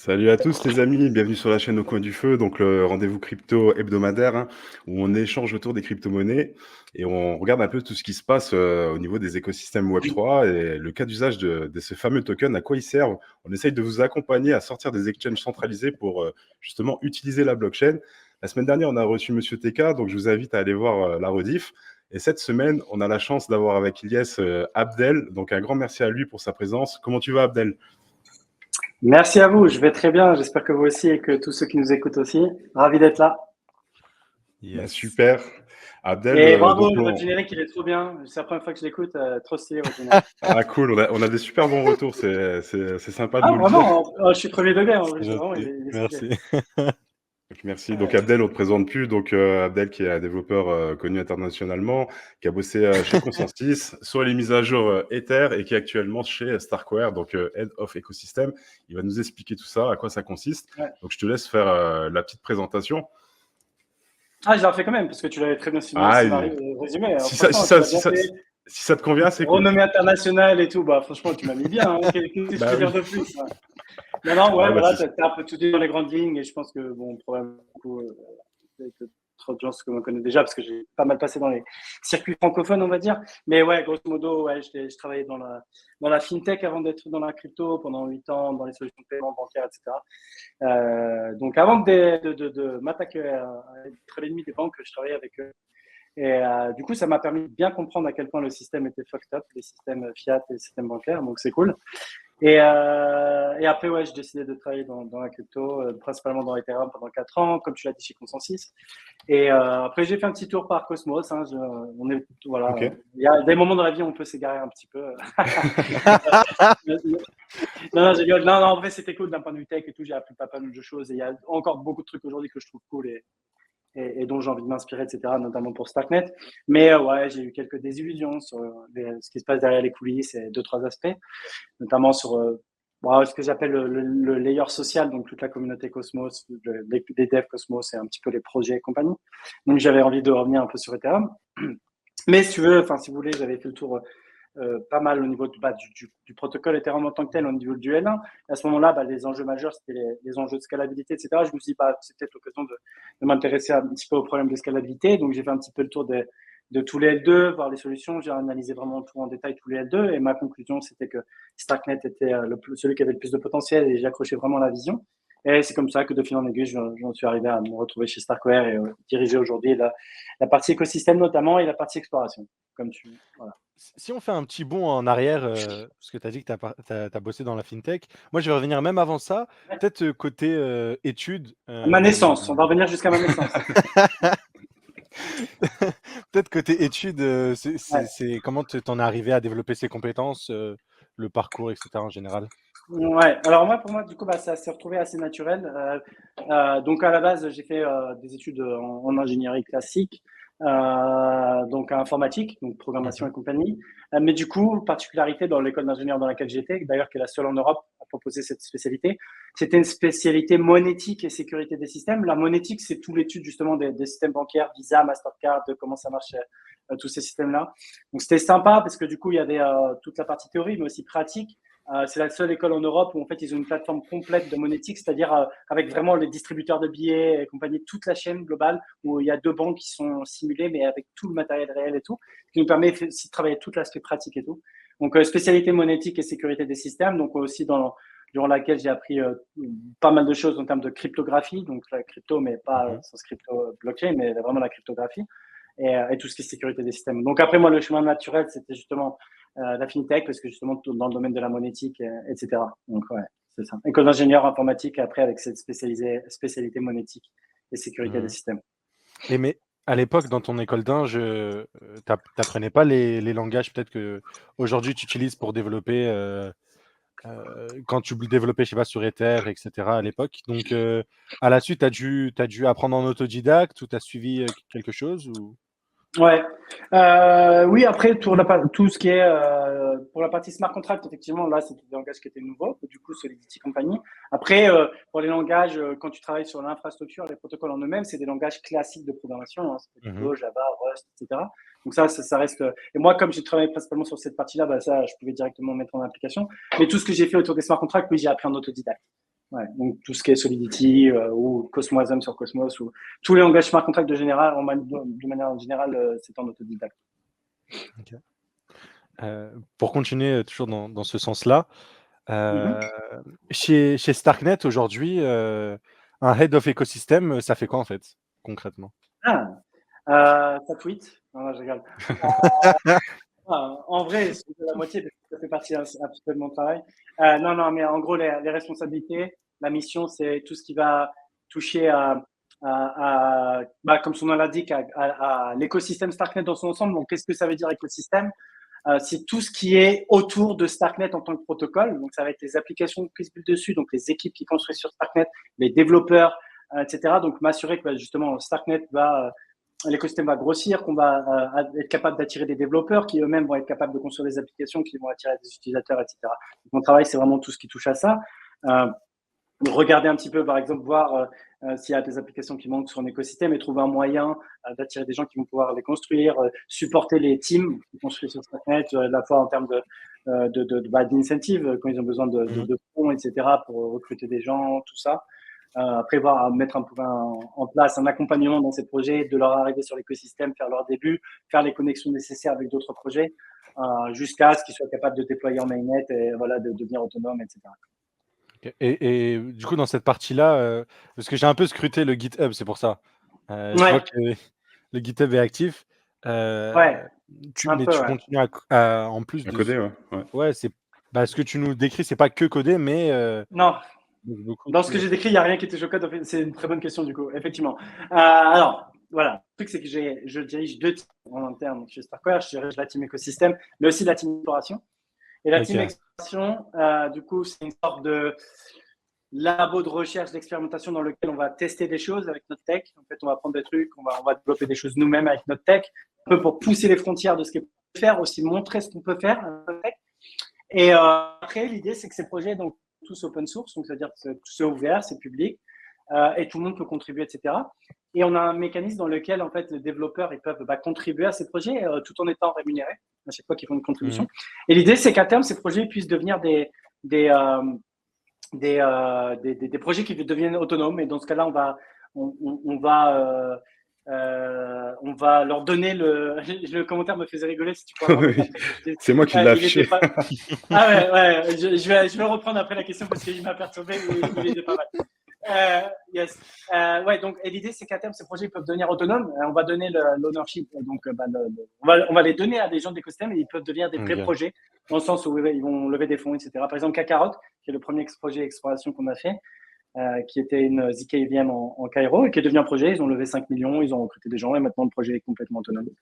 Salut à tous les amis, bienvenue sur la chaîne Au Coin du Feu, donc le rendez-vous crypto hebdomadaire où on échange autour des crypto-monnaies et on regarde un peu tout ce qui se passe au niveau des écosystèmes Web3 et le cas d'usage de ces fameux tokens, à quoi ils servent. On essaye de vous accompagner à sortir des exchanges centralisés pour justement utiliser la blockchain. La semaine dernière, on a reçu Monsieur TK, donc je vous invite à aller voir la rediff. Et cette semaine, on a la chance d'avoir avec Ilyes Abdel, donc un grand merci à lui pour sa présence. Comment tu vas, Abdel? Merci à vous, je vais très bien. J'espère que vous aussi et que tous ceux qui nous écoutent aussi. Ravi d'être là. Bah, Yes. super. Abdel, Et bravo, donc votre générique, il est trop bien. C'est la première fois que je l'écoute. Trop stylé, votre générique. ah cool, on a des super bons retours, c'est sympa de Ah, nous le dire. vraiment? Je suis premier degré. En C'est plus. Vraiment, gentil. il est stylé. Merci. Donc, merci. Donc Ouais. Abdel, on ne te présente plus. Donc Abdel qui est un développeur connu internationalement, qui a bossé chez Consensus sur les mises à jour Ether et qui est actuellement chez Starkware, donc Head of Ecosystem. Il va nous expliquer tout ça, à quoi ça consiste. Ouais. Donc je te laisse faire la petite présentation. Ah, je l'ai refait quand même, parce que tu l'avais très bien Ah, résumé. Alors, si ça, franchement, tu l'as bien fait. si ça te convient, c'est cool. Renommée internationale et tout. Bah, franchement, tu m'as mis bien. Hein. Qu'est-ce que je Bah peux oui. dire de plus? Hein. Non, ouais, Ah, bah, voilà, t'as un peu tout dit dans les grandes lignes et je pense que, bon, probablement, beaucoup, trop de gens que l'on connaît déjà parce que j'ai pas mal passé dans les circuits francophones, on va dire. Mais ouais, grosso modo, ouais, je travaillais dans la fintech avant d'être dans la crypto pendant 8 ans, dans les solutions de paiement bancaire, etc. Donc, avant de m'attaquer à être l'ennemi des banques, je travaillais avec eux. Et du coup, ça m'a permis de bien comprendre à quel point le système était fucked up, les systèmes fiat et les systèmes bancaires. Donc, c'est cool. Et après, ouais, j'ai décidé de travailler dans la crypto, principalement dans Ethereum pendant 4 ans, comme tu l'as dit chez Consensus. Et après, j'ai fait un petit tour par Cosmos. Hein, voilà, ok. il y a des moments dans la vie où on peut s'égarer un petit peu. Non, en vrai, c'était cool d'un point de vue tech et tout. J'ai appris pas mal de choses. Et il y a encore beaucoup de trucs aujourd'hui que je trouve cool et dont j'ai envie de m'inspirer, etc., notamment pour Starknet. Mais ouais, j'ai eu quelques désillusions sur ce qui se passe derrière les coulisses et 2-3 aspects, notamment sur ce que j'appelle le layer social, donc toute la communauté Cosmos, les devs Cosmos et un petit peu les projets et compagnie. Donc j'avais envie de revenir un peu sur Ethereum. Mais si vous voulez, j'avais fait le tour pas mal au niveau du protocole Ethereum en tant que tel, au niveau du L1. Et à ce moment-là, les enjeux majeurs, c'était les enjeux de scalabilité, etc. Je me suis dit, c'est peut-être l'occasion de m'intéresser un petit peu au problème de scalabilité. Donc, j'ai fait un petit peu le tour de tous les L2, voir les solutions. J'ai analysé vraiment tout en détail, tous les L2. Et ma conclusion, c'était que Starknet était celui qui avait le plus de potentiel et j'ai accroché vraiment la vision. Et c'est comme ça que de fil en aiguille, j'en suis arrivé à me retrouver chez Starkware et diriger aujourd'hui la partie écosystème notamment et la partie exploration. Voilà. Si on fait un petit bond en arrière, parce que tu as dit que tu as bossé dans la fintech. Moi, je vais revenir même avant ça, Ouais. peut-être côté études. Ma naissance, on va revenir jusqu'à ma naissance. Peut-être côté études, Ouais. c'est comment t'en es arrivé à développer ces compétences, le parcours, etc. en général. Ouais. Alors moi, pour moi, du coup, ça s'est retrouvé assez naturel. Donc à la base, j'ai fait des études en ingénierie classique, donc informatique, donc programmation Mhm. et compagnie. Mais du coup, particularité dans l'école d'ingénieur dans laquelle j'étais, d'ailleurs qui est la seule en Europe à proposer cette spécialité, c'était une spécialité monétique et sécurité des systèmes. La monétique, c'est toute l'étude justement des systèmes bancaires, Visa, Mastercard, de comment ça marche, tous ces systèmes-là. Donc c'était sympa parce que du coup, il y avait toute la partie théorie, mais aussi pratique. C'est la seule école en Europe où en fait ils ont une plateforme complète de monétique, c'est-à-dire avec vraiment les distributeurs de billets et compagnie, toute la chaîne globale où il y a 2 banques qui sont simulées, mais avec tout le matériel réel et tout, ce qui nous permet aussi de travailler tout l'aspect pratique et tout. Donc spécialité monétique et sécurité des systèmes, donc aussi durant laquelle j'ai appris pas mal de choses en termes de cryptographie, donc la crypto, mais pas Mhm. sans crypto blockchain, mais vraiment la cryptographie et tout ce qui est sécurité des systèmes. Donc après moi le chemin naturel c'était justement la fintech, parce que justement, dans le domaine de la monétique, etc. Donc, ouais, c'est ça. École d'ingénieur informatique, après, avec cette spécialité monétique et sécurité des Mhm. systèmes. Mais à l'époque, dans ton école d'ingé, t'apprenais pas les langages peut-être que aujourd'hui tu utilises pour développer quand tu développais, je sais pas, sur Ether, etc. à l'époque. Donc, à la suite, t'as dû apprendre en autodidacte ou tu as suivi quelque chose ou... Ouais. Oui, après, tout ce qui est pour la partie smart contract, effectivement, là, c'était des langages qui étaient nouveaux, du coup, Solidity compagnie. Après, pour les langages, quand tu travailles sur l'infrastructure, les protocoles en eux-mêmes, c'est des langages classiques de programmation, hein, c'est Mhm. Go, Java, Rust, etc. Donc ça reste. Et moi, comme j'ai travaillé principalement sur cette partie-là, ça, je pouvais directement mettre en application. Mais tout ce que j'ai fait autour des smart contracts, oui, j'ai appris en autodidacte. Ouais, donc tout ce qui est Solidity ou Cosmos sur Cosmos ou tous les langages smart contract de manière générale, c'est en autodidacte. Okay. Pour continuer toujours dans ce sens-là, chez Starknet aujourd'hui, un head of écosystème, ça fait quoi en fait, concrètement? Ça tweet. Non, je rigole. En vrai, c'est la moitié, parce que ça fait partie un petit peu de mon travail. Non, mais en gros, les responsabilités, la mission, c'est tout ce qui va toucher comme son nom l'indique, à l'écosystème Starknet dans son ensemble. Donc, qu'est-ce que ça veut dire écosystème? C'est tout ce qui est autour de Starknet en tant que protocole. Donc, ça va être les applications qui se build dessus, donc les équipes qui construisent sur Starknet, les développeurs, etc. Donc, m'assurer que justement Starknet l'écosystème va grossir, qu'on va être capable d'attirer des développeurs qui eux-mêmes vont être capables de construire des applications qui vont attirer des utilisateurs, etc. Donc, mon travail, c'est vraiment tout ce qui touche à ça. Regarder un petit peu, par exemple, voir s'il y a des applications qui manquent sur un écosystème et trouver un moyen d'attirer des gens qui vont pouvoir les construire, supporter les teams qui construisent sur Starknet, à la fois en termes d'incentive, quand ils ont besoin de fonds, etc., pour recruter des gens, tout ça. Prévoir à mettre en place un accompagnement dans ces projets, de leur arrivée sur l'écosystème, faire leur début, faire les connexions nécessaires avec d'autres projets, jusqu'à ce qu'ils soient capables de déployer en mainnet et voilà, de devenir autonomes, etc. Et du coup, dans cette partie-là, parce que j'ai un peu scruté le GitHub, c'est pour ça. Je vois que le GitHub est actif. Tu continues en plus À de coder, ouais. ce que tu nous décris, c'est pas que coder, mais non. beaucoup Dans ce que j'ai décrit, il n'y a rien qui était choquant. C'est une très bonne question, du coup, effectivement. Alors, voilà. Le truc, c'est que je dirige 2 teams en interne chez Starkware. Je dirige la team écosystème, mais aussi la team exploration. Et la team exploration, du coup, c'est une sorte de labo de recherche, d'expérimentation dans lequel on va tester des choses avec notre tech. En fait, on va prendre des trucs, on va développer des choses nous-mêmes avec notre tech, un peu pour pousser les frontières de ce qu'on peut faire, aussi montrer ce qu'on peut faire avec notre tech. Et après, l'idée, c'est que ces projets, donc, tous open source, donc c'est-à-dire que c'est ouvert, c'est public, et tout le monde peut contribuer, etc. Et on a un mécanisme dans lequel, en fait, les développeurs ils peuvent contribuer à ces projets tout en étant rémunérés à chaque fois qu'ils font une contribution. Et l'idée, c'est qu'à terme, ces projets puissent devenir des projets qui deviennent autonomes. Et dans ce cas-là, on va leur donner le commentaire me faisait rigoler, si tu pourras le remettre après. C'est moi qui l'ai affiché. Je vais le reprendre après la question parce qu'il m'a perturbé, il était pas mal. Yes. Donc, et l'idée, c'est qu'à terme, ces projets peuvent devenir autonomes. On va donner l'ownership. Donc, on va les donner à des gens de l'écosystème et ils peuvent devenir des vrais projets, dans le sens où ils vont lever des fonds, etc. Par exemple, Kakarot, qui est le premier projet d'exploration qu'on a fait, qui était une ZK-VM en Cairo et qui est devenu un projet. Ils ont levé 5 millions, ils ont recruté des gens et maintenant le projet est complètement autonome. Donc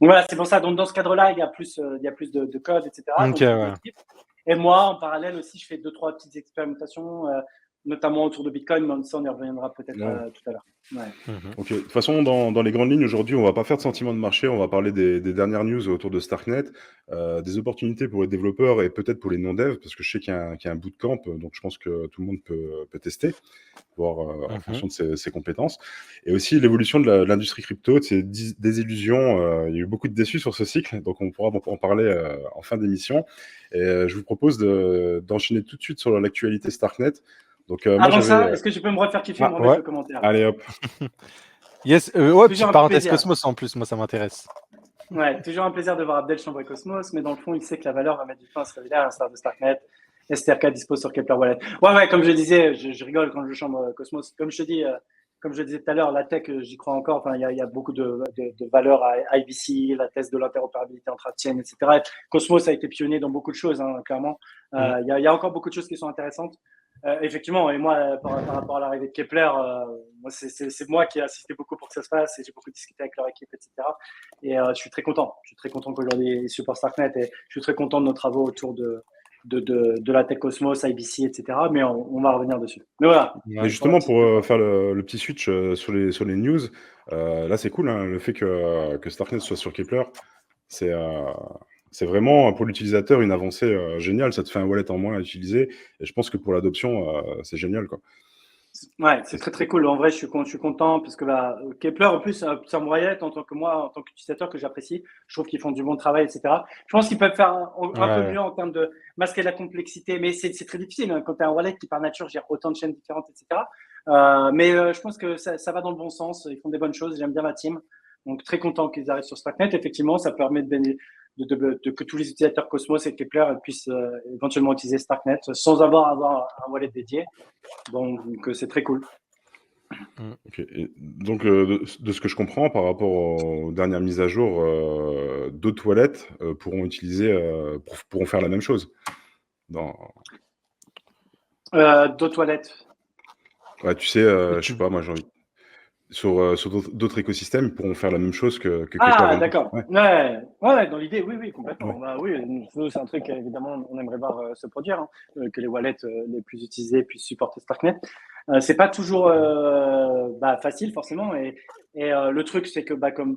voilà, c'est pour ça. Donc, dans ce cadre-là, il y a plus de code, etc. Et moi, en parallèle aussi, je fais 2-3 petites expérimentations, notamment autour de Bitcoin, mais ça, on y reviendra peut-être tout à l'heure. Ok. De toute façon, dans les grandes lignes, aujourd'hui, on va pas faire de sentiment de marché, on va parler des dernières news autour de Starknet, des opportunités pour les développeurs et peut-être pour les non-devs, parce que je sais qu'il y a un bootcamp, donc je pense que tout le monde peut tester, voir en fonction de ses compétences. Et aussi l'évolution de l'industrie crypto, de ses désillusions. Il y a eu beaucoup de déçus sur ce cycle, donc on pourra en parler en fin d'émission. Et je vous propose d'enchaîner tout de suite sur l'actualité Starknet. Donc, avant ça, est-ce que tu peux me refaire kiffer, me remettre le commentaire? Allez, hop. Yes, petite parenthèse Cosmos en plus, moi ça m'intéresse. Ouais, toujours un plaisir de voir Abdel chambrer Cosmos, mais dans le fond, il sait que la valeur va mettre du temps à se révéler à l'instar de Starknet. STRK dispose sur Kepler Wallet. Ouais, comme je disais, je rigole quand je chambre Cosmos. Comme je disais tout à l'heure, la tech, j'y crois encore. Enfin, il y a beaucoup de valeurs à IBC, la thèse de l'interopérabilité entre chaînes, etc. Cosmos a été pionnier dans beaucoup de choses, clairement. Il y a encore beaucoup de choses qui sont intéressantes. Effectivement, et moi, par rapport à l'arrivée de Kepler, c'est moi qui ai assisté beaucoup pour que ça se passe et j'ai beaucoup discuté avec leur équipe, etc. Et je suis très content. Je suis très content qu'aujourd'hui ils supportent Starknet et je suis très content de nos travaux autour de la tech Cosmos, IBC, etc. Mais on va revenir dessus. Mais voilà. Mais justement, pour faire le petit switch sur les news, là c'est cool, hein, le fait que Starknet soit sur Kepler, c'est vraiment pour l'utilisateur une avancée géniale. Ça te fait un wallet en moins à utiliser. Et je pense que pour l'adoption, c'est génial, quoi. Ouais, c'est très très cool. En vrai, je suis content parce que Kepler, en plus, c'est un wallet en tant que moi, en tant qu'utilisateur que j'apprécie. Je trouve qu'ils font du bon travail, etc. Je pense qu'ils peuvent faire un peu Ouais. mieux en termes de masquer la complexité, mais c'est très difficile quand tu as un wallet qui par nature gère autant de chaînes différentes, etc. Mais je pense que ça va dans le bon sens. Ils font des bonnes choses. J'aime bien la team. Donc très content qu'ils arrivent sur Starknet. Effectivement, ça permet que tous les utilisateurs Cosmos et Kepler puissent éventuellement utiliser Starknet sans avoir un wallet dédié. Donc c'est très cool. Ok. Et donc, de ce que je comprends, par rapport aux dernières mises à jour, d'autres wallets pourront faire la même chose. D'autres wallets. Ouais, tu sais, je sais pas, moi j'ai envie. Sur d'autres écosystèmes, ils pourront faire la même chose que Kepler Ah, vient de faire. d'accord. Ouais. Ouais, dans l'idée, oui, complètement. Ouais. Bah, oui, nous, c'est un truc, évidemment, on aimerait voir se produire, que les wallets les plus utilisés puissent supporter Starknet. C'est pas toujours facile, forcément. Et le truc, c'est que,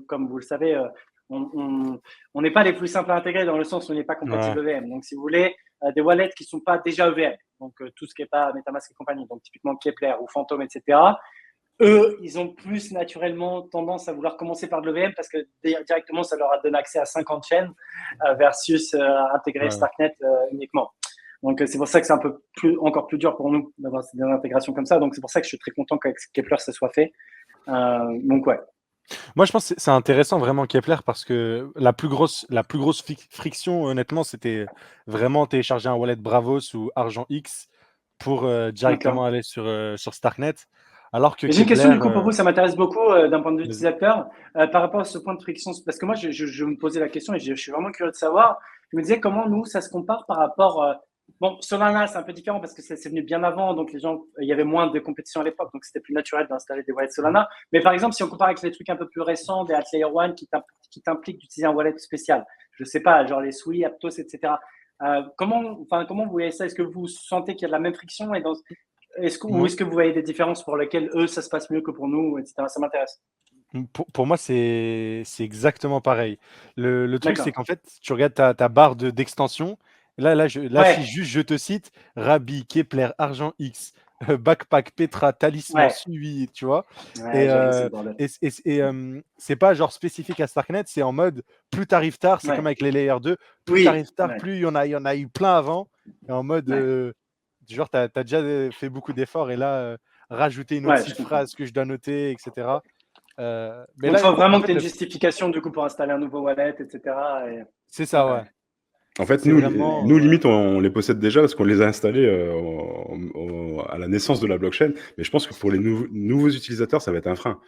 comme vous le savez, on n'est pas les plus simples à intégrer dans le sens où on n'est pas compatible Ouais. EVM. Donc, si vous voulez, des wallets qui sont pas déjà EVM, donc tout ce qui est pas MetaMask et compagnie, donc typiquement Kepler ou Phantom, etc., eux, ils ont plus naturellement tendance à vouloir commencer par de l'EVM parce que directement, ça leur a donné accès à 50 chaînes versus intégrer Ouais. Starknet uniquement. Donc, c'est pour ça que c'est encore plus dur pour nous d'avoir des intégrations comme ça. Donc, c'est pour ça que je suis très content qu'avec Kepler, ça soit fait. Donc, ouais. Moi, je pense que c'est intéressant vraiment Kepler parce que la plus grosse friction, honnêtement, c'était vraiment télécharger un wallet Bravos ou Argent X pour directement D'accord. aller sur Starknet. Alors que Mais j'ai une question Kepler, du coup pour vous, ça m'intéresse beaucoup d'un point de vue vas-y. utilisateur par rapport à ce point de friction. Parce que moi, je me posais la question et je suis vraiment curieux de savoir. Je me disais comment nous, ça se compare par rapport. Bon, Solana, c'est un peu différent parce que c'est venu bien avant, donc les gens, il y avait moins de compétition à l'époque, donc c'était plus naturel d'installer des wallets Solana. Mais par exemple, si on compare avec les trucs un peu plus récents, des Layer One qui t'impliquent d'utiliser un wallet spécial, je sais pas, genre les Sui, Aptos, etc. Comment vous voyez ça? Est-ce que vous sentez qu'il y a de la même friction et est-ce que vous voyez des différences pour lesquelles eux, ça se passe mieux que pour nous, etc. Ça m'intéresse. Pour moi, c'est exactement pareil. Le truc, c'est D'accord. qu'en fait, tu regardes ta barre d'extension. Là, si Ouais, juste je te cite Rabbi, Kepler, Argent X, Backpack, Petra, Talisman, ouais, Sui, tu vois. ouais, Et, j'avoue, c'est euh, le bordel. c'est pas genre spécifique à Starknet, c'est en mode plus t'arrives tard, c'est comme Ouais, avec les Layer 2, plus oui, t'arrives tard, ouais, plus il y en a eu plein avant. Et en mode, ouais, genre, t'as déjà fait beaucoup d'efforts et là, rajouter une autre ouais, je petite comprends. phrase que je dois noter, etc. Mais Donc, il là, faut en vraiment que fait, tu aies une justification du coup pour installer un nouveau wallet, etc. Et... c'est ça, Ok. ouais. En fait, C'est vraiment, nous ouais. limite, on les possède déjà parce qu'on les a installés à la naissance de la blockchain. Mais je pense que pour les nouveaux utilisateurs, ça va être un frein.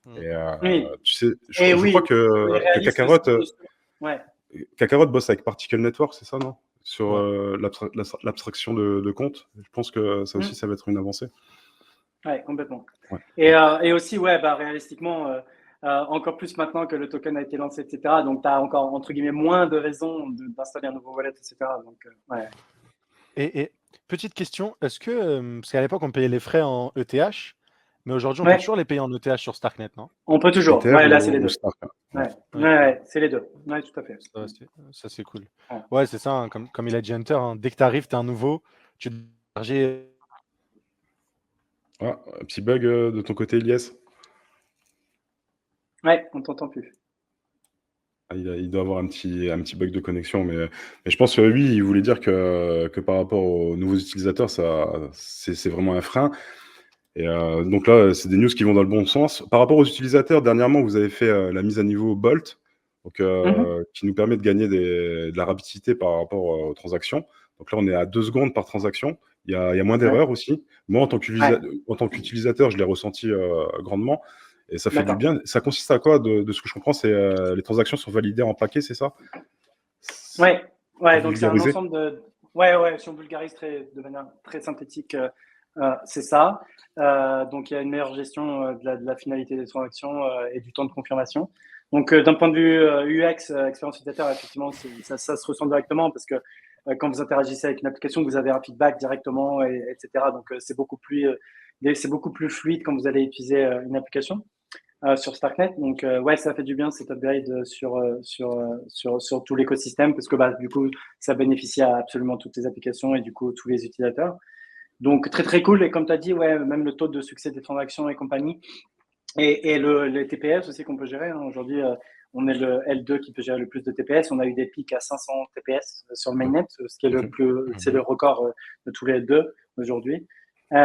Mm. Et Oui, tu sais, et je crois oui, soyez que réaliste. Ouais, Kakarot bosse avec Particle Network, c'est ça, non? Sur Ouais. l'abstraction de compte. Je pense que ça aussi, mm, ça va être une avancée. ouais, complètement. Ouais. Et aussi, ouais, réalistiquement, encore plus maintenant que le token a été lancé, etc. Donc, tu as encore, entre guillemets, moins de raisons d'installer un nouveau wallet, etc. Donc, ouais. Et petite question, est-ce que, parce qu'à l'époque, on payait les frais en ETH, mais aujourd'hui, on peut Ouais, toujours les payer en ETH sur Starknet, non? on peut toujours. Ether Ouais, là, c'est les ou deux. Stark. Ouais. Ok, C'est les deux. Ouais, tout à fait. ça c'est cool. Ouais. Ouais, c'est ça, hein, comme il a dit Hunter, hein, dès que tu arrives, tu es un nouveau, tu dois charger. Ah, un petit bug de ton côté, Elias. Ouais, on t'entend plus. Ah, il doit avoir un petit bug de connexion, mais je pense que oui, il voulait dire que par rapport aux nouveaux utilisateurs, c'est vraiment un frein. Et donc là, c'est des news qui vont dans le bon sens. Par rapport aux utilisateurs, dernièrement, vous avez fait la mise à niveau Bolt, donc, Mhm. qui nous permet de gagner de la rapidité par rapport aux transactions. Donc là, on est à 2 secondes par transaction. Il y a moins Ouais, d'erreurs aussi. Moi, ouais, en tant qu'utilisateur, je l'ai ressenti grandement. Et ça fait du d'accord. bien. Ça consiste à quoi de ce que je comprends, c'est les transactions sont validées en paquet, c'est ça? Ouais, Pour ouais, donc c'est un vulgariser. ensemble de. Ouais, si on vulgarise de manière très synthétique, c'est ça. Donc il y a une meilleure gestion de la finalité des transactions et du temps de confirmation. Donc d'un point de vue UX, expérience utilisateur, effectivement, ça se ressent directement parce que quand vous interagissez avec une application, vous avez un feedback directement, etc. Donc c'est beaucoup plus fluide quand vous allez utiliser une application sur Starknet. Donc, ouais, ça fait du bien cet upgrade sur tout l'écosystème parce que du coup, ça bénéficie à absolument toutes les applications et du coup, tous les utilisateurs. Donc, très, très cool. Et comme tu as dit, ouais, même le taux de succès des transactions et compagnie. Et les TPS aussi qu'on peut gérer. Aujourd'hui, on est le L2 qui peut gérer le plus de TPS. On a eu des pics à 500 TPS sur le mainnet, ce qui est c'est le record de tous les L2 aujourd'hui. C'est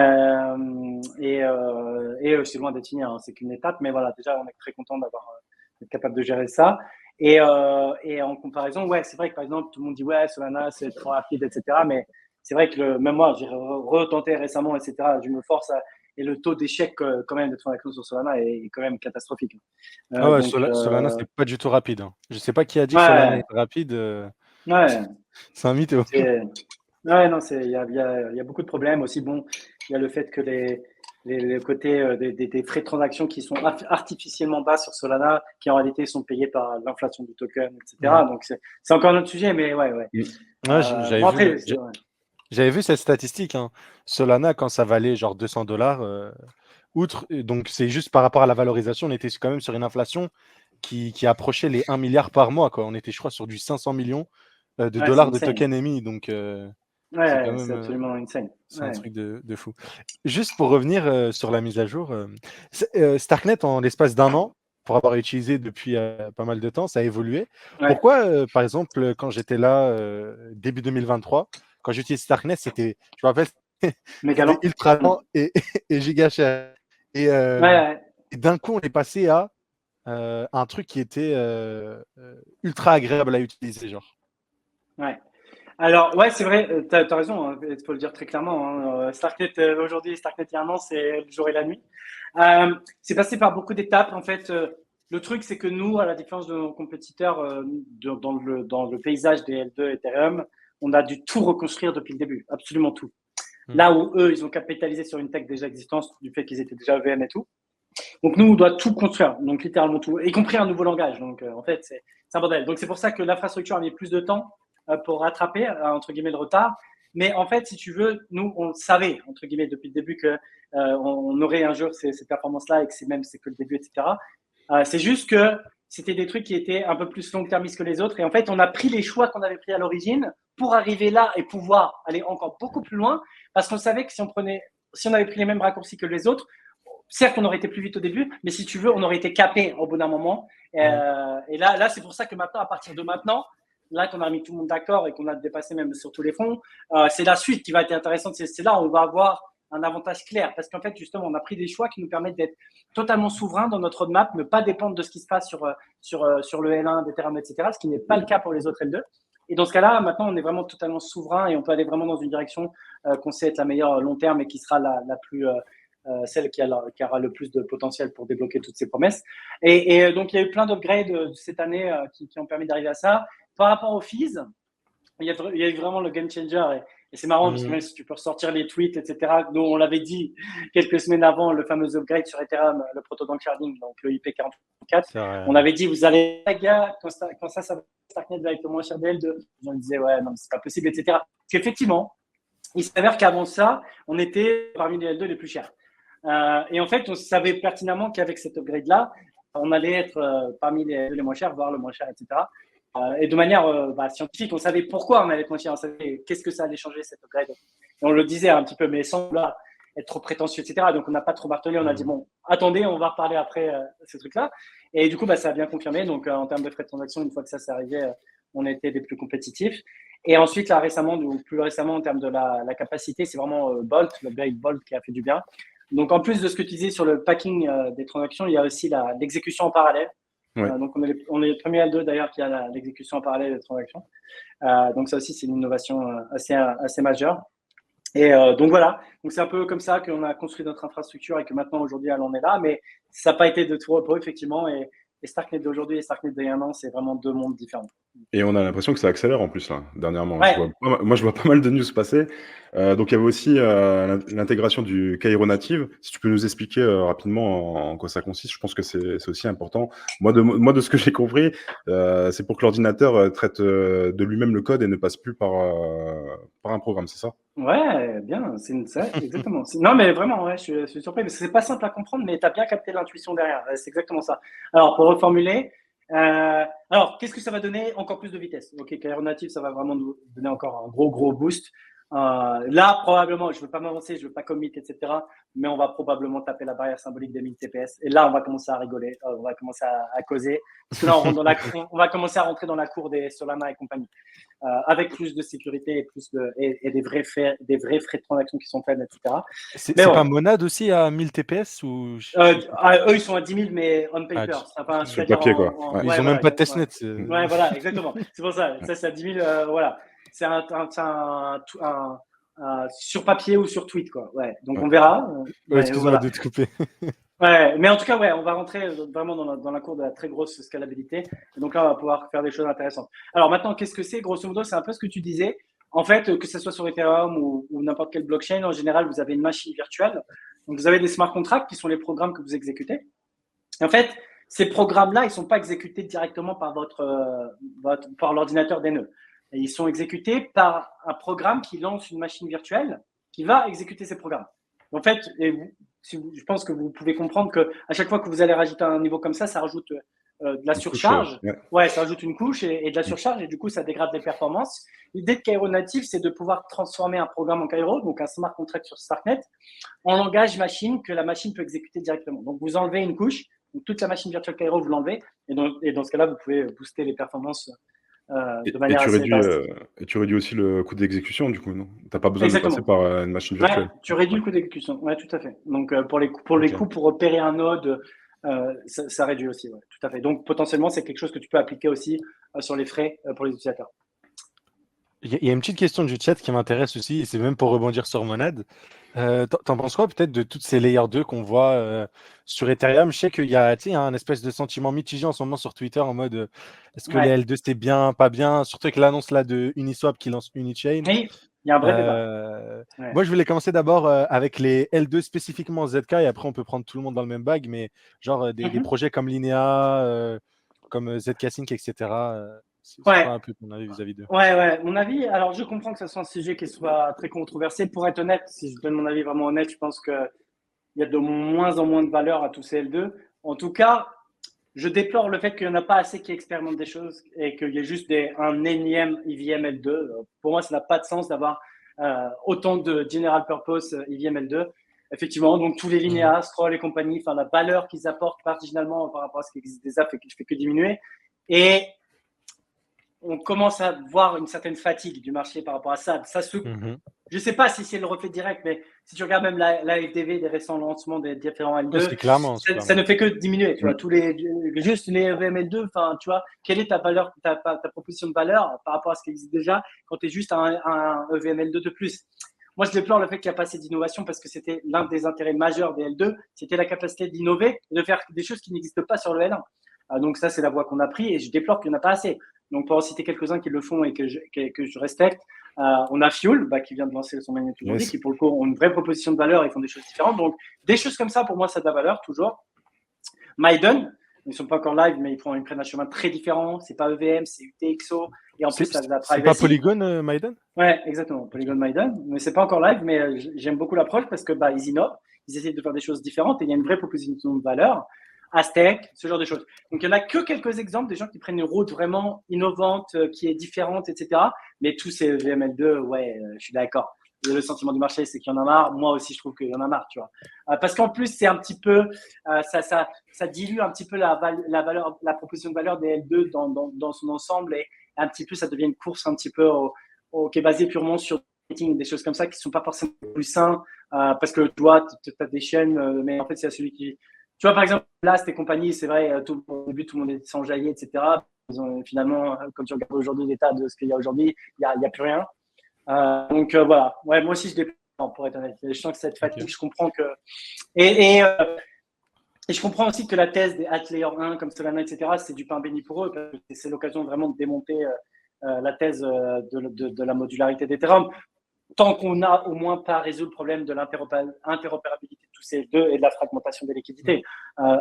loin d'être fini, hein, c'est qu'une étape, mais voilà, déjà, on est très content d'être capable de gérer ça. Et en comparaison, ouais, c'est vrai que par exemple, tout le monde dit ouais, Solana, c'est trop rapide, etc. Mais c'est vrai que même moi, j'ai retenté récemment, etc. Je me force et le taux d'échec quand même de transactions sur Solana est quand même catastrophique. Ah ouais, Donc, Solana, c'est pas du tout rapide, hein. Je sais pas qui a dit que Solana ouais, est rapide. ouais, C'est un mytho. ouais, non, il y a beaucoup de problèmes aussi. Bon, il y a le fait que les côtés des frais de transaction qui sont artificiellement bas sur Solana, qui en réalité sont payés par l'inflation du token, etc. Donc, c'est encore un autre sujet, mais ouais. Ouais, Bon, après, j'avais vu cette statistique, hein. Solana, quand ça valait genre 200 $, donc c'est juste par rapport à la valorisation, on était quand même sur une inflation qui approchait les 1 milliard par mois, quoi. On était, je crois, sur du 500 millions de ouais, c'est dollars de insane. tokens émis. Donc, c'est quand Ouais, c'est même absolument insane. c'est un Ouais. truc de fou. Juste pour revenir sur la mise à jour, Starknet, en l'espace d'un an, pour avoir utilisé depuis pas mal de temps, ça a évolué. Ouais. Pourquoi, par exemple, quand j'étais là début 2023, quand j'utilisais Starknet, je me rappelle, Méga c'était lent. ultra lent et giga cher. Ouais. Et d'un coup, on est passé à un truc qui était ultra agréable à utiliser, genre. Ouais. Alors, ouais, c'est vrai, tu as raison, hein, il faut le dire très clairement. Hein, Starknet aujourd'hui et Starknet il y a un an, c'est le jour et la nuit. C'est passé par beaucoup d'étapes. En fait, le truc, c'est que nous, à la différence de nos compétiteurs dans le paysage des L2 Ethereum, on a dû tout reconstruire depuis le début, absolument tout. Là où eux, ils ont capitalisé sur une tech déjà existante, du fait qu'ils étaient déjà EVM et tout. Donc nous, on doit tout construire, donc littéralement tout, y compris un nouveau langage. Donc en fait, c'est un bordel. Donc c'est pour ça que l'infrastructure a mis plus de temps pour rattraper entre guillemets le retard. Mais en fait, si tu veux, nous, on savait entre guillemets depuis le début que on aurait un jour ces performances-là et que c'est que le début, etc. C'est juste que c'était des trucs qui étaient un peu plus long-termistes que les autres. Et en fait, on a pris les choix qu'on avait pris à l'origine pour arriver là et pouvoir aller encore beaucoup plus loin, parce qu'on savait que si on avait pris les mêmes raccourcis que les autres, certes, on aurait été plus vite au début, mais si tu veux, on aurait été capé au bout d'un moment. Et là, c'est pour ça que maintenant, à partir de maintenant, là qu'on a mis tout le monde d'accord et qu'on a dépassé même sur tous les fronts, c'est la suite qui va être intéressante. C'est là où on va avoir un avantage clair, parce qu'en fait, justement, on a pris des choix qui nous permettent d'être totalement souverains dans notre roadmap, ne pas dépendre de ce qui se passe sur le L1, d'Ethereum, etc., ce qui n'est pas le cas pour les autres L2. Et dans ce cas-là, maintenant, on est vraiment totalement souverain et on peut aller vraiment dans une direction qu'on sait être la meilleure long terme et qui sera la plus celle qui aura le plus de potentiel pour débloquer toutes ces promesses. Et donc, il y a eu plein d'upgrades cette année qui ont permis d'arriver à ça. Par rapport aux fees, il y a eu vraiment le game changer. Et c'est marrant parce que même si tu peux ressortir les tweets, etc., nous, on l'avait dit quelques semaines avant, le fameux upgrade sur Ethereum, le proto-bank sharding, donc le IP44. On avait dit, vous allez, les gars, quand ça va, Starknet va être le moins cher des L2. On disait, ouais, non, c'est pas possible, etc. Parce qu'effectivement, il s'avère qu'avant ça, on était parmi les L2 les plus chers. Et en fait, on savait pertinemment qu'avec cet upgrade-là, on allait être parmi les moins chers, voire le moins cher, etc. Et de manière scientifique, on savait pourquoi on allait être moins cher, on savait qu'est-ce que ça allait changer cet upgrade. Et on le disait un petit peu, mais sans là, être trop prétentieux, etc. Donc on n'a pas trop martelé, on a dit bon, attendez, on va reparler après ces trucs-là. Et du coup, ça a bien confirmé. Donc en termes de frais de transaction, une fois que ça s'est arrivé, on était des plus compétitifs. Et ensuite, là récemment, plus récemment en termes de la capacité, c'est vraiment Bolt, le upgrade Bolt qui a fait du bien. Donc, en plus de ce que tu disais sur le packing des transactions, il y a aussi l'exécution en parallèle. Ouais. Donc, on est les premiers L2 d'ailleurs qui a l'exécution en parallèle des transactions. Donc, ça aussi, c'est une innovation assez majeure. Et donc, voilà. Donc, c'est un peu comme ça qu'on a construit notre infrastructure et que maintenant, aujourd'hui, elle en est là. Mais ça n'a pas été de tout repos, effectivement. Et Starknet d'aujourd'hui et Starknet d'il y a un an, c'est vraiment deux mondes différents. Et on a l'impression que ça accélère en plus, là, dernièrement. Ouais. Moi, je vois pas mal de news passer. Donc, il y avait aussi l'intégration du Cairo Native. Si tu peux nous expliquer rapidement en quoi ça consiste, je pense que c'est aussi important. Moi, de ce que j'ai compris, c'est pour que l'ordinateur traite de lui-même le code et ne passe plus par un programme, c'est ça? Ouais, bien, c'est ça, exactement. Non, mais vraiment, ouais, je suis surpris, parce que c'est pas simple à comprendre, mais tu as bien capté l'intuition derrière. C'est exactement ça. Alors, pour reformuler, alors, qu'est-ce que ça va donner? Encore plus de vitesse. Ok, Cairo Native, ça va vraiment nous donner encore un gros boost. Là, probablement, je ne veux pas m'avancer, je ne veux pas commit, etc. Mais on va probablement taper la barrière symbolique des 1000 TPS. Et là, on va commencer à rigoler, on va commencer à causer. Parce que là, on va commencer à rentrer dans la cour des Solana et compagnie. Avec plus de sécurité et des vrais frais de transaction qui sont faits, etc. C'est pas Monad aussi à 1000 TPS ou... eux, ils sont à 10 000, mais on paper. Sur le papier, quoi. Ils n'ont même pas de testnet. Ouais, voilà, exactement. C'est pour ça. Ça, c'est à 10 000. Voilà. C'est un sur papier ou sur tweet, quoi. Ouais. Donc, on verra. Excuse-moi de te couper. Ouais, mais en tout cas, on va rentrer vraiment dans la cour de la très grosse scalabilité. Et donc là, on va pouvoir faire des choses intéressantes. Alors maintenant, qu'est-ce que c'est? Grosso modo, c'est un peu ce que tu disais. En fait, que ce soit sur Ethereum ou n'importe quelle blockchain, en général, vous avez une machine virtuelle. Donc, vous avez des smart contracts qui sont les programmes que vous exécutez. Et en fait, ces programmes-là, ils ne sont pas exécutés directement par par l'ordinateur des nœuds. Et ils sont exécutés par un programme qui lance une machine virtuelle qui va exécuter ces programmes. En fait, je pense que vous pouvez comprendre qu'à chaque fois que vous allez rajouter un niveau comme ça rajoute de la surcharge. Ouais, ça rajoute une couche et de la surcharge et du coup, ça dégrade les performances. L'idée de Cairo Native, c'est de pouvoir transformer un programme en Cairo, donc un smart contract sur Starknet, en langage machine que la machine peut exécuter directement. Donc, vous enlevez une couche, donc toute la machine virtuelle Cairo, vous l'enlevez et dans ce cas-là, vous pouvez booster les performances de manière assez et tu réduis aussi le coût d'exécution, du coup, non? Tu n'as pas besoin de passer par une machine virtuelle. Ouais, tu réduis le coût d'exécution, ouais, tout à fait. Donc, pour les coûts, pour opérer un node, ça réduit aussi, ouais, tout à fait. Donc, potentiellement, c'est quelque chose que tu peux appliquer aussi sur les frais pour les utilisateurs. Il y a une petite question du chat qui m'intéresse aussi, et c'est même pour rebondir sur Monad. T'en penses quoi peut-être de toutes ces layers 2 qu'on voit sur Ethereum? Je sais qu'il y a un espèce de sentiment mitigé en ce moment sur Twitter en mode est-ce que les L2 c'était bien, pas bien? Surtout avec l'annonce là de Uniswap qui lance Unichain. Oui, il y a un vrai débat. Moi, je voulais commencer d'abord avec les L2 spécifiquement ZK et après on peut prendre tout le monde dans le même bag, mais genre des projets comme Linea, comme ZK Sync, etc. C'est quoi un peu ton avis vis-à-vis d'eux? Ouais, mon avis, alors je comprends que ce soit un sujet qui soit très controversé. Pour être honnête, si je donne mon avis vraiment honnête, je pense qu'il y a de moins en moins de valeur à tous ces L2. En tout cas, je déplore le fait qu'il n'y en a pas assez qui expérimentent des choses et qu'il y ait juste un énième EVM L2. Pour moi, ça n'a pas de sens d'avoir autant de general purpose EVM L2. Effectivement, donc tous les Linea, Scroll et compagnie, enfin la valeur qu'ils apportent marginalement par rapport à ce qui existe déjà fait que diminuer. Et on commence à voir une certaine fatigue du marché par rapport à ça. Je ne sais pas si c'est le reflet direct, mais si tu regardes même la FDV des récents lancements des différents L2, ça ne fait que diminuer. Tu vois, juste les EVM L2, tu vois, quelle est ta valeur, ta proposition de valeur par rapport à ce qui existe déjà quand tu es juste un EVM L2 de plus? Moi, je déplore le fait qu'il n'y a pas assez d'innovation parce que c'était l'un des intérêts majeurs des L2, c'était la capacité d'innover et de faire des choses qui n'existent pas sur le L1. Donc ça, c'est la voie qu'on a pris et je déplore qu'il n'y en a pas assez. Donc, pour en citer quelques-uns qui le font et que je respecte, on a Fuel qui vient de lancer son magnet aujourd'hui, qui pour le coup ont une vraie proposition de valeur et font des choses différentes. Donc, des choses comme ça, pour moi, ça a de la valeur, toujours. Maiden, ils ne sont pas encore live, mais ils prennent un chemin très différent. Ce n'est pas EVM, c'est UTXO. Et en plus, ça a de la privacy. C'est pas Polygon, Maiden? Ouais, exactement. Polygon Maiden. Mais ce n'est pas encore live, mais j'aime beaucoup l'approche parce que ils innovent, ils essaient de faire des choses différentes et il y a une vraie proposition de valeur. Aztec, ce genre de choses. Donc, il n'y en a que quelques exemples des gens qui prennent une route vraiment innovante, qui est différente, etc. Mais tous ces VML2, je suis d'accord. Le sentiment du marché, c'est qu'il y en a marre. Moi aussi, je trouve qu'il y en a marre, tu vois. Parce qu'en plus, c'est un petit peu, ça dilue un petit peu la valeur, la proposition de valeur des L2 dans son ensemble et un petit peu, ça devient une course un petit peu qui est basée purement sur des choses comme ça qui ne sont pas forcément plus sains parce que toi, tu as des chaînes, mais en fait, c'est à celui qui. Tu vois, par exemple, Blast et compagnie, c'est vrai, au début, tout le monde était s'enjailler, etc. Finalement, quand tu regardes aujourd'hui l'état de ce qu'il y a aujourd'hui, il n'y a plus rien. Donc, voilà. Ouais, moi aussi, je déplore, pour être honnête. Je sens que cette fatigue, je comprends que. Et je comprends aussi que la thèse des Alt Layer 1, comme Solana, etc., c'est du pain béni pour eux. Parce que c'est l'occasion vraiment de démonter la thèse de la modularité d'Ethereum. Tant qu'on n'a au moins pas résolu le problème de l'interopérabilité de tous ces deux et de la fragmentation des liquidités.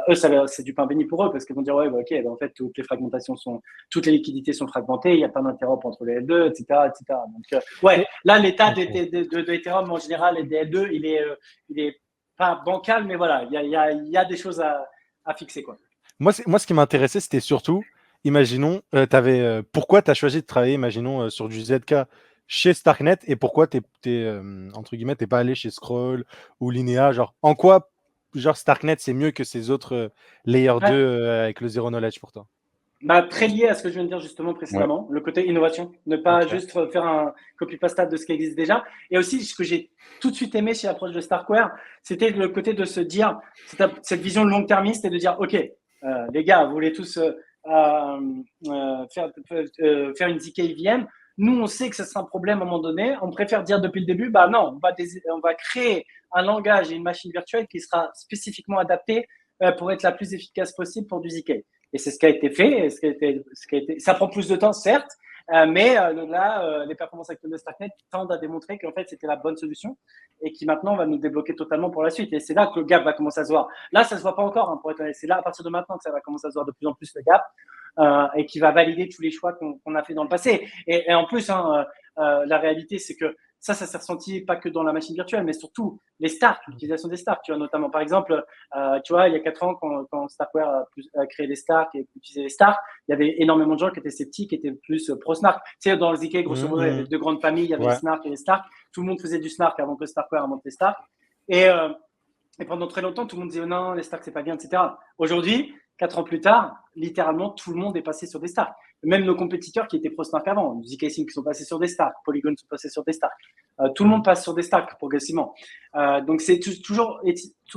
Eux, c'est du pain béni pour eux parce qu'ils vont dire en fait, toutes les liquidités sont fragmentées, il n'y a pas d'interop entre les L2, etc. Donc, là, l'état de Ethereum en général et des L2, il est pas bancal, mais voilà, il y a des choses à fixer, quoi. Moi, ce qui m'intéressait, c'était surtout, imaginons, pourquoi tu as choisi de travailler, imaginons, sur du ZK chez Starknet et pourquoi entre guillemets, t'es pas allé chez Scroll ou Linea? Genre, en quoi Starknet, c'est mieux que ces autres Layer 2 Ouais. avec le Zero Knowledge pour toi? Bah, très lié à ce que je viens de dire justement Ouais. précédemment, le côté innovation, ne pas Ok. juste faire un copy-pasta de ce qui existe déjà. Et aussi, ce que j'ai tout de suite aimé chez l'approche de Starkware, c'était le côté de se dire, cette vision long-termiste et de dire, OK, les gars, vous voulez tous faire une ZK VM. Nous, on sait que ce sera un problème à un moment donné. On préfère dire depuis le début, bah non, on va créer un langage et une machine virtuelle qui sera spécifiquement adaptée pour être la plus efficace possible pour du ZK. Et c'est ce qui a été fait. Ça prend plus de temps, certes, mais là, les performances actuelles de Starknet tendent à démontrer qu'en fait, c'était la bonne solution et qui maintenant va nous débloquer totalement pour la suite. Et c'est là que le gap va commencer à se voir. Là, ça se voit pas encore, hein, pour être honnête. C'est là, à partir de maintenant, que ça va commencer à se voir de plus en plus le gap et qui va valider tous les choix qu'on a fait dans le passé. Et en plus, hein, la réalité, c'est que ça s'est ressenti pas que dans la machine virtuelle, mais surtout les Stark, l'utilisation des Stark. Tu vois, notamment, par exemple, tu vois, il y a 4 ans, quand Starkware a créé les Stark et utilisé les Stark, il y avait énormément de gens qui étaient sceptiques, qui étaient plus pro-Snark. Tu sais, dans le ZK, grosso modo, il y avait deux grandes familles, il y avait les Snark et les Stark. Tout le monde faisait du Snark avant que Starkware invente les Stark. Et pendant très longtemps, tout le monde disait non, les Stark, c'est pas bien, etc. Aujourd'hui, 4 ans plus tard, littéralement, tout le monde est passé sur des Stark. Même nos compétiteurs qui étaient pro-Snark avant, ZK Sync qui sont passés sur des Stark, Polygon sont passés sur des Stark. Tout le monde passe sur des Stark progressivement. Donc, c'est toujours,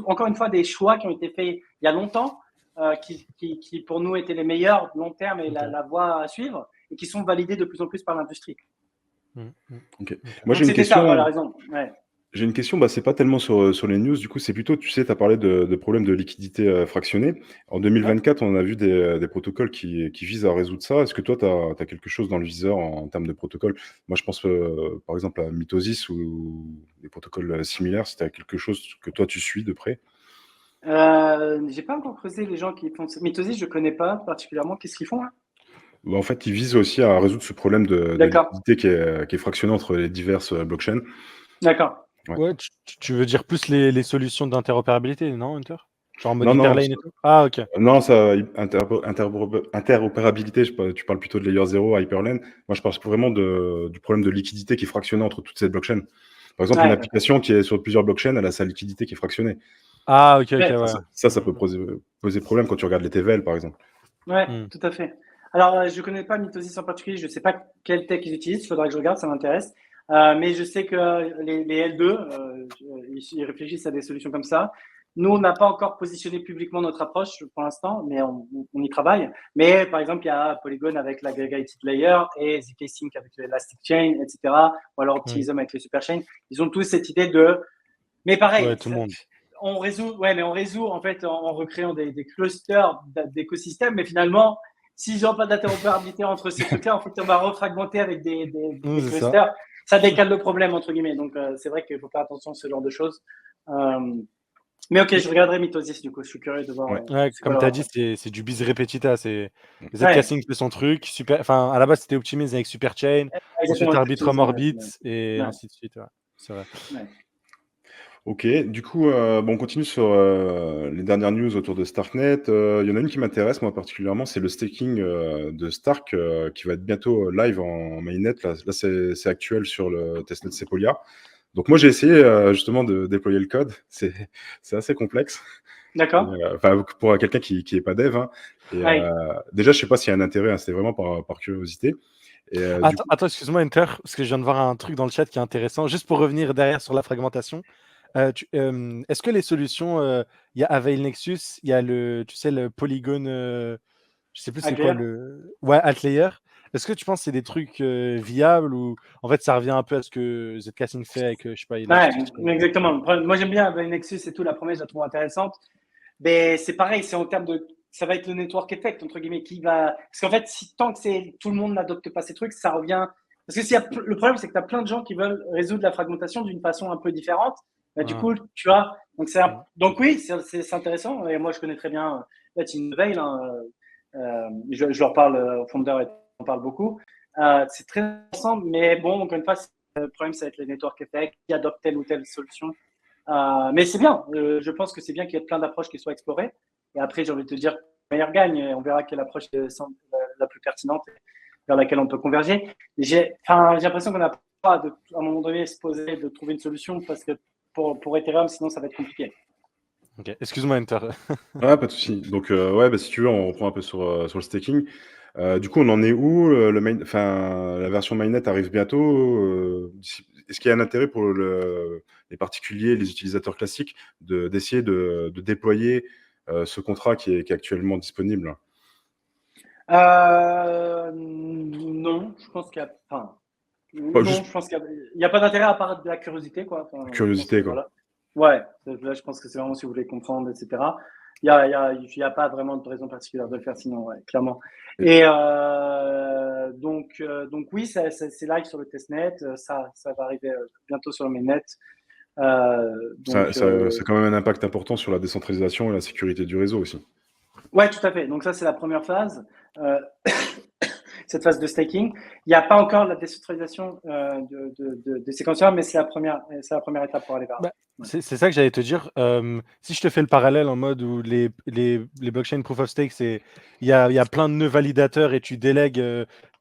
encore une fois, des choix qui ont été faits il y a longtemps, qui pour nous étaient les meilleurs long terme et la voie à suivre, et qui sont validés de plus en plus par l'industrie. Okay. Moi, j'ai une question. Ça, voilà, raison. Ouais. J'ai une question, bah, c'est pas tellement sur les news, du coup, c'est plutôt, tu sais, tu as parlé de problèmes de liquidité fractionnée. En 2024, on a vu des protocoles qui visent à résoudre ça. Est-ce que toi, tu as quelque chose dans le viseur en termes de protocole? Moi, je pense par exemple à Mitosis ou des protocoles similaires, si tu as quelque chose que toi, tu suis de près. J'ai pas encore creusé les gens qui font ça. Mitosis, je connais pas particulièrement. Qu'est-ce qu'ils font là? Bah, en fait, ils visent aussi à résoudre ce problème de liquidité qui est fractionnée entre les diverses blockchains. D'accord. Ouais, tu veux dire plus les solutions d'interopérabilité, non, Hunter? Genre en mode Non, Interlane et tout? Ah, ok. Non, ça, interopérabilité, tu parles plutôt de Layer 0, Hyperlane. Moi, je parle vraiment du problème de liquidité qui est fractionnée entre toutes ces blockchains. Par exemple, une application qui est sur plusieurs blockchains, elle a sa liquidité qui est fractionnée. Ah, ok, ouais. Ça peut poser problème quand tu regardes les TVL, par exemple. Ouais, tout à fait. Alors, je ne connais pas Mitosis en particulier. Je ne sais pas quelle tech ils utilisent. Il faudra que je regarde, ça m'intéresse. Mais je sais que les L2, ils réfléchissent à des solutions comme ça. Nous, on n'a pas encore positionné publiquement notre approche pour l'instant, mais on y travaille. Mais par exemple, il y a Polygon avec l'aggregated layer et ZK Sync avec l'Elastic Chain, etc. Ou alors Optimism avec les Superchains. Ils ont tous cette idée de. Mais pareil, tout le monde. on résout en fait en recréant des clusters d'écosystèmes, mais finalement, s'ils n'ont pas d'interopérabilité entre ces trucs-là, en fait, on va refragmenter avec des clusters. Ça décale le problème, entre guillemets. Donc, c'est vrai qu'il faut faire attention à ce genre de choses. Mais ok, je regarderai Mitosis, du coup, je suis curieux de voir. Ouais, comme tu as dit, c'est du bis repetita. Zcasing fait son truc. Enfin, à la base, c'était Optimism avec Superchain, ensuite Arbitrum Orbit, et ainsi de suite. Ouais. C'est vrai. Ouais. Ok, du coup, on continue sur les dernières news autour de Starknet. Il y en a une qui m'intéresse, moi particulièrement, c'est le staking de Stark qui va être bientôt live en mainnet. Là c'est actuel sur le testnet Sepolia. Donc moi, j'ai essayé justement de déployer le code. C'est assez complexe. D'accord. Pour quelqu'un qui n'est pas dev. Hein. Et, déjà, je ne sais pas s'il y a un intérêt. Hein, c'était vraiment par curiosité. Et, attends, excuse-moi, Enter, parce que je viens de voir un truc dans le chat qui est intéressant. Juste pour revenir derrière sur la fragmentation. Est-ce que les solutions, il y a Avail Nexus, il y a le Polygon, je sais plus c'est quoi Altlayer. Est-ce que tu penses que c'est des trucs viables ou en fait ça revient un peu à ce que Zcasing fait avec je sais pas. Exactement. Moi j'aime bien Avail Nexus et tout. La première je la trouve intéressante. Mais c'est pareil, c'est en termes de, ça va être le network effect entre guillemets qui va, parce qu'en fait tant que tout le monde n'adopte pas ces trucs, ça revient. Parce que le problème c'est que tu as plein de gens qui veulent résoudre la fragmentation d'une façon un peu différente. Du coup, tu vois, donc oui, c'est intéressant. Et moi, je connais très bien Team Avail. Hein, je leur parle au founder et on parle beaucoup. C'est très intéressant, mais bon, encore une fois, le problème, ça va être les network effects qui adoptent telle ou telle solution. Mais c'est bien. Je pense que c'est bien qu'il y ait plein d'approches qui soient explorées. Et après, j'ai envie de te dire, le meilleur gagne. Et on verra quelle approche est la plus pertinente vers laquelle on peut converger. J'ai l'impression qu'on n'a pas à un moment donné se poser de trouver une solution parce que pour Ethereum, sinon ça va être compliqué. Ok, excuse-moi, Enter. Ah, pas de souci. Donc, ouais, bah, si tu veux, on reprend un peu sur le staking. Du coup, on en est où? La version mainnet arrive bientôt. Est-ce qu'il y a un intérêt pour les particuliers, les utilisateurs classiques, d'essayer de déployer ce contrat qui est actuellement disponible? Non, je pense qu'il y a. Enfin, Pas non, juste je pense qu'il n'y a pas d'intérêt à part de la curiosité, quoi. Enfin, je pense que curiosité, quoi. voilà. Ouais, là, je pense que c'est vraiment si vous voulez comprendre, etc. Il y a pas vraiment de raison particulière de le faire, sinon, ouais, clairement. Et donc oui, c'est live sur le testnet. Ça va arriver bientôt sur le mainnet. Ça a quand même un impact important sur la décentralisation et la sécurité du réseau aussi. ouais, tout à fait. Donc ça, c'est la première phase. Cette phase de staking. Il n'y a pas encore la décentralisation de séquenceurs, mais c'est la première étape pour aller vers là. Bah, c'est ça que j'allais te dire. Si je te fais le parallèle en mode où les blockchains proof of stake, il y a plein de nœuds validateurs et tu délègues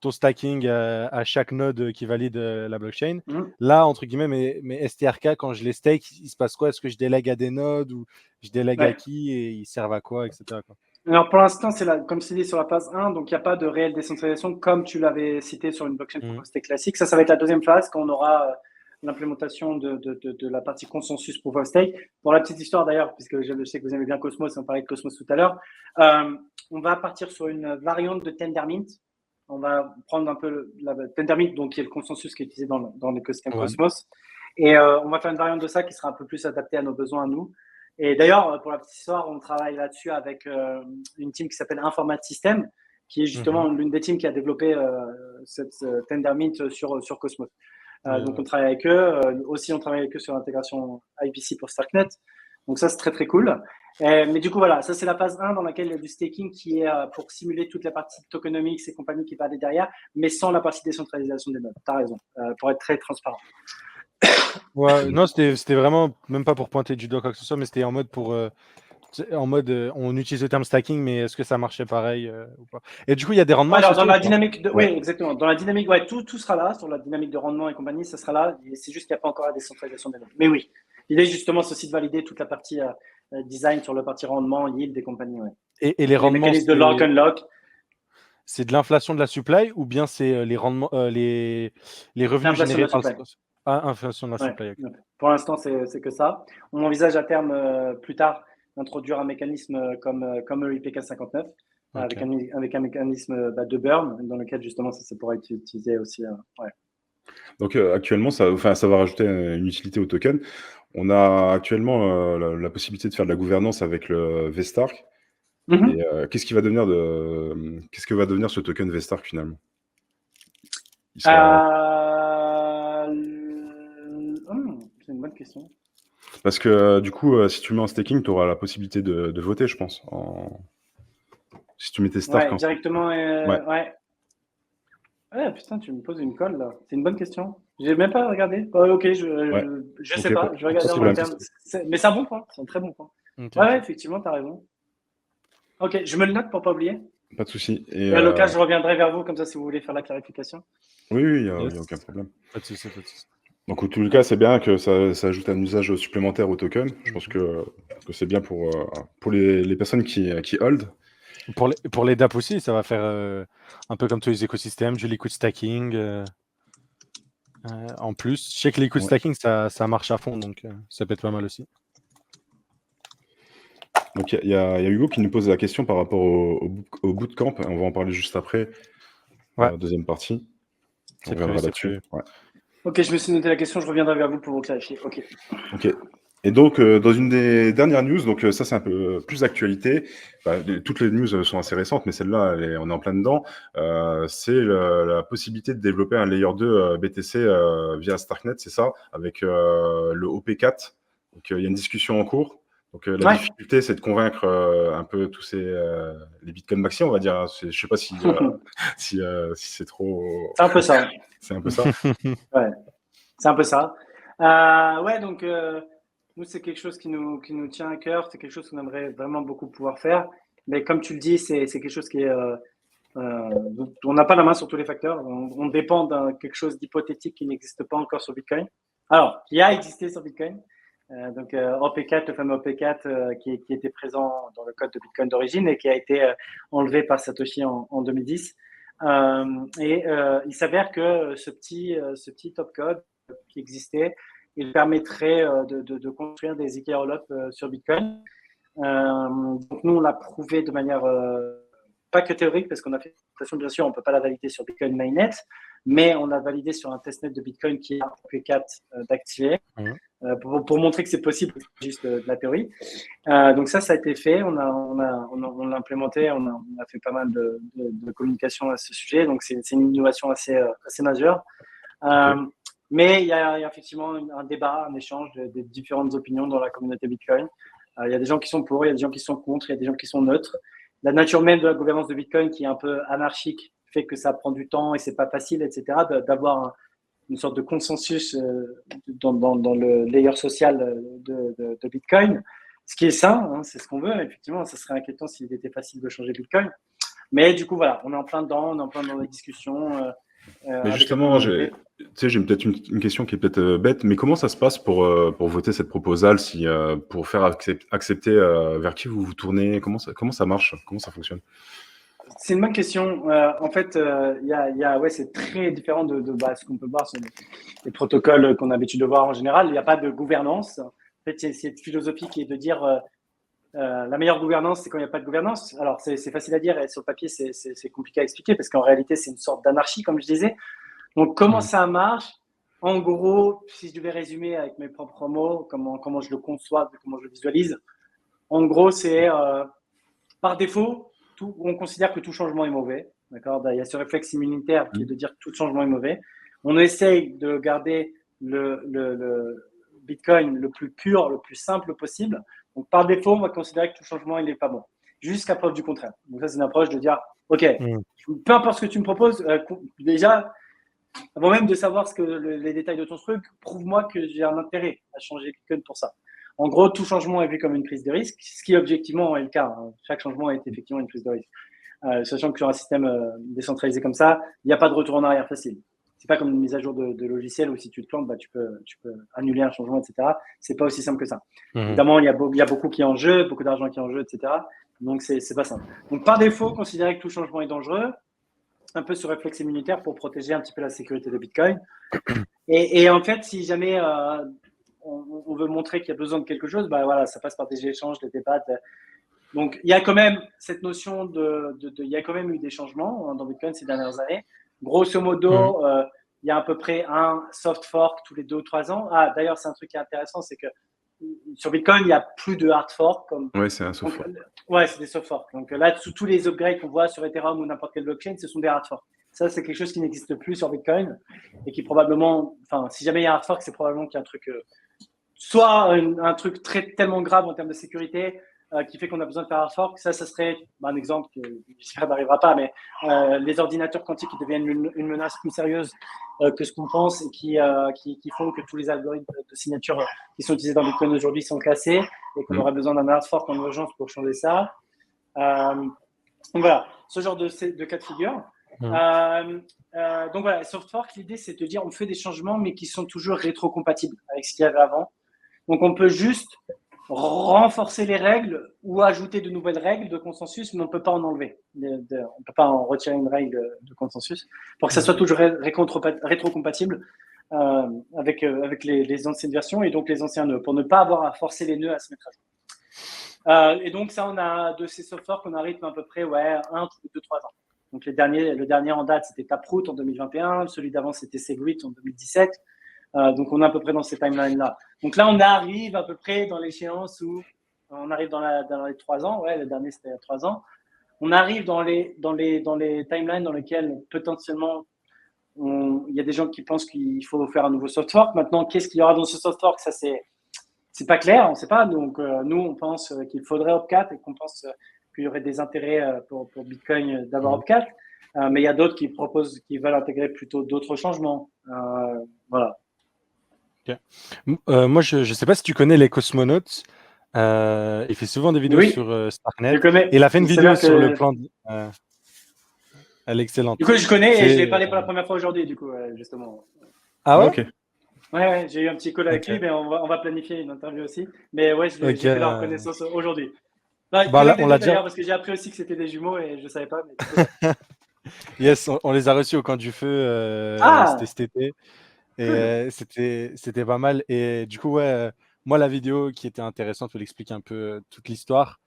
ton stacking à chaque node qui valide la blockchain. Là, entre guillemets, mes STRK, quand je les stake, il se passe quoi? Est-ce que je délègue à des nodes ou je délègue à qui et ils servent à quoi, etc. quoi. Alors pour l'instant, comme je dit sur la phase 1, donc il n'y a pas de réelle décentralisation comme tu l'avais cité sur une blockchain proof of stake classique. Ça va être la deuxième phase quand on aura l'implémentation de la partie consensus proof of stake. Pour la petite histoire d'ailleurs, puisque je sais que vous aimez bien Cosmos, on parlait de Cosmos tout à l'heure, on va partir sur une variante de Tendermint. On va prendre un peu la Tendermint, donc qui est le consensus qui est utilisé dans l'écosystème Cosmos. Et on va faire une variante de ça qui sera un peu plus adaptée à nos besoins à nous. Et d'ailleurs, pour la petite histoire, on travaille là-dessus avec une team qui s'appelle Informat System, qui est justement l'une des teams qui a développé cette Tendermint sur Cosmos. Donc, on travaille avec eux. Aussi, on travaille avec eux sur l'intégration IBC pour Starknet. Donc, ça, c'est très, très cool. Mais du coup, voilà, ça, c'est la phase 1 dans laquelle il y a du staking qui est pour simuler toute la partie tokenomics et compagnie qui va aller derrière, mais sans la partie décentralisation des nodes. Tu as raison, pour être très transparent. Ouais, non, c'était vraiment même pas pour pointer du doigt quoi que ce soit, mais c'était en mode on utilise le terme stacking, mais est-ce que ça marchait pareil ou pas? Et du coup, il y a des rendements. Alors, dans la dynamique oui, exactement. Dans la dynamique, ouais, tout sera là sur la dynamique de rendement et compagnie, ça sera là. C'est juste qu'il n'y a pas encore la décentralisation des nodes. Mais oui, l'idée justement, c'est aussi de valider toute la partie design sur la partie rendement, yield et compagnie. Ouais. Et les rendements, mécanismes de lock and lock. C'est de l'inflation de la supply ou bien c'est les rendements, les revenus générés par le inflation de la supply. Okay. Pour l'instant, c'est que ça. On envisage à terme, plus tard, d'introduire un mécanisme comme le IPK59, avec un mécanisme de burn, dans lequel justement ça pourra être utilisé aussi. Ouais. Donc actuellement, ça va rajouter une utilité au token. On a actuellement la possibilité de faire de la gouvernance avec le VStark. Et qu'est-ce que va devenir ce token VStark finalement? C'est une bonne question. Parce que du coup, si tu mets en staking, tu auras la possibilité de voter, je pense. Si tu mettais Stark directement. Ouais, putain, tu me poses une colle là. C'est une bonne question. J'ai même pas regardé. Ok, je sais pas. Je vais regarder en interne. Mais c'est un bon point. C'est un très bon point. Ouais, effectivement, tu as raison. Ok, je me le note pour pas oublier. Pas de souci. Et à l'occasion, je reviendrai vers vous comme ça si vous voulez faire la clarification. Oui, il n'y a aucun problème. Pas de souci. Donc, en tous les cas, c'est bien que ça ajoute un usage supplémentaire au token. Je pense que c'est bien pour les personnes qui hold. Pour les DApp aussi, ça va faire un peu comme tous les écosystèmes, du liquid stacking. En plus, je sais que liquid stacking, ça marche à fond, donc ça peut être pas mal aussi. Donc, il y a Hugo qui nous pose la question par rapport au bootcamp. On va en parler juste après, deuxième partie. On reviendra là-dessus. Ouais. Ok, je me suis noté la question, je reviendrai vers vous pour vous clarifier. Ok. Et donc, dans une des dernières news, donc ça c'est un peu plus d'actualité, toutes les news sont assez récentes, mais celle-là, on est en plein dedans, c'est la possibilité de développer un Layer 2 BTC via Starknet, c'est ça, avec le OP4. Donc, il y a une discussion en cours. Donc, la difficulté, c'est de convaincre un peu tous les Bitcoin maxi, on va dire. Je ne sais pas si c'est trop... C'est un peu ça. C'est un peu ça. Ouais, c'est un peu ça. Donc... nous, c'est quelque chose qui nous tient à cœur. C'est quelque chose qu'on aimerait vraiment beaucoup pouvoir faire. Mais comme tu le dis, c'est quelque chose qui est Donc, on n'a pas la main sur tous les facteurs. On dépend de quelque chose d'hypothétique qui n'existe pas encore sur Bitcoin. Alors, qui a existé sur Bitcoin. Donc, OP4, le fameux OP4 qui était présent dans le code de Bitcoin d'origine et qui a été enlevé par Satoshi en 2010. Il s'avère que ce petit top code qui existait, il permettrait de construire des Ethereum sur Bitcoin. Donc nous, on l'a prouvé de manière pas que théorique, parce qu'on a fait une présentation, bien sûr, on ne peut pas la valider sur Bitcoin Mainnet, mais on l'a validé sur un testnet de Bitcoin qui a OP4 d'activer, pour montrer que c'est possible, juste de la théorie. Donc ça a été fait, on l'a implémenté, on a fait pas mal de communication à ce sujet, donc c'est une innovation assez majeure. Mais il y a effectivement un débat, un échange de différentes opinions dans la communauté Bitcoin. Il y a des gens qui sont pour, il y a des gens qui sont contre, il y a des gens qui sont neutres. La nature même de la gouvernance de Bitcoin, qui est un peu anarchique, fait que ça prend du temps et c'est pas facile, etc., d'avoir une sorte de consensus dans le layer social de Bitcoin. Ce qui est sain, hein, c'est ce qu'on veut. Effectivement, ça serait inquiétant s'il était facile de changer Bitcoin. Mais du coup, voilà, on est en plein dedans, on est en plein dans les discussions. Mais justement, j'ai peut-être une question qui est peut-être bête, mais comment ça se passe pour voter cette proposal, pour faire accepter vers qui vous vous tournez, comment ça marche, comment ça fonctionne? C'est une bonne question. En fait, c'est très différent de ce qu'on peut voir sur les protocoles qu'on a l'habitude de voir en général. Il n'y a pas de gouvernance. En fait, c'est cette philosophie qui est de dire la meilleure gouvernance, c'est quand il n'y a pas de gouvernance. Alors, c'est facile à dire et sur le papier, c'est compliqué à expliquer parce qu'en réalité, c'est une sorte d'anarchie, comme je disais. Donc, comment ça marche? En gros, si je devais résumer avec mes propres mots, comment je le conçois, comment je le visualise, en gros, c'est par défaut, on considère que tout changement est mauvais. D'accord? Il y a ce réflexe immunitaire qui est de dire que tout changement est mauvais. On essaye de garder le Bitcoin le plus pur, le plus simple possible. Donc, par défaut, on va considérer que tout changement, il n'est pas bon. Jusqu'à preuve du contraire. Donc, ça, c'est une approche de dire, OK, peu importe ce que tu me proposes, déjà, avant même de savoir les détails de ton truc, prouve-moi que j'ai un intérêt à changer Bitcoin pour ça. En gros, tout changement est vu comme une prise de risque, ce qui objectivement est le cas. Hein. Chaque changement est effectivement une prise de risque. Sachant que sur un système décentralisé comme ça, il n'y a pas de retour en arrière facile. C'est pas comme une mise à jour de logiciel où si tu te plantes, tu peux annuler un changement, etc. C'est pas aussi simple que ça. Évidemment, il y a beaucoup qui est en jeu, beaucoup d'argent qui est en jeu, etc. Donc, c'est pas simple. Donc, par défaut, considérer que tout changement est dangereux, un peu ce réflexe immunitaire pour protéger un petit peu la sécurité de Bitcoin. Et en fait, si jamais on veut montrer qu'il y a besoin de quelque chose, ça passe par des échanges, des débats. Donc, il y a quand même cette notion il y a quand même eu des changements dans Bitcoin ces dernières années. Grosso modo, il y a à peu près un soft fork tous les 2 ou 3 ans. Ah, d'ailleurs, c'est un truc qui est intéressant, c'est que sur Bitcoin, il n'y a plus de hard fork. Oui, c'est un soft fork. Ouais, c'est des soft forks. Donc là, tous les upgrades qu'on voit sur Ethereum ou n'importe quelle blockchain, ce sont des hard forks. Ça, c'est quelque chose qui n'existe plus sur Bitcoin et qui probablement, si jamais il y a un hard fork, c'est probablement qu'il y a un truc, soit un truc tellement grave en termes de sécurité qui fait qu'on a besoin de faire un hard fork. Ça serait un exemple que j'espère n'arrivera pas, mais les ordinateurs quantiques qui deviennent une menace plus sérieuse que ce qu'on pense et qui font que tous les algorithmes de signature qui sont utilisés dans Bitcoin aujourd'hui sont cassés et qu'on aurait besoin d'un hard fork en urgence pour changer ça. Donc voilà, ce genre de cas de figure. Donc voilà, soft fork, l'idée c'est de dire on fait des changements mais qui sont toujours rétrocompatibles avec ce qu'il y avait avant. Donc on peut juste renforcer les règles ou ajouter de nouvelles règles de consensus, mais on ne peut pas en enlever. On ne peut pas en retirer une règle de consensus pour que ça soit toujours rétrocompatible avec les anciennes versions et donc les anciens nœuds, pour ne pas avoir à forcer les nœuds à se mettre à jour. Et donc ça, on a de ces soft forks, on a un rythme à peu près 1, 2, 3 ans. Donc le dernier en date, c'était Taproot en 2021, celui d'avant, c'était Segwit en 2017. Donc on est à peu près dans ces timelines-là. Donc là, on arrive à peu près dans l'échéance où on arrive dans les 3 ans. Ouais, le dernier, c'était il y a 3 ans. On arrive dans les timelines dans lesquelles potentiellement il y a des gens qui pensent qu'il faut faire un nouveau soft fork. Maintenant, qu'est-ce qu'il y aura dans ce soft fork? Ça, c'est pas clair, on ne sait pas. Donc nous, on pense qu'il faudrait Opcat et qu'on pense qu'il y aurait des intérêts pour Bitcoin d'avoir Opcat. Mais il y a d'autres qui veulent intégrer plutôt d'autres changements. Voilà. Okay. Moi, je ne sais pas si tu connais les cosmonautes. Il fait souvent des vidéos sur Starknet. Je connais. Il a fait une vidéo sur le plan. Elle est excellente. Du coup, je connais et je l'ai C'est- parlé pour la première fois aujourd'hui, du coup, justement. Ah ouais? Ok. Ouais, j'ai eu un petit call avec Ok. lui, mais on va planifier une interview aussi. Mais ouais, Ok, j'ai fait leur connaissance aujourd'hui. Ouais, bah tous les là, on deux l'a déjà. d'ailleurs, parce que j'ai appris aussi que c'était des jumeaux et je savais pas. Mais du coup, ouais. Yes, on les a reçus au camp du feu. C'était Ah, cet été. Et cool. c'était pas mal. Et du coup, ouais, moi, la vidéo qui était intéressante, où il explique un peu toute l'histoire,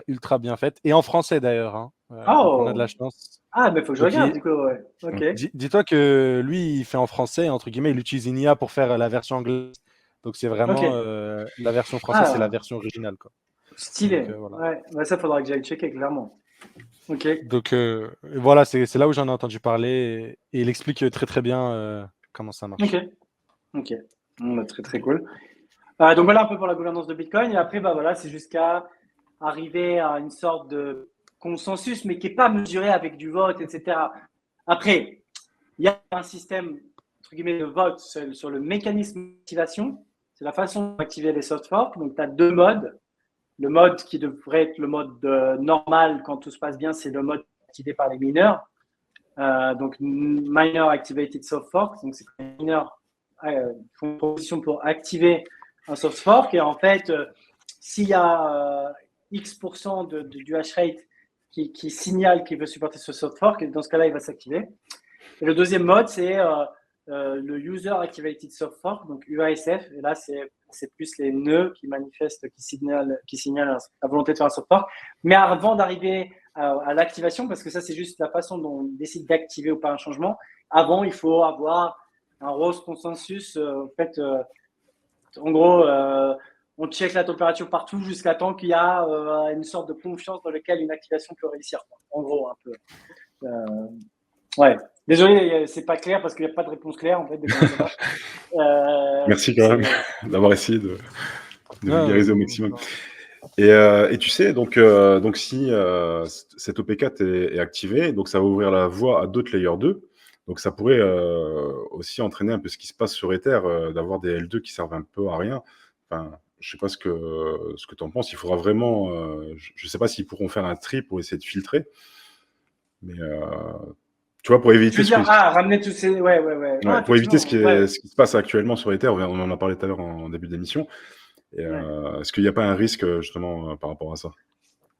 ultra bien faite. Et en français d'ailleurs, hein. Donc on a de la Oh, chance. ah, mais faut que je Donc regarde, du coup, ouais. Ok. Ok. dis-toi que lui, il fait en français, entre guillemets, il utilise une IA pour faire la version anglaise. Donc c'est Ok. vraiment la version française, c'est la Ah, version originale, quoi. Donc stylé. voilà. Ouais, bah, ça, faudra que j'aille checker, clairement. Ok. Donc voilà, c'est là où j'en ai entendu parler et il explique très très bien comment ça Ok. marche. Ok. Bah, très, très cool. Donc voilà un peu pour la gouvernance de Bitcoin. Et après, bah voilà, c'est jusqu'à arriver à une sorte de consensus, mais qui n'est pas mesuré avec du vote, etc. Après, il y a un système entre guillemets, de vote sur le mécanisme d'activation. C'est la façon d'activer les soft forks. Donc, tu as deux modes. Le mode qui devrait être le mode normal quand tout se passe bien, c'est le mode activé par les mineurs. Donc, Miner Activated Soft Fork. Donc, c'est les mineurs font une proposition pour activer un soft fork. Et en fait, s'il y a X% du hash rate qui signale qu'il veut supporter ce soft fork, dans ce cas-là, il va s'activer. Et le deuxième mode, c'est le User Activated Soft Fork, donc UASF. Et là, c'est plus les nœuds qui manifestent, qui signalent la volonté de faire un soft fork. Mais avant d'arriver à l'activation, parce que ça, c'est juste la façon dont on décide d'activer ou pas un changement, avant, il faut avoir un rose consensus. En fait, en gros, on check la température partout jusqu'à temps qu'il y a une sorte de confiance dans laquelle une activation peut réussir. En gros, un peu. Ouais. Désolé, c'est pas clair parce qu'il n'y a pas de réponse claire en fait de comment ça marche. Merci quand même d'avoir essayé de vulgariser au maximum. Non. Et tu sais, donc si cette OP4 est activée, donc ça va ouvrir la voie à d'autres Layer 2. Donc ça pourrait aussi entraîner un peu ce qui se passe sur Ether, d'avoir des L2 qui servent un peu à rien. Enfin, je sais pas ce que tu en penses. Il faudra vraiment, je sais pas s'ils pourront faire un tri pour essayer de filtrer. Mais tu vois, pour Tu éviter veux dire, ramener tous ces. Ouais, ouais, ouais. Non, ouais, pour éviter ce effectivement, ouais. ce qui se passe actuellement sur Ether, on en a parlé tout à l'heure en début d'émission. Et Ouais. est-ce qu'il n'y a pas un risque justement par rapport à ça?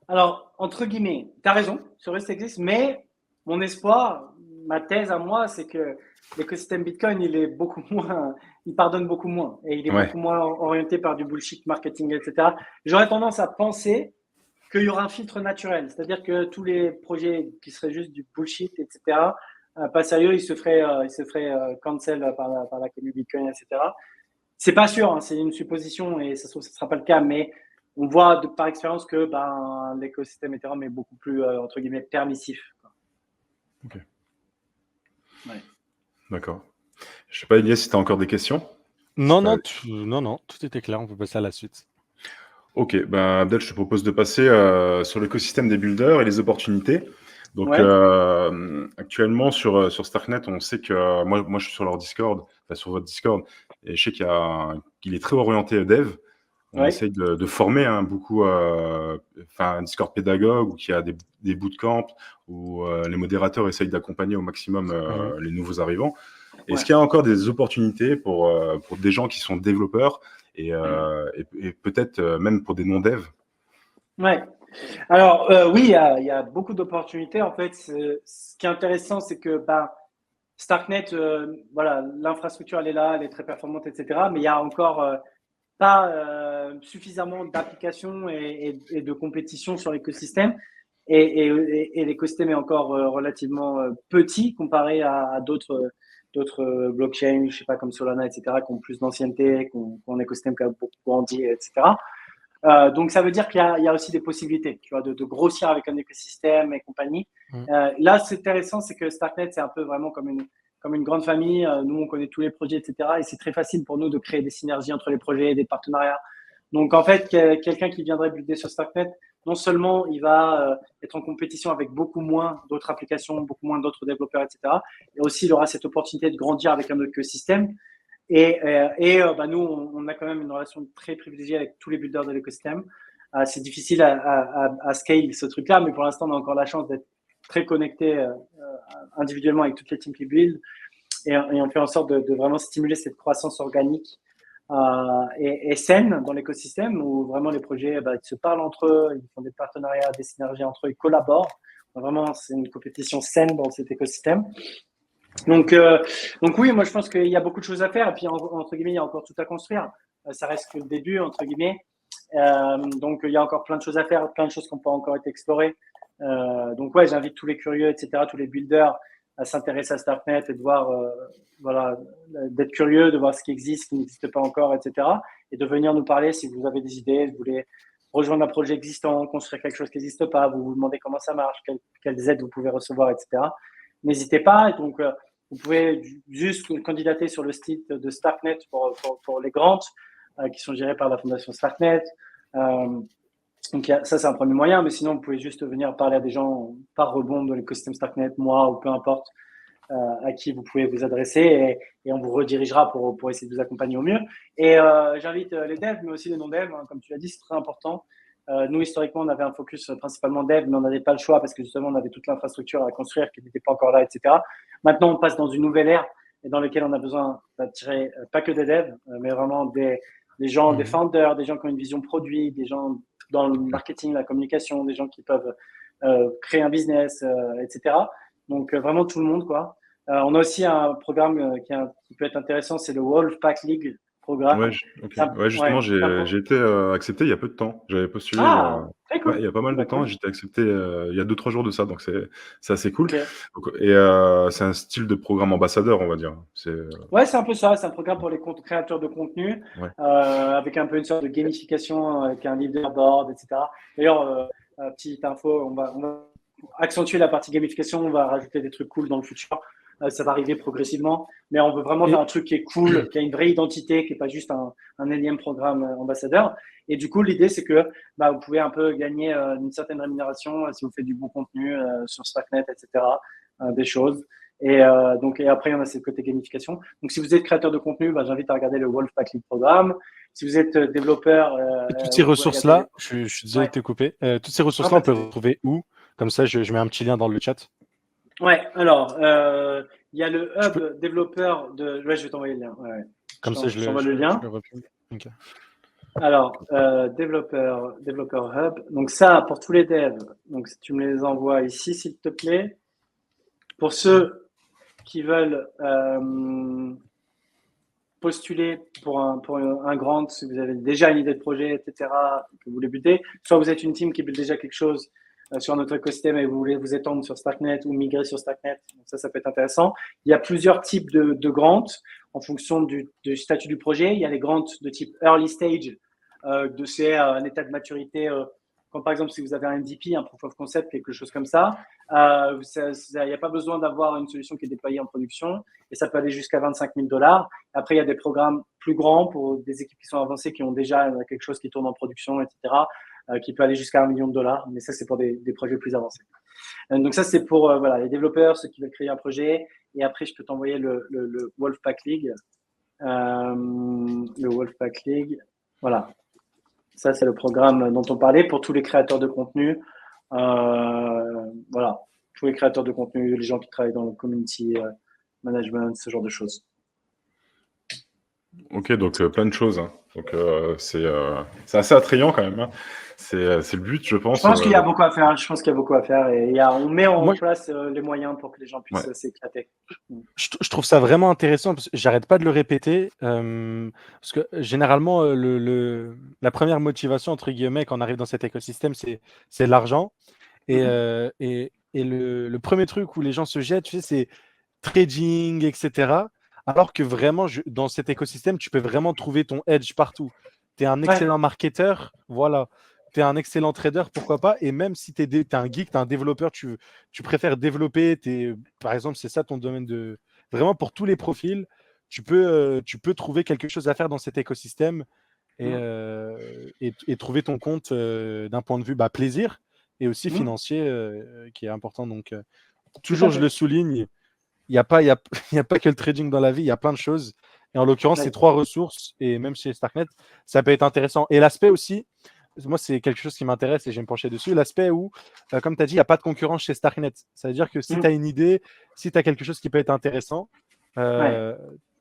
Alors, entre guillemets, tu as raison, ce risque existe, mais mon espoir, ma thèse à moi, c'est que l'écosystème Bitcoin, il est beaucoup moins, il pardonne beaucoup moins et il est Ouais, beaucoup moins orienté par du bullshit marketing, etc. J'aurais tendance à penser qu'il y aura un filtre naturel, c'est-à-dire que tous les projets qui seraient juste du bullshit, etc., pas sérieux, ils se feraient cancel par la communauté Bitcoin, etc. C'est pas sûr, hein, c'est une supposition et ça se trouve, ce ne sera pas le cas, mais on voit par expérience que l'écosystème Ethereum est beaucoup plus, entre guillemets, permissif. ok, Ouais. d'accord. Je sais pas, Elias, si tu as encore des questions? Non, T'as- non, tout était clair, on peut passer à la suite. Ok, ben Abdel, je te propose de passer sur l'écosystème des builders et les opportunités. Donc Ouais. actuellement sur Starknet, on sait que moi je suis sur leur Discord, enfin sur votre Discord, et je sais qu'il est très orienté dev. On Ouais. essaye de former beaucoup, un Discord pédagogue ou qui a des bootcamps où les modérateurs essayent d'accompagner au maximum les nouveaux arrivants. Est-ce Ouais. qu'il y a encore des opportunités pour des gens qui sont développeurs et peut-être même pour des non-devs? Ouais. Alors, oui, il y a beaucoup d'opportunités. En fait, ce qui est intéressant, c'est que Starknet, voilà, l'infrastructure, elle est là, elle est très performante, etc. Mais il y a encore pas suffisamment d'applications et de compétition sur l'écosystème. Et l'écosystème est encore relativement petit comparé à d'autres blockchains, je sais pas, comme Solana, etc., qui ont plus d'ancienneté, qui ont un écosystème qui a beaucoup grandi, etc. Donc, ça veut dire qu'il y a aussi des possibilités, tu vois, de grossir avec un écosystème et compagnie. Mm. Là, c'est intéressant, c'est que Starknet, c'est un peu vraiment comme une grande famille. Nous, on connaît tous les projets, etc. Et c'est très facile pour nous de créer des synergies entre les projets et des partenariats. Donc, en fait, quelqu'un qui viendrait builder sur Starknet, non seulement il va être en compétition avec beaucoup moins d'autres applications, beaucoup moins d'autres développeurs, etc. Et aussi, il aura cette opportunité de grandir avec un écosystème. Nous, on a quand même une relation très privilégiée avec tous les builders de l'écosystème. C'est difficile à scale ce truc-là, mais pour l'instant, on a encore la chance d'être très connectés individuellement avec toutes les teams qui build. Et on fait en sorte de vraiment stimuler cette croissance organique et saine dans l'écosystème où vraiment les projets ils se parlent entre eux, ils font des partenariats, des synergies entre eux, ils collaborent. Vraiment, c'est une compétition saine dans cet écosystème. Donc oui, moi je pense qu'il y a beaucoup de choses à faire et puis entre guillemets il y a encore tout à construire. Ça reste que le début entre guillemets. Donc il y a encore plein de choses à faire, plein de choses qui n'ont pas encore été explorées. Donc ouais, j'invite tous les curieux, etc., tous les builders à s'intéresser à Starknet et de voir, voilà, d'être curieux, de voir ce qui existe, ce qui n'existe pas encore, etc. Et de venir nous parler si vous avez des idées, vous voulez rejoindre un projet existant, construire quelque chose qui n'existe pas, vous vous demandez comment ça marche, quelles aides vous pouvez recevoir, etc. N'hésitez pas. Et donc, vous pouvez juste candidater sur le site de Starknet pour les grants qui sont gérés par la fondation Starknet. Donc ça, c'est un premier moyen, mais sinon, vous pouvez juste venir parler à des gens par rebond de l'écosystème Starknet, moi ou peu importe, à qui vous pouvez vous adresser et on vous redirigera pour essayer de vous accompagner au mieux. Et j'invite les devs, mais aussi les non-devs, hein, comme tu l'as dit, c'est très important. Nous, historiquement, on avait un focus principalement dev, mais on n'avait pas le choix parce que justement, on avait toute l'infrastructure à construire qui n'était pas encore là, etc. Maintenant, on passe dans une nouvelle ère et dans laquelle on a besoin d'attirer pas que des devs, mais vraiment des gens, des founders, des gens qui ont une vision produit, des gens dans le marketing, la communication, des gens qui peuvent créer un business, etc. Donc, vraiment tout le monde, quoi. On a aussi un programme qui peut être intéressant, c'est le Wolfpack League programme. Ouais, ouais, justement, j'ai été accepté il y a peu de temps. J'avais postulé très cool. il y a pas mal de temps. J'ai été accepté il y a 2-3 jours de ça, donc c'est assez cool. Okay. Donc, et c'est un style de programme ambassadeur, on va dire. Ouais, c'est un peu ça. C'est un programme pour les créateurs de contenu, avec un peu une sorte de gamification, avec un leaderboard, etc. D'ailleurs, petite info, on va accentuer la partie gamification, on va rajouter des trucs cool dans le futur. Ça va arriver progressivement, mais on veut vraiment faire un truc qui est cool, qui a une vraie identité, qui n'est pas juste un énième programme ambassadeur. Et du coup, l'idée, c'est que vous pouvez un peu gagner une certaine rémunération si vous faites du bon contenu sur Starknet, etc., des choses. Et après, on a ce côté gamification. Donc, si vous êtes créateur de contenu, j'invite à regarder le Wolfpack League programme. Si vous êtes développeur… toutes ces ressources-là, je suis désolé de te couper, toutes ces ressources-là, on peut les retrouver où? Comme ça, je mets un petit lien dans le chat. Ouais, alors, il y a le hub développeur de… Ouais, je vais t'envoyer le lien. Ouais. Comme ça, je t'envoie le lien. Okay. Alors, développeur hub. Donc ça, pour tous les devs, donc si tu me les envoies ici, s'il te plaît. Pour ceux qui veulent postuler pour un grant, si vous avez déjà une idée de projet, etc., que vous voulez buter, soit vous êtes une team qui build déjà quelque chose sur notre écosystème et vous voulez vous étendre sur Starknet ou migrer sur Starknet, donc ça peut être intéressant. Il y a plusieurs types de grants en fonction du statut du projet. Il y a les grants de type early stage, c'est un état de maturité, comme par exemple si vous avez un MVP, un proof of concept, quelque chose comme ça. Il n'y a pas besoin d'avoir une solution qui est déployée en production et ça peut aller jusqu'à $25,000. Après, il y a des programmes plus grands pour des équipes qui sont avancées, qui ont déjà quelque chose qui tourne en production, etc., qui peut aller jusqu'à $1 million, mais ça, c'est pour des projets plus avancés. Donc ça, c'est pour les développeurs, ceux qui veulent créer un projet. Et après, je peux t'envoyer le Wolfpack League. Le Wolfpack League, voilà. Ça, c'est le programme dont on parlait pour tous les créateurs de contenu. Voilà, tous les créateurs de contenu, les gens qui travaillent dans le community management, ce genre de choses. Ok, donc plein de choses. Hein. Donc c'est assez attrayant quand même. Hein. C'est le but, je pense. Je pense qu'il y a beaucoup à faire. Je pense qu'il y a beaucoup à faire et on met en place les moyens pour que les gens puissent s'éclater. Je trouve ça vraiment intéressant parce que j'arrête pas de le répéter parce que généralement la première motivation entre guillemets quand on arrive dans cet écosystème c'est l'argent et le premier truc où les gens se jettent, tu sais, c'est trading, etc. Alors que vraiment, dans cet écosystème, tu peux vraiment trouver ton edge partout. Tu es un excellent marketeur, voilà. Tu es un excellent trader, pourquoi pas. Et même si tu es un geek, tu es un développeur, tu préfères développer, par exemple, c'est ça ton domaine de… Vraiment, pour tous les profils, tu peux trouver quelque chose à faire dans cet écosystème et trouver ton compte d'un point de vue plaisir et aussi financier qui est important. Donc, toujours, je le souligne, il n'y a pas que le trading dans la vie, il y a plein de choses. Et en l'occurrence, ces 3 ressources, et même chez Starknet, ça peut être intéressant. Et l'aspect aussi moi, c'est quelque chose qui m'intéresse et je vais me pencher dessus. L'aspect où, comme tu as dit, il n'y a pas de concurrence chez Starknet. Ça veut dire que si tu as une idée, si tu as quelque chose qui peut être intéressant,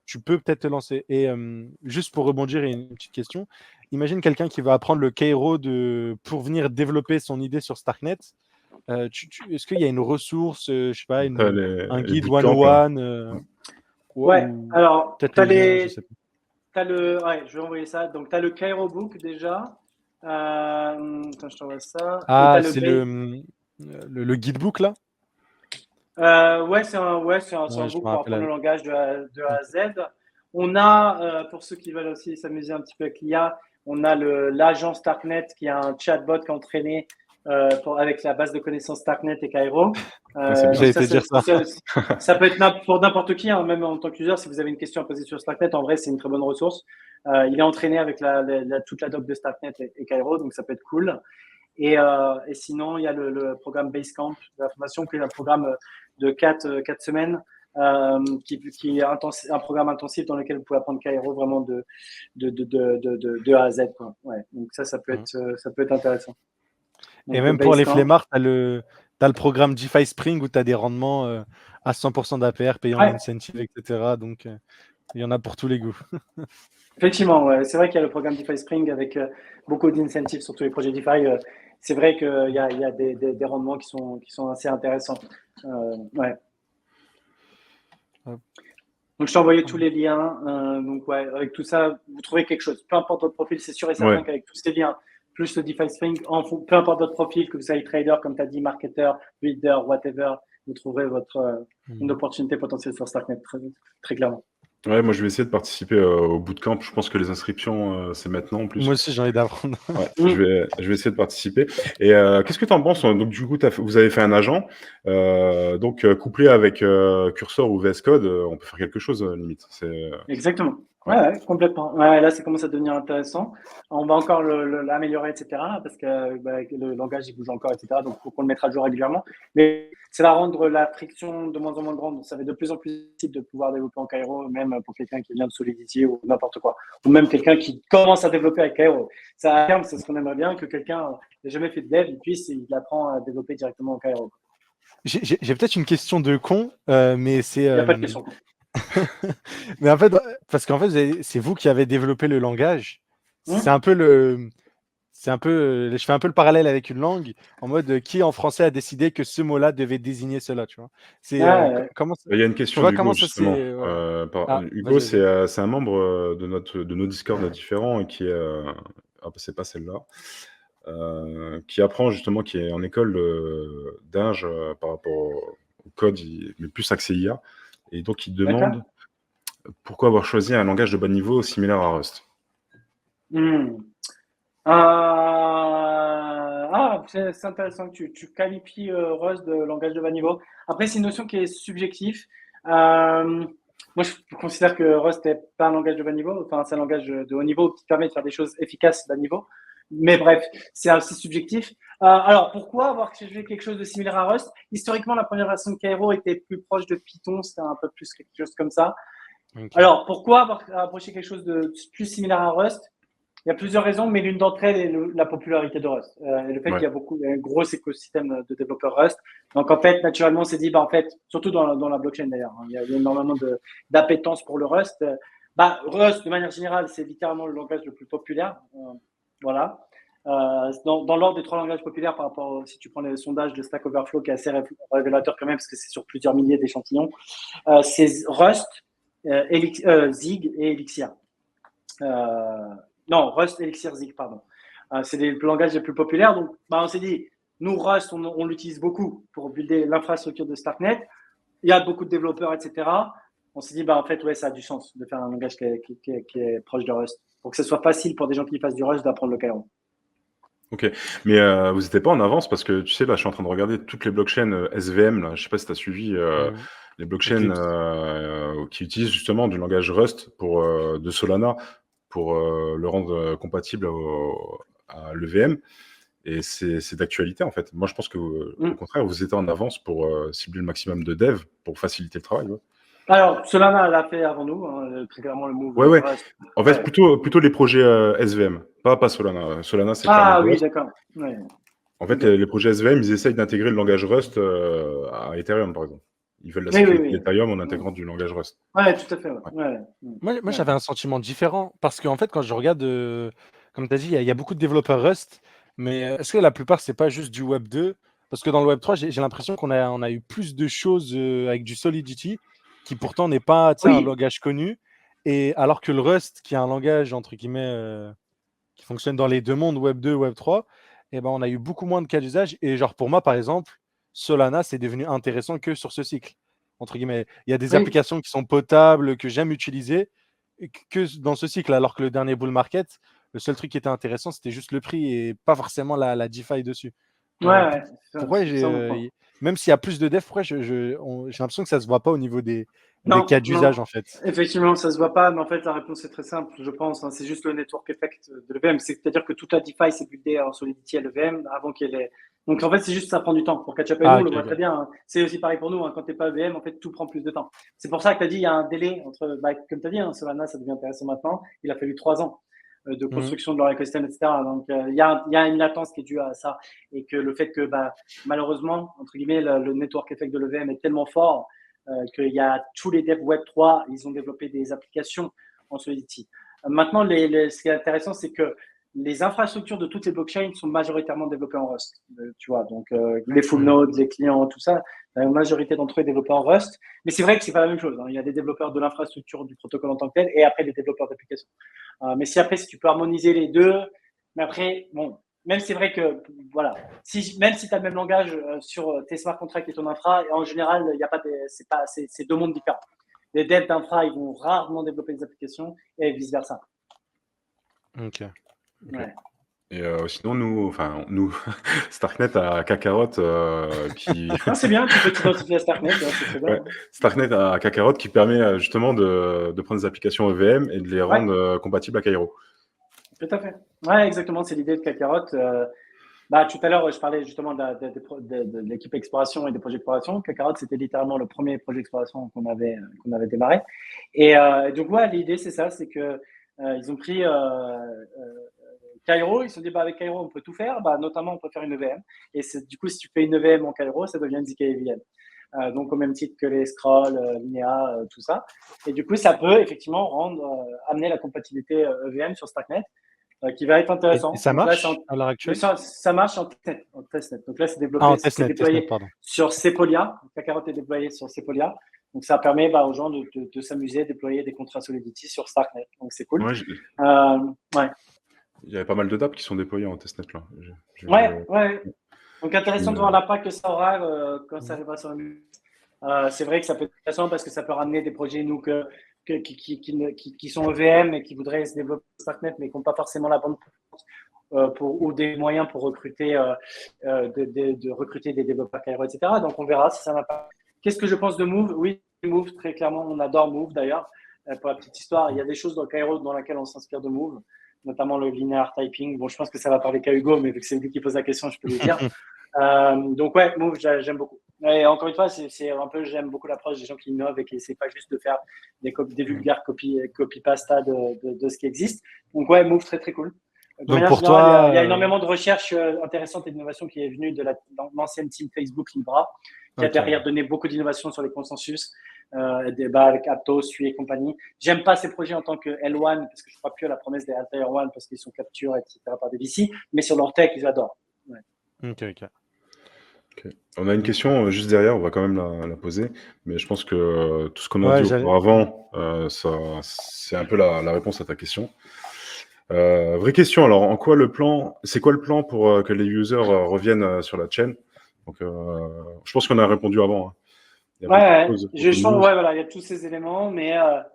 tu peux peut-être te lancer. Et juste pour rebondir, une petite question. Imagine quelqu'un qui va apprendre le Cairo pour venir développer son idée sur Starknet. Est-ce qu'il y a une ressource, je sais pas, un guide bootcamps, 101 alors, peut-être tu as les liens, je sais pas. je vais envoyer ça. Donc, tu as le Cairo Book déjà. Attends, je t'envoie ça. Ah, c'est le guidebook là? C'est un book pour apprendre le langage de A à Z. On a, pour ceux qui veulent aussi s'amuser un petit peu avec l'IA, on a l'agent Starknet qui a un chatbot qui est entraîné avec la base de connaissances Starknet et Cairo. J'ai été dire ça. Ça peut être pour n'importe qui, hein, même en tant qu'user, si vous avez une question à poser sur Starknet, en vrai, c'est une très bonne ressource. Il est entraîné avec toute la doc de Starknet et Cairo, donc ça peut être cool. Et sinon, il y a le programme Basecamp de la formation, qui est un programme de 4 semaines, qui est un programme intensif dans lequel vous pouvez apprendre Cairo vraiment de A à Z, quoi. Ouais, donc ça peut être intéressant. Donc, et même pour les flemmards, tu as le programme DeFi Spring où tu as des rendements à 100% d'APR payant l'incentive, etc. Donc, il y en a pour tous les goûts. Effectivement, ouais. C'est vrai qu'il y a le programme DeFi Spring avec beaucoup d'incentives sur tous les projets DeFi. C'est vrai qu'il y a des rendements qui sont assez intéressants. Ouais. Donc, je t'ai envoyé tous les liens. Donc, ouais, avec tout ça, vous trouvez quelque chose. Peu importe votre profil, c'est sûr et certain qu'avec tous ces liens, plus le DeFi Spring, peu importe votre profil, que vous soyez trader, comme tu as dit, marketeur, builder, whatever, vous trouverez une opportunité potentielle sur Starknet, très, très clairement. Ouais, moi je vais essayer de participer au bootcamp. Je pense que les inscriptions, c'est maintenant en plus. Moi aussi, j'ai envie d'apprendre. Ouais, je vais essayer de participer. Et qu'est-ce que tu en penses? Donc du coup, vous avez fait un agent. Donc couplé avec Cursor ou VS Code, on peut faire quelque chose limite. Exactement. Ouais, complètement. Ouais, là, ça commence à devenir intéressant. On va encore l'améliorer, etc. Parce que le langage, il bouge encore, etc. Donc, il faut qu'on le mette à jour régulièrement. Mais ça va rendre la friction de moins en moins grande. Ça va être de plus en plus possible de pouvoir développer en Cairo, même pour quelqu'un qui vient de Solidity ou n'importe quoi. Ou même quelqu'un qui commence à développer avec Cairo. Ça, à terme, c'est ce qu'on aimerait bien, que quelqu'un n'ait jamais fait de dev, il apprend à développer directement en Cairo. J'ai peut-être une question de con, mais c'est. Il n'y a pas de question. Mais en fait, parce qu'en fait, c'est vous qui avez développé le langage. C'est un peu je fais un peu le parallèle avec une langue, en mode qui en français a décidé que ce mot-là devait désigner cela, tu vois. Comment il y a une question d'Hugo, justement. Hugo, c'est un membre de nos Discord différents et qui est... c'est pas celle-là. Qui apprend justement, qui est en école d'Inge par rapport au code, mais plus accès IA. Et donc, il demande pourquoi avoir choisi un langage de bas niveau similaire à Rust. C'est intéressant que tu qualifies Rust de langage de bas niveau. Après, c'est une notion qui est subjective. Moi, je considère que Rust n'est pas un langage de bas niveau. Enfin, c'est un langage de haut niveau qui permet de faire des choses efficaces bas niveau. Mais bref, c'est assez subjectif. Alors, pourquoi avoir fait quelque chose de similaire à Rust? Historiquement, la première version de Cairo était plus proche de Python. C'était un peu plus quelque chose comme ça. Okay. Alors, pourquoi avoir approché quelque chose de plus similaire à Rust? Il y a plusieurs raisons, mais l'une d'entre elles est la popularité de Rust. Et le fait qu'il y a un gros écosystème de développeurs Rust. Donc, en fait, naturellement, on s'est dit, en fait, surtout dans la blockchain d'ailleurs, il y a énormément d'appétence pour le Rust. Rust, de manière générale, c'est littéralement le langage le plus populaire. Voilà. Dans l'ordre des 3 langages populaires par rapport, si tu prends les sondages de Stack Overflow, qui est assez révélateur quand même, parce que c'est sur plusieurs milliers d'échantillons, c'est Rust, Zig et Elixir. Non, Rust, Elixir, Zig, pardon. C'est les langages les plus populaires. Donc, on s'est dit, nous, Rust, on l'utilise beaucoup pour builder l'infrastructure de Starknet. Il y a beaucoup de développeurs, etc. On s'est dit, en fait, ouais, ça a du sens de faire un langage qui est proche de Rust. Pour que ce soit facile pour des gens qui fassent du Rust d'apprendre le Cairo. Ok, mais vous n'étiez pas en avance parce que, tu sais, là, je suis en train de regarder toutes les blockchains SVM. Là, je ne sais pas si tu as suivi les blockchains qui utilisent justement du langage Rust de Solana pour le rendre compatible à l'EVM. Et c'est d'actualité, en fait. Moi, je pense que, au contraire, vous étiez en avance pour cibler le maximum de devs pour faciliter le travail. Ouais. Alors, Solana l'a fait avant nous, hein, très clairement le move. Ouais. Rust. En fait, Ouais. plutôt les projets SVM, pas Solana. Solana, c'est clairement Ah oui, Rust. d'accord. Ouais. En fait, Ok. les projets SVM, ils essayent d'intégrer le langage Rust à Ethereum, par exemple. Ils veulent la Oui, oui, sécurité oui. d'Ethereum en intégrant du langage Rust. Ouais, tout à fait. Ouais. Ouais. Ouais. Moi, Ouais. j'avais un sentiment différent parce qu'en fait, quand je regarde, comme tu as dit, il y a beaucoup de développeurs Rust, mais est-ce que la plupart, c'est pas juste du Web 2? Parce que dans le Web 3, j'ai l'impression qu'on a eu plus de choses avec du Solidity qui pourtant n'est pas, tu sais, un Oui, langage connu. Et alors que le Rust, qui est un langage, entre guillemets, qui fonctionne dans les deux mondes, Web 2, Web 3, eh ben, on a eu beaucoup moins de cas d'usage. Et genre, pour moi, par exemple, Solana, c'est devenu intéressant que sur ce cycle. Entre guillemets, il y a des oui. applications qui sont potables, que j'aime utiliser, que dans ce cycle. Alors que le dernier bull market, le seul truc qui était intéressant, c'était juste le prix et pas forcément la DeFi dessus. Ouais, Euh, ouais. pourquoi C'est ça mon point. même s'il y a plus de devs, pourquoi j'ai l'impression que ça se voit pas au niveau des Non, cas non. d'usage en fait. Effectivement, ça se voit pas, mais en fait, la réponse est très simple, je pense. Hein, c'est juste le network effect de l'EVM. C'est-à-dire que toute la DeFi s'est buildée en Solidity à l'EVM avant qu'elle ait. Donc, en fait, c'est juste ça prend du temps pour catch up. Et nous, Ah, on ok, le voit très ok. bien. Hein. C'est aussi pareil pour nous. Hein. Quand tu n'es pas EVM, en fait, tout prend plus de temps. C'est pour ça que tu as dit, il y a un délai entre, bah, comme tu as dit, hein, Solana, ça devient intéressant maintenant. Il a fallu 3 ans de Mhm. construction de leur écosystème, etc. Donc, il y a une latence qui est due à ça. Et que le fait que, bah, malheureusement, entre guillemets, le network effect de l'EVM est tellement fort qu'il y a tous les devs Web3, ils ont développé des applications en Solidity. Maintenant, ce qui est intéressant, c'est que les infrastructures de toutes les blockchains sont majoritairement développées en Rust. Tu vois, donc les full Mhm. nodes, les clients, tout ça, la majorité d'entre eux est développée en Rust. Mais c'est vrai que c'est pas la même chose. Hein. Il y a des développeurs de l'infrastructure du protocole en tant que tel, et après des développeurs d'applications. Mais si tu peux harmoniser les deux, mais après, bon, même c'est vrai que voilà, même si tu as le même langage sur tes smart contracts et ton infra, en général, il y a pas c'est deux mondes différents. Les devs d'infra, ils vont rarement développer des applications et vice versa. Ok. Ouais. Et sinon, nous, Starknet a Kakarot qui. Non, c'est bien, tu peux t'identifier à Starknet, c'est très bien. Ouais, Starknet a Kakarot qui permet justement de prendre des applications EVM et de les Ouais, rendre compatibles à Cairo. tout à fait. Ouais, exactement, c'est l'idée de Kakarot. Bah, tout à l'heure, je parlais justement de l'équipe exploration et des projets d'exploration. Kakarot, c'était littéralement le premier projet d'exploration qu'on avait démarré. Et donc, ouais, l'idée, c'est ça, c'est que ils ont pris Cairo, ils se sont dit, bah, avec Cairo, on peut tout faire, bah, notamment, on peut faire une EVM. Et du coup, si tu fais une EVM en Cairo, ça devient une ZK-EVM. Donc, au même titre que les scrolls, Linea, tout ça. Et du coup, ça peut effectivement amener la compatibilité EVM sur Starknet qui va être Et intéressant. ça Donc là, marche à l'heure actuelle? ça marche en testnet. Donc là, Ah, en c'est testnet, déployé pardon. sur Sepolia. Kakarot est déployé sur Sepolia. Donc ça permet aux gens de s'amuser à déployer des contrats Solidity sur Starknet. Donc c'est cool. Ouais, Ouais. il y avait pas mal de dApps qui sont déployés en testnet là. Ouais. Donc Je suis, intéressant de voir l'impact que ça aura quand ça arrivera sur la c'est vrai que ça peut être intéressant parce que ça peut ramener des projets nous qui sont EVM et qui voudraient se développer sur Starknet mais qui n'ont pas forcément la bonne ou des moyens pour recruter, de recruter des développeurs Cairo, etc. Donc, on verra si ça n'a pas. Qu'est-ce que je pense de Move? Oui, Move, très clairement, on adore Move d'ailleurs. Pour la petite histoire, il y a des choses dans Cairo dans lesquelles on s'inspire de Move, notamment le linear typing. Bon, je pense que ça va parler qu'à Hugo, mais vu que c'est lui qui pose la question, je peux lui dire. Donc, ouais, Move, j'aime beaucoup. Et encore une fois, j'aime beaucoup l'approche des gens qui innovent et qui essaient pas juste de faire des vulgaires copy-pasta de ce qui existe. Donc, ouais, Move, très, très cool. De Donc manière pour générale, il y a toi, énormément de recherches intéressantes et d'innovations qui est venue de l'ancienne team Facebook Libra, qui a ok. derrière donné beaucoup d'innovations sur les consensus, débats avec Aptos, Sui et compagnie. J'aime pas ces projets en tant que L1 parce que je crois plus à la promesse des Altair One parce qu'ils sont capturés, etc. par des VC, mais sur leur tech, ils adorent. Ouais. Ok. Ok. On a une question juste derrière, on va quand même la poser, mais je pense que tout ce qu'on a dit Ouais, auparavant, c'est un peu la réponse à ta question. Vraie question, alors, c'est quoi le plan pour que les users reviennent sur la chaîne? Donc, je pense qu'on a répondu avant, hein. Il y a beaucoup de choses, beaucoup de news. Ouais, voilà, il y a tous ces éléments, mais à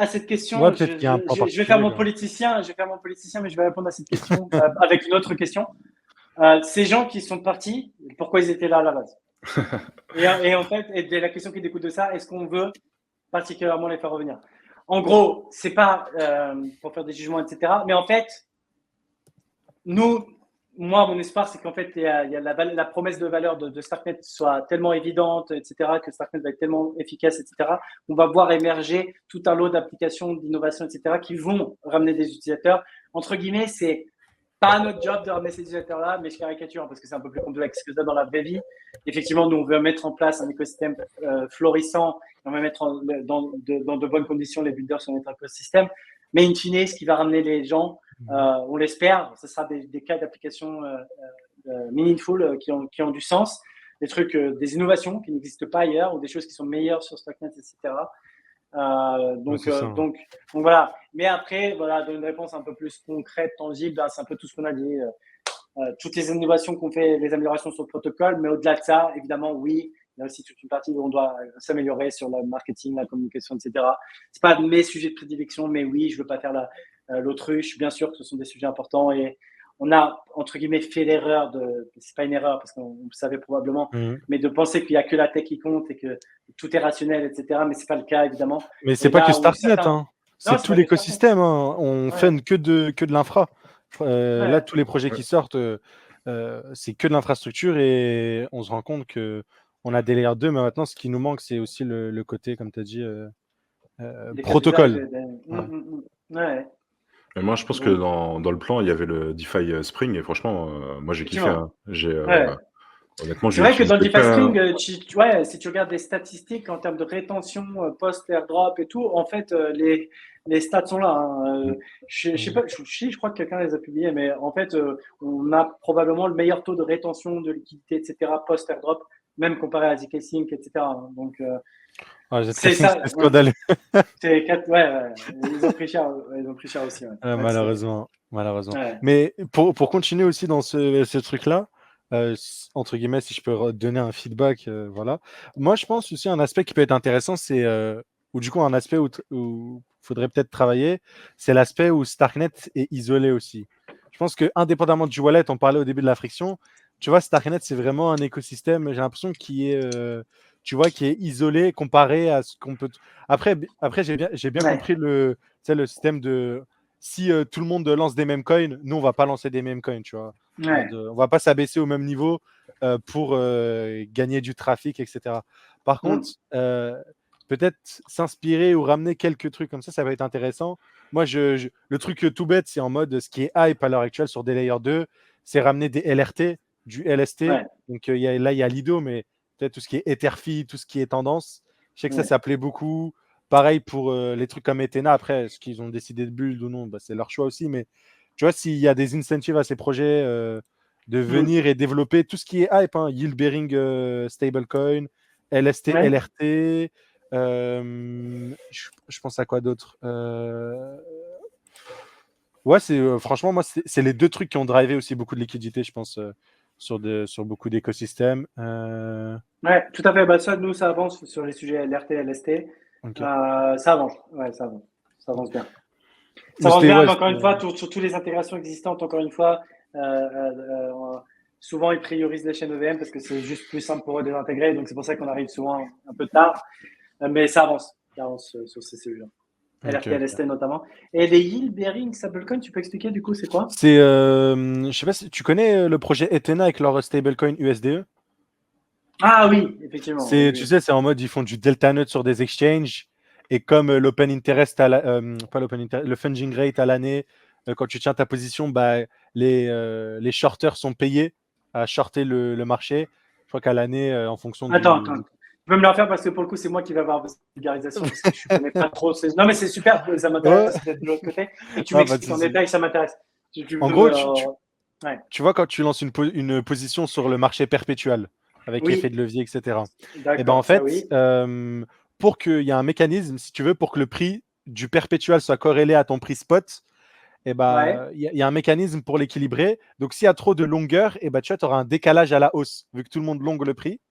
cette ouais, question, peut-être qu'il y a un plan je vais faire particulier, mon quoi. politicien, mais je vais répondre à cette question avec une autre question. Ces gens qui sont partis, pourquoi ils étaient là à la base? Et en fait, la question qui découle de ça, est-ce qu'on veut particulièrement les faire revenir? En gros, c'est pas pour faire des jugements, etc. Mais en fait, nous, moi, mon espoir, c'est qu'en fait, il y a la promesse de valeur de Starknet soit tellement évidente, etc., que Starknet va être tellement efficace, etc. On va voir émerger tout un lot d'applications, d'innovations, etc., qui vont ramener des utilisateurs. Entre guillemets, c'est pas notre job de ramener ces utilisateurs-là, mais je caricature parce que c'est un peu plus complexe que ça dans la vraie vie. Effectivement, nous, on veut mettre en place un écosystème florissant, on va mettre dans de bonnes conditions les builders sur notre écosystème. Mais in fine, ce qui va ramener les gens, on l'espère, ce sera des cas d'application meaningful qui ont du sens, des trucs, des innovations qui n'existent pas ailleurs ou des choses qui sont meilleures sur Starknet, etc. Donc voilà. Mais après, voilà, donner une réponse un peu plus concrète, tangible, c'est un peu tout ce qu'on a dit. Toutes les innovations qu'on fait, les améliorations sur le protocole, mais au-delà de ça, évidemment, oui, il y a aussi toute une partie où on doit s'améliorer sur le marketing, la communication, etc. C'est pas mes sujets de prédilection, mais oui, je veux pas faire l'autruche. Bien sûr que ce sont des sujets importants et on a, entre guillemets, fait l'erreur c'est pas une erreur parce qu'on le savait probablement, mais de penser qu'il y a que la tech qui compte et que tout est rationnel, etc. Mais c'est pas le cas, évidemment. Mais c'est pas que Starknet, hein. C'est tout l'écosystème. Hein. On fait que de l'infra. Là, tous les projets qui sortent, c'est que de l'infrastructure et on se rend compte qu'on a des layers 2, mais maintenant, ce qui nous manque, c'est aussi le côté, comme tu as dit, protocole. Ouais. Et moi, je pense que dans le plan, il y avait le DeFi Spring et franchement, moi, j'ai kiffé. Hein. Honnêtement, c'est vrai que dans le DeFi Spring, si tu regardes les statistiques en termes de rétention post-airdrop et tout, en fait, les stats sont là. Hein. Je sais pas, je crois que quelqu'un les a publiés, mais en fait, on a probablement le meilleur taux de rétention de liquidité, etc., post-airdrop, même comparé à ZK Sync, etc. Donc, c'est ça. C'est scandaleux. Ils ont pris cher aussi. Malheureusement. Mais pour continuer aussi dans ce truc-là, entre guillemets, si je peux donner un feedback, voilà. Moi, je pense aussi un aspect qui peut être intéressant, c'est ou du coup un aspect où il faudrait peut-être travailler, c'est l'aspect où Starknet est isolé aussi. Je pense que indépendamment du wallet, on parlait au début de la friction. Tu vois, Starknet, c'est vraiment un écosystème. J'ai l'impression qui est isolé comparé à ce qu'on peut. Après, j'ai bien compris le système de si tout le monde lance des mêmes coins, nous on va pas lancer des mêmes coins, tu vois. On va pas s'abaisser au même niveau pour gagner du trafic, etc. Par contre, peut-être s'inspirer ou ramener quelques trucs comme ça va être intéressant. Moi, le truc tout bête, c'est en mode ce qui est hype à l'heure actuelle sur des layers 2, c'est ramener des LRT, du LST. Donc là, il y a Lido, mais peut-être tout ce qui est Etherfi, tout ce qui est tendance. Je sais que ça plaît beaucoup. Pareil pour les trucs comme Ethena. Après, est-ce qu'ils ont décidé de build ou non, c'est leur choix aussi. Mais tu vois, s'il y a des incentives à ces projets de venir et développer tout ce qui est hype, hein, yield bearing stablecoin, LST, LRT, je pense à quoi d'autre franchement, moi, c'est les deux trucs qui ont drivé aussi beaucoup de liquidité, je pense, sur beaucoup d'écosystèmes. Ouais, tout à fait. Ça, nous, ça avance sur les sujets LRT, LST. Okay. Ça avance. Ouais, ça avance bien. Ça avance bien, mais encore une fois, sur toutes les intégrations existantes, encore une fois, souvent, ils priorisent les chaînes EVM parce que c'est juste plus simple pour eux de les intégrer. Donc, c'est pour ça qu'on arrive souvent un peu tard. Mais ça avance sur ces sujets-là. LRT, LST notamment. Et les yield bearing stablecoin, tu peux expliquer du coup, c'est quoi? C'est, je sais pas si tu connais le projet Ethena avec leur stablecoin USDE. Ah oui, effectivement. Tu sais, c'est en mode ils font du delta nut sur des exchanges et comme l'open interest pas l'open interest, le funding rate à l'année, quand tu tiens ta position, les shorters sont payés à shorter le marché. Je crois qu'à l'année, en fonction Attends. Tu peux me le refaire parce que pour le coup, c'est moi qui vais avoir la vulgarisation parce que je ne connais pas trop. Non, mais c'est super, ça m'intéresse d'être de l'autre côté. Et tu m'expliques en détail, ça m'intéresse. En gros, tu vois, quand tu lances une position sur le marché perpétuel avec l'effet de levier, etc. Et ben en fait, pour qu'il y ait un mécanisme, si tu veux, pour que le prix du perpétuel soit corrélé à ton prix spot, il y a un mécanisme pour l'équilibrer. Donc, s'il y a trop de longueur, tu auras un décalage à la hausse. Vu que tout le monde longue le prix,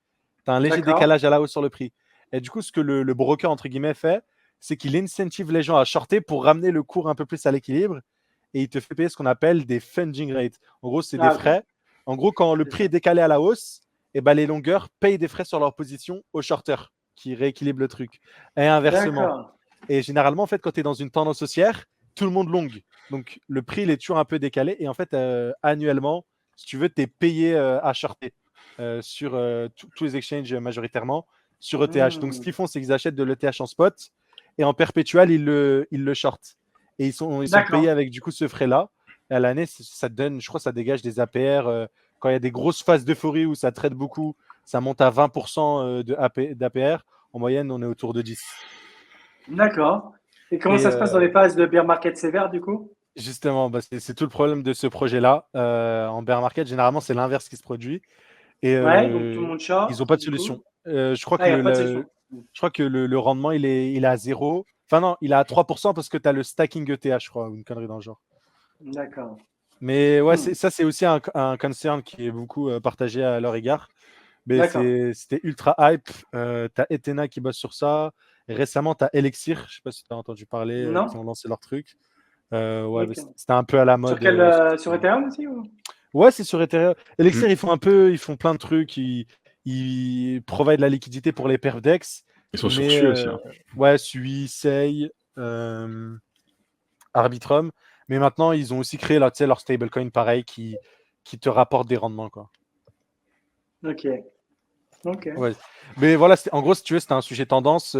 tu as un léger décalage à la hausse sur le prix. Et du coup, ce que le broker, entre guillemets, fait, c'est qu'il incentive les gens à shorter pour ramener le cours un peu plus à l'équilibre. Et il te fait payer ce qu'on appelle des funding rates. En gros, c'est des frais. En gros, quand le prix est décalé à la hausse, les longueurs payent des frais sur leur position aux shorters qui rééquilibrent le truc. Et inversement. Et généralement, en fait, quand tu es dans une tendance haussière, tout le monde longue. Donc, le prix, il est toujours un peu décalé. Et en fait, annuellement, si tu veux, tu es payé à shorter sur tous les exchanges majoritairement sur ETH. Donc, ce qu'ils font, c'est qu'ils achètent de l'ETH en spot et en perpétuel, ils le shortent. Et ils sont payés avec du coup ce frais-là. Et à l'année, ça donne, je crois, ça dégage des APR. Quand il y a des grosses phases d'euphorie où ça trade beaucoup, ça monte à 20% d'APR. En moyenne, on est autour de 10. D'accord. Et comment ça se passe dans les phases de bear market sévère, du coup? Justement, c'est tout le problème de ce projet-là. En bear market, généralement, c'est l'inverse qui se produit. Et donc tout le monde short. ils n'ont pas de solution. Je crois que le rendement, il est à 0. Enfin non, il est à 3% parce que tu as le stacking ETH, je crois, ou une connerie dans le genre. D'accord. Mais ouais, ça, c'est aussi un concern qui est beaucoup partagé à leur égard. Mais c'était ultra hype. Tu as Ethena qui bosse sur ça. Et récemment, tu as Elixir, je ne sais pas si tu as entendu parler, qui ont lancé leur truc. C'était un peu à la mode. Sur Ethereum aussi ou... Ouais, c'est sur Ethereum. Elixir, ils font plein de trucs. Ils provident la liquidité pour les perf DEX. Ils sont sur Sui aussi. Hein. Ouais, Sui, Sei, Arbitrum. Mais maintenant, ils ont aussi créé leur stablecoin pareil qui te rapporte des rendements, quoi. Ok. Ouais. Mais voilà, en gros, si tu veux, c'était un sujet tendance. Et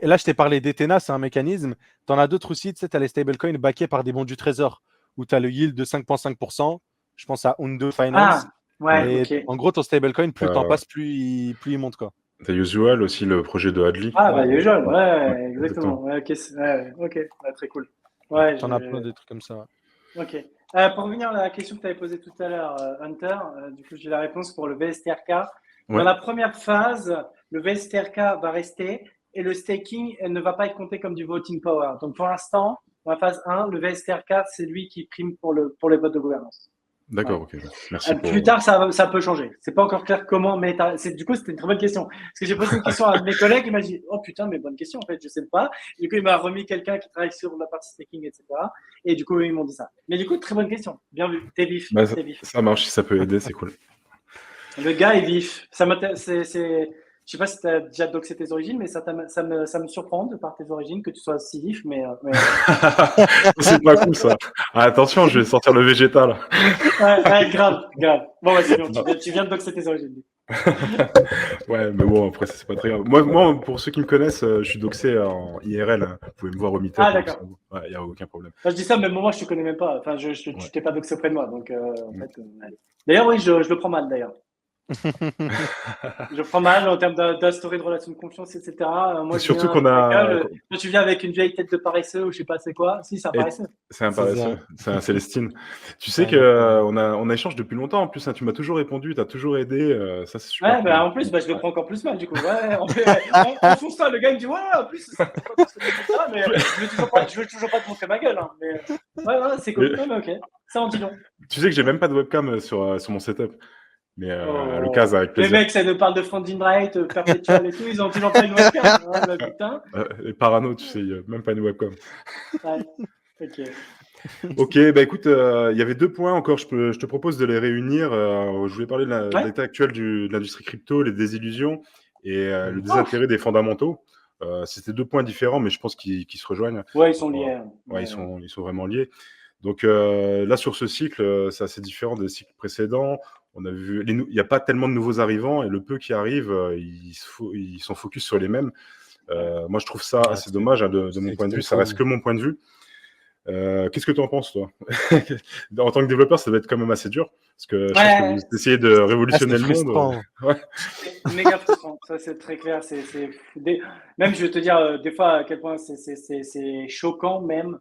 là, je t'ai parlé d'Ethena, c'est un mécanisme. Tu en as d'autres aussi, tu sais, tu as les stablecoins backés par des bons du trésor, où tu as le yield de 5,5%. Je pense à Undo Finance. En gros, ton stablecoin, plus t'en passes, plus il monte, quoi. T'as Usual aussi, le projet de Hadley. Usual, exactement. Ok, très cool. Ouais, t'en as plein de trucs comme ça. Ok. Pour revenir à la question que tu avais posée tout à l'heure, Hunter, du coup, j'ai la réponse pour le VSTRK. Dans la première phase, le VSTRK va rester et le staking ne va pas être compté comme du voting power. Donc, pour l'instant, dans la phase 1, le VSTRK, c'est lui qui prime pour les votes de gouvernance. D'accord, ok. Merci. Plus tard, ça peut changer. C'est pas encore clair comment, mais du coup, c'était une très bonne question. Parce que j'ai posé une question à un de mes collègues, il m'a dit, oh putain, mais bonne question, en fait, je sais pas. Du coup, il m'a remis quelqu'un qui travaille sur la partie staking, etc. Et du coup, ils m'ont dit ça. Mais du coup, très bonne question. Bien vu. T'es vif. Ça marche, si ça peut aider, c'est cool. Le gars est vif. Je sais pas si tu as déjà doxé tes origines, mais ça me surprend de par tes origines que tu sois si vif, mais... C'est pas cool, ça. Ah, attention, je vais sortir le végétal. Ouais, grave. Bon, c'est bon, tu viens de doxer tes origines. Ouais, mais bon, après, c'est pas très grave. Moi, pour ceux qui me connaissent, je suis doxé en IRL. Hein. Vous pouvez me voir au meet-up. Ah, d'accord. Il n'y a aucun problème. Je dis ça, mais moi, je te connais même pas. Enfin, tu t'es pas doxé auprès de moi. Donc, en fait, d'ailleurs, oui, je le prends mal, d'ailleurs. Je prends mal en termes d'instaurer de relations de confiance, etc. Moi, surtout qu'on a. Quand tu viens avec une vieille tête de paresseux ou je sais pas c'est quoi, si c'est un paresseux. C'est un paresseux, c'est un Célestine. Tu sais qu'on a échangé depuis longtemps en plus, hein, tu m'as toujours répondu, tu as toujours aidé, ça c'est super. Ouais, bah, en plus, je le prends encore plus mal du coup. Ouais, on fonce ça, le gars il me dit ouais, en plus, c'est pas parce que tu fais ça, mais je veux toujours pas te montrer ma gueule. Hein, mais ouais, c'est cool. Mais ok, ça en dit long. Tu sais que j'ai même pas de webcam sur mon setup. Mais à l'occasion, avec plaisir. Les mecs, ça nous parle de funding rate, perpetual et tout, ils ont toujours pas une webcam. Hein, bah, putain. Les parano, tu sais, il n'y a même pas une webcam. Ouais, ok. Ok, bah écoute, il y avait 2 points encore, je te propose de les réunir. Je voulais parler de l'état actuel de l'industrie crypto, les désillusions et le désintérêt des fondamentaux. C'était 2 points différents, mais je pense qu'ils se rejoignent. Ouais, ils sont liés. Ouais, ils sont vraiment liés. Donc là, sur ce cycle, c'est assez différent des cycles précédents. On a vu, il n'y a pas tellement de nouveaux arrivants et le peu qui arrivent, ils sont focus sur les mêmes. Moi, je trouve ça assez dommage hein, de mon point de vue. Ça reste que mon point de vue. Qu'est-ce que tu en penses, toi? En tant que développeur, ça doit être quand même assez dur parce que je pense que vous essayez de révolutionner le monde. C'est méga frustrant, ça c'est très clair. Même, je vais te dire des fois à quel point c'est choquant même.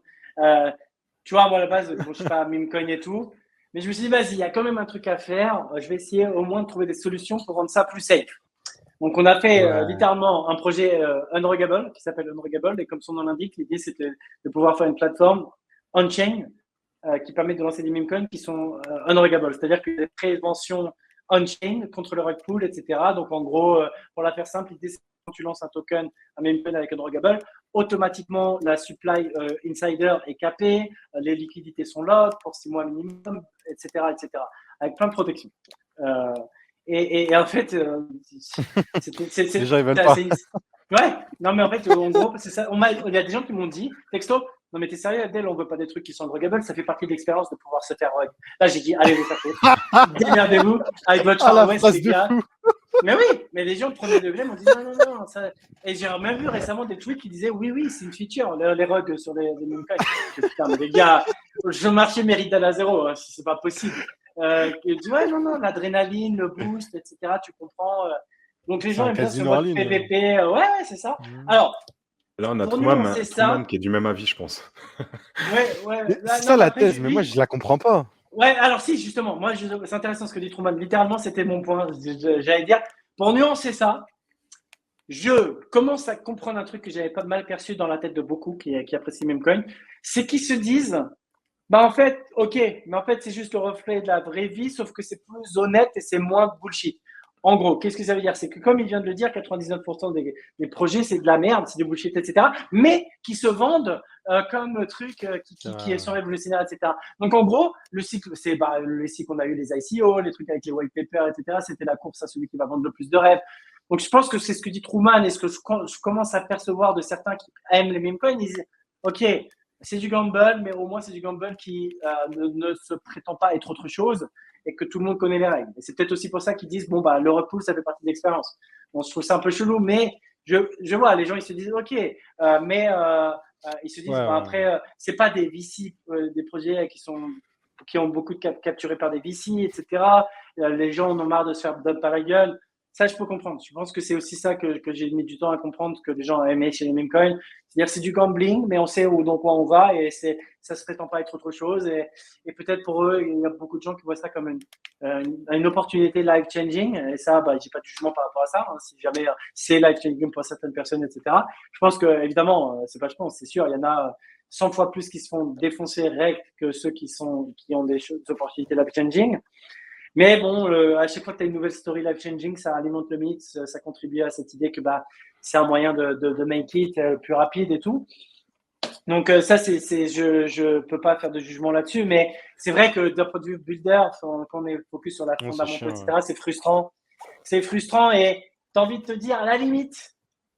Tu vois, moi à la base, je ne suis pas memecoin et tout. Mais je me suis dit, vas-y, il y a quand même un truc à faire. Je vais essayer au moins de trouver des solutions pour rendre ça plus safe. Donc, on a fait littéralement un projet Unruggable qui s'appelle Unruggable. Et comme son nom l'indique, l'idée, c'était de pouvoir faire une plateforme on-chain qui permet de lancer des memecoins qui sont unruggable. C'est-à-dire que des préventions on-chain contre le rug pool, etc. Donc, en gros, pour la faire simple, l'idée, c'est que quand tu lances un token, un memecoin avec Unruggable, automatiquement, la supply insider est capée, les liquidités sont lock pour 6 mois minimum, etc., avec plein de protections. Et en fait, les gens ils veulent pas. Ouais, non mais en fait, en gros, c'est ça. Il y a des gens qui m'ont dit, texto, non mais t'es sérieux, Abdel, on veut pas des trucs qui sont druggable, ça fait partie de l'expérience de pouvoir se faire rug. Là, j'ai dit, allez vous faire foutre. Démerdez-vous avec votre Ah, la Far West, phrase les de gars. fou. Mais oui, mais les gens de premier degré m'ont dit non. Ça... Et j'ai même vu récemment des tweets qui disaient oui, c'est une feature, les rugs sur les meme coins. Putain, mais les gars, le marché mérite d'aller à zéro, hein, si c'est pas possible. Et dis, ouais, non, l'adrénaline, le boost, etc. Tu comprends. Donc les C'est gens un aiment bien ce casino en mode ligne. PVP. Ouais, c'est ça. Alors, Là, on a pour nous, Truman c'est ça. qui est du même avis, je pense. Ouais. C'est Là, ça non, la après, thèse, mais moi, je la comprends pas. Ouais, alors si, justement, moi, c'est intéressant ce que dit Truman. Littéralement, c'était mon point. J'allais dire, pour nuancer ça, je commence à comprendre un truc que j'avais pas mal perçu dans la tête de beaucoup qui apprécient Memecoin, c'est qu'ils se disent, bah en fait, ok, mais en fait c'est juste le reflet de la vraie vie, sauf que c'est plus honnête et c'est moins bullshit. En gros, qu'est-ce que ça veut dire? C'est que comme il vient de le dire, 99% des projets c'est de la merde, c'est du bullshit, etc. Mais qui se vendent comme truc qui sont révolutionnaires, etc. Donc en gros, le cycle, c'est le cycle qu'on a eu les ICO, les trucs avec les white papers, etc. C'était la course à celui qui va vendre le plus de rêves. Donc, je pense que c'est ce que dit Truman et ce que je commence à percevoir de certains qui aiment les meme coins. Ils disent, OK, c'est du gamble, mais au moins, c'est du gamble qui ne se prétend pas être autre chose et que tout le monde connaît les règles. Et c'est peut-être aussi pour ça qu'ils disent, bon, bah, le repousse, ça fait partie de l'expérience. Bon, je trouve ça un peu chelou, mais je vois, les gens, ils se disent, OK, mais ils se disent, Ouais, bah, après, c'est pas des VC, des projets qui ont beaucoup de capturés par des VC, etc. Les gens en ont marre de se faire dump par la gueule. Ça, je peux comprendre. Je pense que c'est aussi ça que j'ai mis du temps à comprendre que les gens aimaient chez les meme coins. C'est-à-dire c'est du gambling, mais on sait dans quoi on va et ça se prétend pas être autre chose. Et peut-être pour eux, il y a beaucoup de gens qui voient ça comme une opportunité life-changing. Et ça, bah, j'ai pas de jugement par rapport à ça. Hein, si jamais c'est life-changing pour certaines personnes, etc. Je pense que, évidemment, c'est pas je pense, c'est sûr, il y en a 100 fois plus qui se font défoncer rect que ceux qui ont des opportunités life-changing. Mais bon, à chaque fois que tu as une nouvelle story life-changing, ça alimente le mythe, ça contribue à cette idée que bah, c'est un moyen de make it plus rapide et tout. Donc ça, je peux pas faire de jugement là-dessus, mais c'est vrai que d'un point de vue builder, quand on est focus sur la fondamentale, etc., c'est frustrant. C'est frustrant et tu as envie de te dire, à la limite,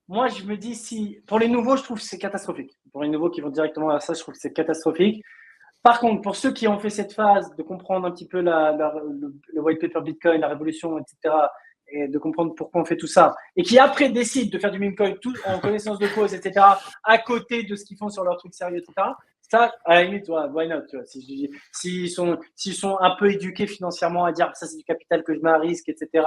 moi, je me dis, pour les nouveaux, je trouve que c'est catastrophique. Pour les nouveaux qui vont directement à ça, je trouve que c'est catastrophique. Par contre, pour ceux qui ont fait cette phase de comprendre un petit peu le white paper Bitcoin, la révolution, etc., et de comprendre pourquoi on fait tout ça, et qui après décident de faire du meme coin tout en connaissance de cause, etc., à côté de ce qu'ils font sur leurs trucs sérieux, etc., ça, à la limite, why not, tu vois, s'ils sont un peu éduqués financièrement à dire ça c'est du capital que je mets à risque, etc.,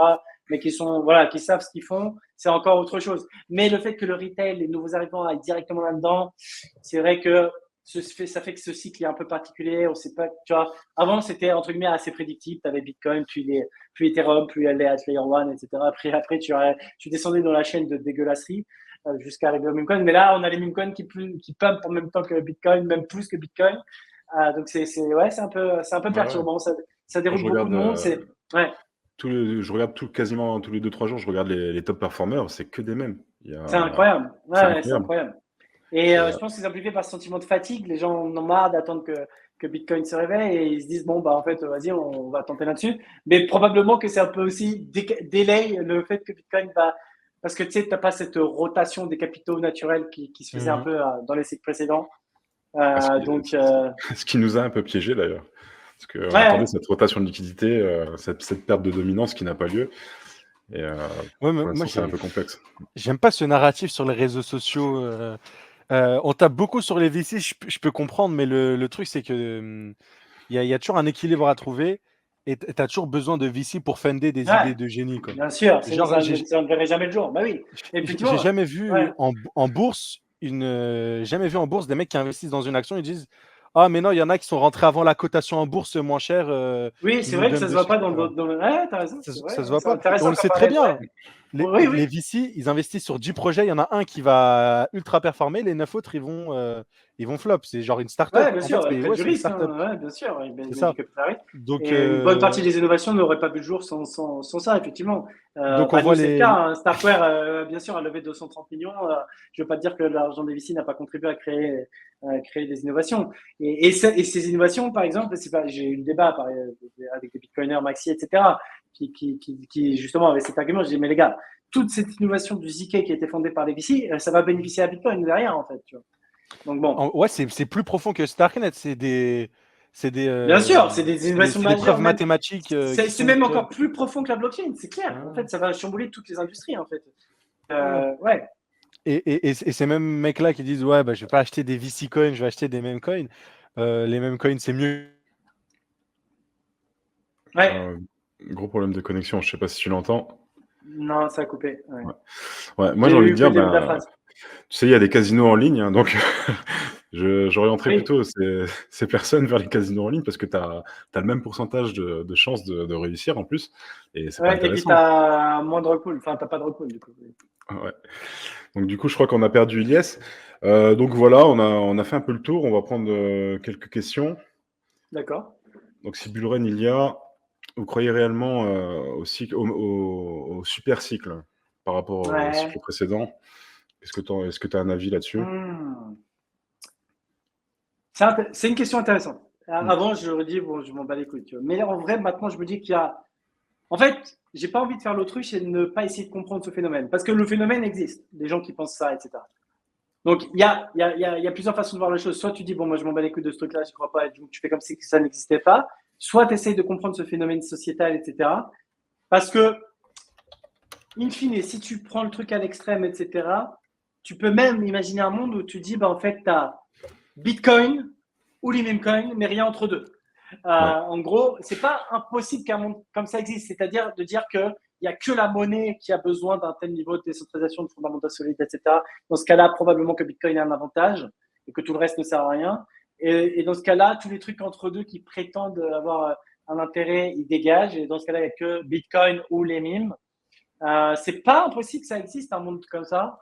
mais qui savent ce qu'ils font, c'est encore autre chose. Mais le fait que le retail, les nouveaux arrivants aillent directement là-dedans, c'est vrai que ça fait que ce cycle est un peu particulier. On sait pas, tu vois. Avant, c'était entre guillemets assez prédictible. Tu avais Bitcoin, puis Ethereum, puis les Layer 1, etc. Après tu descendais dans la chaîne de dégueulasserie jusqu'à arriver au meme coin. Mais là, on a les meme coins qui pumpent en même temps que Bitcoin, même plus que Bitcoin. Donc c'est un peu perturbant. Ça déroule beaucoup de monde. Ouais. Je regarde quasiment tous les 2-3 jours, je regarde les top performers, c'est que des mêmes. C'est incroyable. Ouais, c'est incroyable. Et je pense que c'est amplifié par ce sentiment de fatigue. Les gens en ont marre d'attendre que Bitcoin se réveille et ils se disent, bon, bah, en fait, vas-y, on va tenter là-dessus. Mais probablement que c'est un peu aussi délai le fait que Bitcoin va. Parce que tu sais, tu n'as pas cette rotation des capitaux naturels qui se faisait un peu dans les cycles précédents. Ce qui nous a un peu piégé d'ailleurs. Parce qu'on attendait cette rotation de liquidité, cette perte de dominance qui n'a pas lieu. Et moi, c'est un peu complexe. J'aime pas ce narratif sur les réseaux sociaux. On tape beaucoup sur les VC, je peux comprendre, mais le truc, c'est que il y a toujours un équilibre à trouver et tu as toujours besoin de VC pour fender des idées de génie. Quoi. Bien sûr, sinon ça ne verrait jamais le jour. Bah oui. J'ai jamais vu en bourse jamais vu en bourse des mecs qui investissent dans une action et disent ah mais non, il y en a qui sont rentrés avant la cotation en bourse moins chère. Oui, c'est vrai que ça se voit pas dans ouais, t'as raison. Ça se voit pas. On le sait très bien. Les VC, ils investissent sur 10 projets, il y en a un qui va ultra performer, les 9 autres, ils vont flop. C'est genre une start-up. Ouais, bien sûr, du risque. Ouais, bien sûr. C'est ça. Donc, une bonne partie des innovations n'aurait pas vu le jour sans ça, effectivement. Donc, on voit c'est le cas. Starkware, bien sûr, a levé 230 millions. Je ne veux pas dire que l'argent des VC n'a pas contribué à créer des innovations. Et ces innovations, par exemple, j'ai eu le débat avec des bitcoiners, Maxi, etc., qui justement avaient cet argument. Je dis, mais les gars, toute cette innovation du ZK qui a été fondée par les VC, ça va bénéficier à Bitcoin derrière, en fait. Tu vois. Donc bon. Ouais, c'est plus profond que Starknet. C'est des Bien sûr, c'est des innovations c'est des majeures. preuves mathématiques C'est même encore plus profond que la blockchain, c'est clair. En fait, ça va chambouler toutes les industries, en fait. Ouais. Et ces mêmes mecs-là qui disent ouais, bah, je vais pas acheter des VC coins, je vais acheter des meme coins. Les meme coins, c'est mieux. Ouais. Gros problème de connexion, je sais pas si tu l'entends. Non, ça a coupé. Ouais, moi j'ai envie de dire, de la phrase. tu sais, il y a des casinos en ligne, hein, donc j'orienterais plutôt ces personnes vers les casinos en ligne parce que tu as le même pourcentage de chances de réussir en plus. Et c'est pas et puis intéressant. tu as moins de recul. Enfin, tu pas de recul du coup. Ouais. Donc du coup, je crois qu'on a perdu Ilyes. Donc voilà, on a fait un peu le tour. On va prendre quelques questions. D'accord. Donc si Bullrun il y a, vous croyez réellement au super cycle par rapport au cycle précédent? Est-ce que tu as un avis là-dessus? C'est une question intéressante. Avant, je leur dis, bon, je m'en bats les couilles. Tu vois. Mais en vrai, maintenant, je me dis qu'il y a... En fait, j'ai pas envie de faire l'autruche et de ne pas essayer de comprendre ce phénomène. Parce que le phénomène existe. Des gens qui pensent ça, etc. Donc, il y a plusieurs façons de voir les choses. Soit tu dis, bon, moi, je m'en bats les couilles de ce truc-là, je ne crois pas, et donc tu fais comme si ça n'existait pas. Soit tu essayes de comprendre ce phénomène sociétal, etc. Parce que, in fine, si tu prends le truc à l'extrême, etc., tu peux même imaginer un monde où tu dis, bah, en fait, tu as Bitcoin ou les meme coins, mais rien entre deux. En gros, c'est pas impossible qu'un monde comme ça existe. C'est-à-dire de dire qu'il n'y a que la monnaie qui a besoin d'un tel niveau de décentralisation, de fondamentaux solides, etc. Dans ce cas-là, probablement que Bitcoin a un avantage et que tout le reste ne sert à rien. Et dans ce cas-là, tous les trucs entre deux qui prétendent avoir un intérêt, ils dégagent. Et dans ce cas-là, il n'y a que Bitcoin ou les mimes. C'est pas impossible que ça existe, un monde comme ça.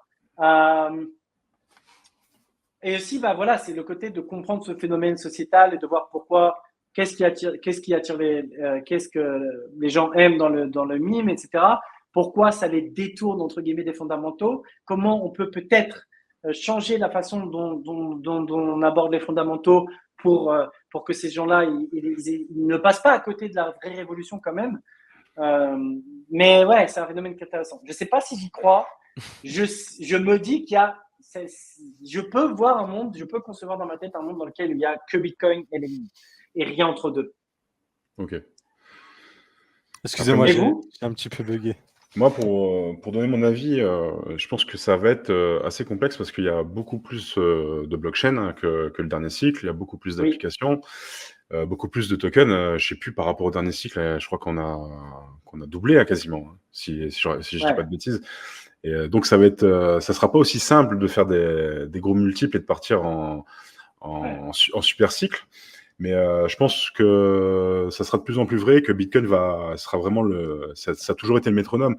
Et aussi, bah voilà, c'est le côté de comprendre ce phénomène sociétal et de voir pourquoi, qu'est-ce qui attire qu'est-ce que les gens aiment dans le mime, etc. Pourquoi ça les détourne entre guillemets des fondamentaux. Comment on peut peut-être changer la façon dont on aborde les fondamentaux pour que ces gens-là ils ne passent pas à côté de la vraie révolution quand même. Mais ouais, c'est un phénomène qui est intéressant. Je ne sais pas si j'y crois. Je me dis qu'il y a je peux voir un monde, je peux concevoir dans ma tête un monde dans lequel il n'y a que Bitcoin et les mimes et rien entre deux. Ok. Excusez-moi, j'ai un petit peu bugué. Moi, pour donner mon avis, je pense que ça va être assez complexe parce qu'il y a beaucoup plus de blockchain hein, que le dernier cycle. Il y a beaucoup plus d'applications, beaucoup plus de tokens. Je ne sais plus par rapport au dernier cycle, je crois qu'on a doublé hein, quasiment, hein, si je ne dis pas de bêtises. Et donc ça sera pas aussi simple de faire des gros multiples et de partir en super cycle. Mais je pense que ça sera de plus en plus vrai, que Bitcoin sera vraiment ça a toujours été le métronome.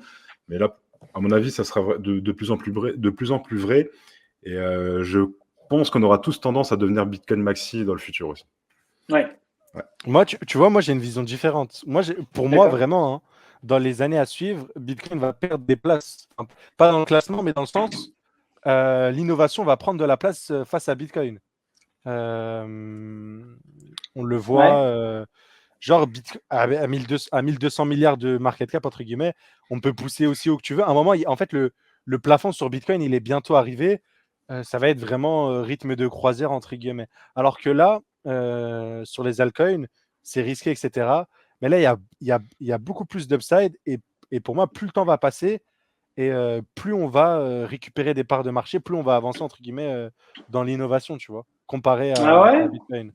Mais là, à mon avis, ça sera de plus en plus vrai. Et je pense qu'on aura tous tendance à devenir Bitcoin maxi dans le futur aussi. Ouais. Moi, tu vois, moi j'ai une vision différente. Pour moi, vraiment, hein, dans les années à suivre, Bitcoin va perdre des places. Pas dans le classement, mais dans le sens, l'innovation va prendre de la place face à Bitcoin. On le voit, genre à 1200 milliards de market cap, entre guillemets, on peut pousser aussi haut que tu veux. À un moment, en fait, le plafond sur Bitcoin, il est bientôt arrivé. Ça va être vraiment rythme de croisière, entre guillemets. Alors que là, sur les altcoins, c'est risqué, etc. Mais là, il y a beaucoup plus d'upside. Et pour moi, plus le temps va passer, et plus on va récupérer des parts de marché, plus on va avancer, entre guillemets, dans l'innovation, tu vois, comparé à Bitcoin.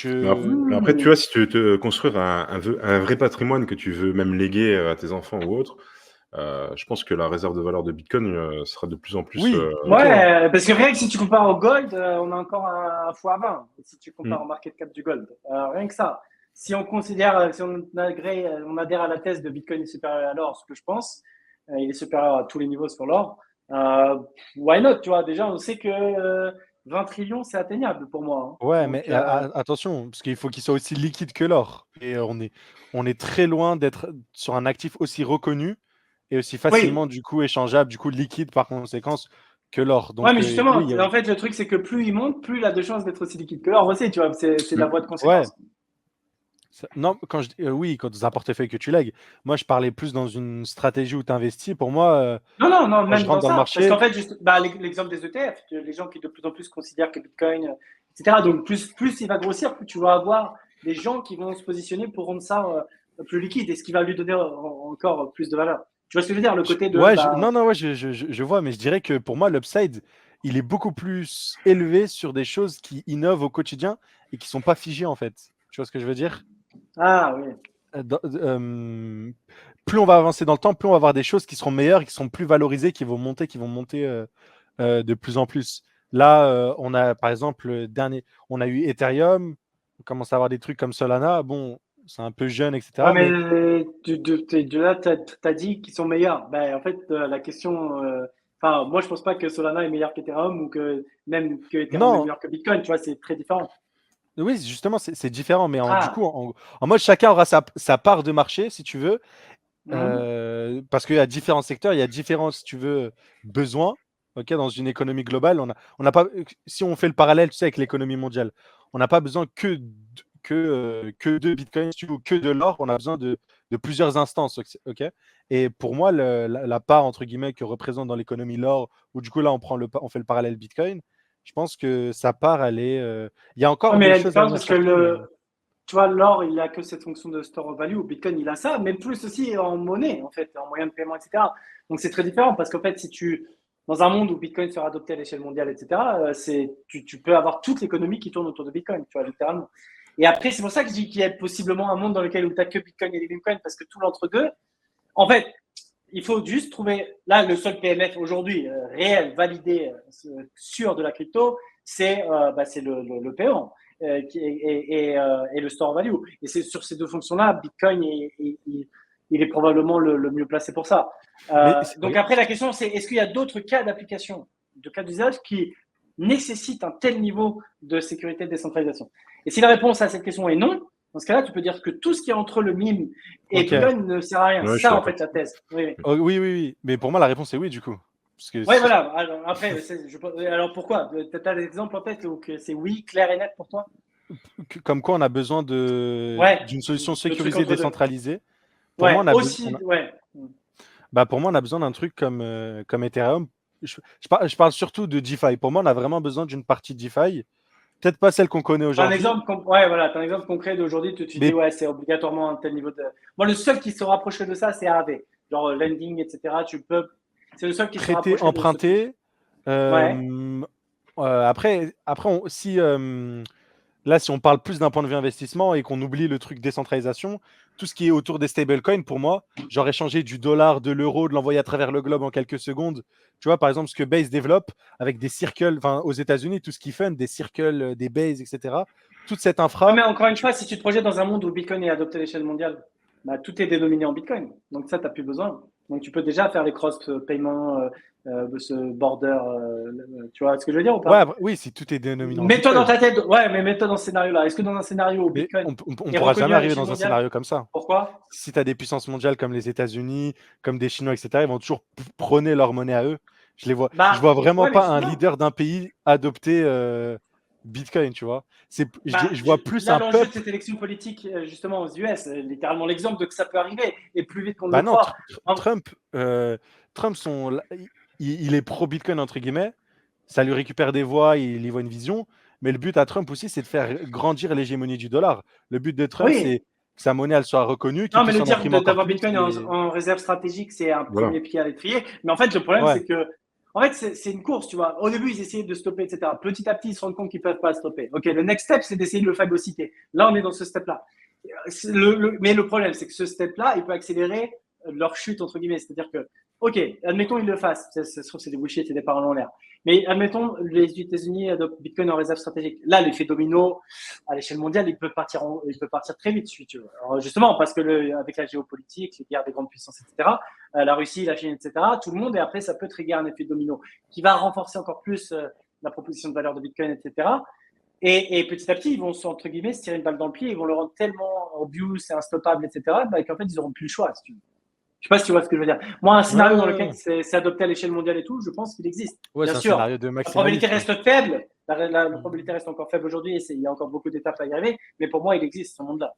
Mais après, tu vois, si tu veux te construire un vrai patrimoine que tu veux même léguer à tes enfants ou autres, je pense que la réserve de valeur de Bitcoin sera de plus en plus... Oui, ouais, parce que rien que si tu compares au gold, on a encore un x20, si tu compares au market cap du gold. Rien que ça. Si on considère, si on adhère à la thèse de Bitcoin est supérieur à l'or, ce que je pense, il est supérieur à tous les niveaux sur l'or, why not, tu vois, déjà, on sait que 20 trillions, c'est atteignable pour moi. Hein. Ouais, donc, mais attention, parce qu'il faut qu'il soit aussi liquide que l'or. Et on est très loin d'être sur un actif aussi reconnu et aussi facilement, du coup, échangeable, du coup, liquide par conséquence que l'or. Ouais, mais justement, en fait, le truc, c'est que plus il monte, plus il a de chances d'être aussi liquide que l'or aussi, tu vois, c'est la voie de conséquence. Non, oui, quand dans un portefeuille que tu lègues. Moi, je parlais plus dans une stratégie où tu investis. Pour moi, Non, quand je même rentre dans dans le ça. Parce marché, qu'en fait, l'exemple des ETF, les gens qui de plus en plus considèrent que Bitcoin, etc. Donc, plus il va grossir, plus tu vas avoir des gens qui vont se positionner pour rendre ça plus liquide et ce qui va lui donner encore plus de valeur. Tu vois ce que je veux dire? Le côté de. ouais, non, ouais, je vois, mais je dirais que pour moi, l'upside, il est beaucoup plus élevé sur des choses qui innovent au quotidien et qui sont pas figées, en fait. Tu vois ce que je veux dire? Ah oui. Plus on va avancer dans le temps, plus on va avoir des choses qui seront meilleures, qui seront plus valorisées, qui vont monter de plus en plus. Là, on a par exemple on a eu Ethereum, on commence à avoir des trucs comme Solana. Bon, c'est un peu jeune, Ouais, etc. Mais mais là, tu as dit qu'ils sont meilleurs. Ben, en fait, la question. Enfin, moi, je pense pas que Solana est meilleur qu'Ethereum ou que même que Ethereum est non, meilleur que Bitcoin. Tu vois, c'est très différent. oui, justement, c'est différent. Mais du Ah. coup, en mode, chacun aura sa part de marché, si tu veux. Mhm. Parce qu'il y a différents secteurs, il y a différents, si tu veux, besoins. Ok, dans une économie globale, on n'a pas, si on fait le parallèle, tu sais, avec l'économie mondiale, on n'a pas besoin que de Bitcoin, si tu veux, ou que de l'or. On a besoin de plusieurs instances. Ok. Et pour moi, la part entre guillemets que représente dans l'économie l'or, ou du coup là on fait le parallèle Bitcoin. Je pense que sa part, elle est. Il y a Ouais, encore mais des la choses à différence, venir parce que chercher, mais tu vois, l'or, il a que cette fonction de store of value. Bitcoin, il a ça, mais plus aussi en monnaie, en fait, en moyen de paiement, etc. Donc, c'est très différent parce qu'en fait, dans un monde où Bitcoin sera adopté à l'échelle mondiale, etc., tu peux avoir toute l'économie qui tourne autour de Bitcoin, tu vois, littéralement. Et après, c'est pour ça que je dis qu'il y a possiblement un monde dans lequel où tu n'as que Bitcoin et les Bitcoin, parce que tout l'entre-deux, en fait, il faut juste trouver, là, le seul PMF aujourd'hui, réel, validé, sûr de la crypto, c'est le paiement et le store value. Et c'est sur ces deux fonctions-là, Bitcoin, il est probablement le mieux placé pour ça. mais Donc après, la question, c'est est-ce qu'il y a d'autres cas d'application, de cas d'usage qui nécessitent un tel niveau de sécurité et de décentralisation? Et si la réponse à cette question est non, dans ce cas-là, tu peux dire que tout ce qui est entre le MIM et ok. Bitcoin ne sert à rien. Ouais, C'est je suis ça, en d'accord. fait, la thèse. Oui, oui. Oh, oui, oui, oui. Mais pour moi, la réponse est oui, du coup. Parce que Ouais, voilà. Alors, après, alors pourquoi? Tu as des exemples en tête où c'est oui, clair et net pour toi? comme quoi on a besoin Ouais, d'une solution le truc sécurisée, entre deux. décentralisée. Pour moi, Ouais, aussi, ouais. pour moi, on a besoin d'un truc comme Ethereum. Je parle surtout de DeFi. Pour moi, on a vraiment besoin d'une partie DeFi. Peut-être pas celle qu'on connaît T'as un aujourd'hui, exemple, ouais, voilà, t'as un exemple concret d'aujourd'hui, tu dis, mais ouais, c'est obligatoirement un tel niveau de. Moi, le seul qui se rapprocherait de ça, c'est Aave. Genre lending, etc. C'est le seul qui se prêter, rapprocherait de ce truc. emprunter. Ouais. Après, là, si on parle plus d'un point de vue investissement et qu'on oublie le truc décentralisation, tout ce qui est autour des stablecoins, pour moi, genre échanger du dollar, de l'euro, de l'envoyer à travers le globe en quelques secondes. Tu vois, par exemple, ce que Base développe avec des circles, enfin, aux États-Unis, tout ce qu'ils font, des circles, des Base, etc. Toute cette Ouais, infra, mais encore une fois, si tu te projettes dans un monde où Bitcoin est adopté à l'échelle mondiale, bah, tout est dénominé en Bitcoin. Donc ça, tu n'as plus besoin. Donc tu peux déjà faire les cross-paiements, ce border, tu vois ce que je veux dire ou ouais, pas? oui, si tout est dénominé en Mets-toi dans Bitcoin. ta tête, ouais, mais mets-toi dans ce scénario-là. Est-ce que dans un scénario où Mais Bitcoin on est pourra reconnu jamais à arriver l'échelle dans un mondiale, scénario comme ça. pourquoi? Si tu as des puissances mondiales comme les États-Unis, comme des Chinois, etc., ils vont toujours prôner leur monnaie à eux. Je vois vraiment Ouais, mais pas un justement, leader d'un pays adopter Bitcoin, tu vois. Je vois plus là, un l'enjeu de peuple. cette élection politique, justement, aux US, littéralement l'exemple de que ça peut arriver, et plus vite qu'on ne Bah le non, croit. Trump, Trump il est pro-Bitcoin, entre guillemets. Ça lui récupère des voix, il y voit une vision. Mais le but à Trump aussi, c'est de faire grandir l'hégémonie du dollar. Le but de Trump, Oui, c'est que sa monnaie elle soit reconnue, qu'il non, mais puisse le en dire imprimer encore d'avoir plus. Bitcoin en réserve stratégique, c'est un Voilà. premier pied à l'étrier. Mais en fait, le problème, Ouais. c'est que, en fait, c'est une course, tu vois. Au début, ils essayaient de stopper, etc. Petit à petit, ils se rendent compte qu'ils ne peuvent pas stopper. OK, le next step, c'est d'essayer de le phagocyter. Là, on est dans ce step-là. Mais le problème, c'est que ce step-là, il peut accélérer leur chute, entre guillemets. C'est-à-dire que, OK, admettons ils le fassent. Ça se trouve, c'est des bullshit, c'est des paroles en l'air. Mais admettons, les États-Unis adoptent Bitcoin en réserve stratégique. Là, l'effet domino, à l'échelle mondiale, il peut partir très vite, si tu veux. Alors, justement, parce que avec la géopolitique, les guerres des grandes puissances, etc., la Russie, la Chine, etc., tout le monde, et après, ça peut trigger un effet domino qui va renforcer encore plus la proposition de valeur de Bitcoin, etc. Et petit à petit, ils vont, entre guillemets, se tirer une balle dans le pied, ils vont le rendre tellement obvious et instoppable, etc., qu'en fait, ils n'auront plus le choix, si tu veux. Je ne sais pas si tu vois ce que je veux dire. Moi, un Ouais, scénario dans ouais, lequel ouais. c'est adopté à l'échelle mondiale et tout, je pense qu'il existe. Ouais, Bien c'est un sûr, scénario de la probabilité maximaliste, quoi. reste faible. La probabilité reste encore faible aujourd'hui et il y a encore beaucoup d'étapes à y arriver. Mais pour moi, il existe ce monde-là.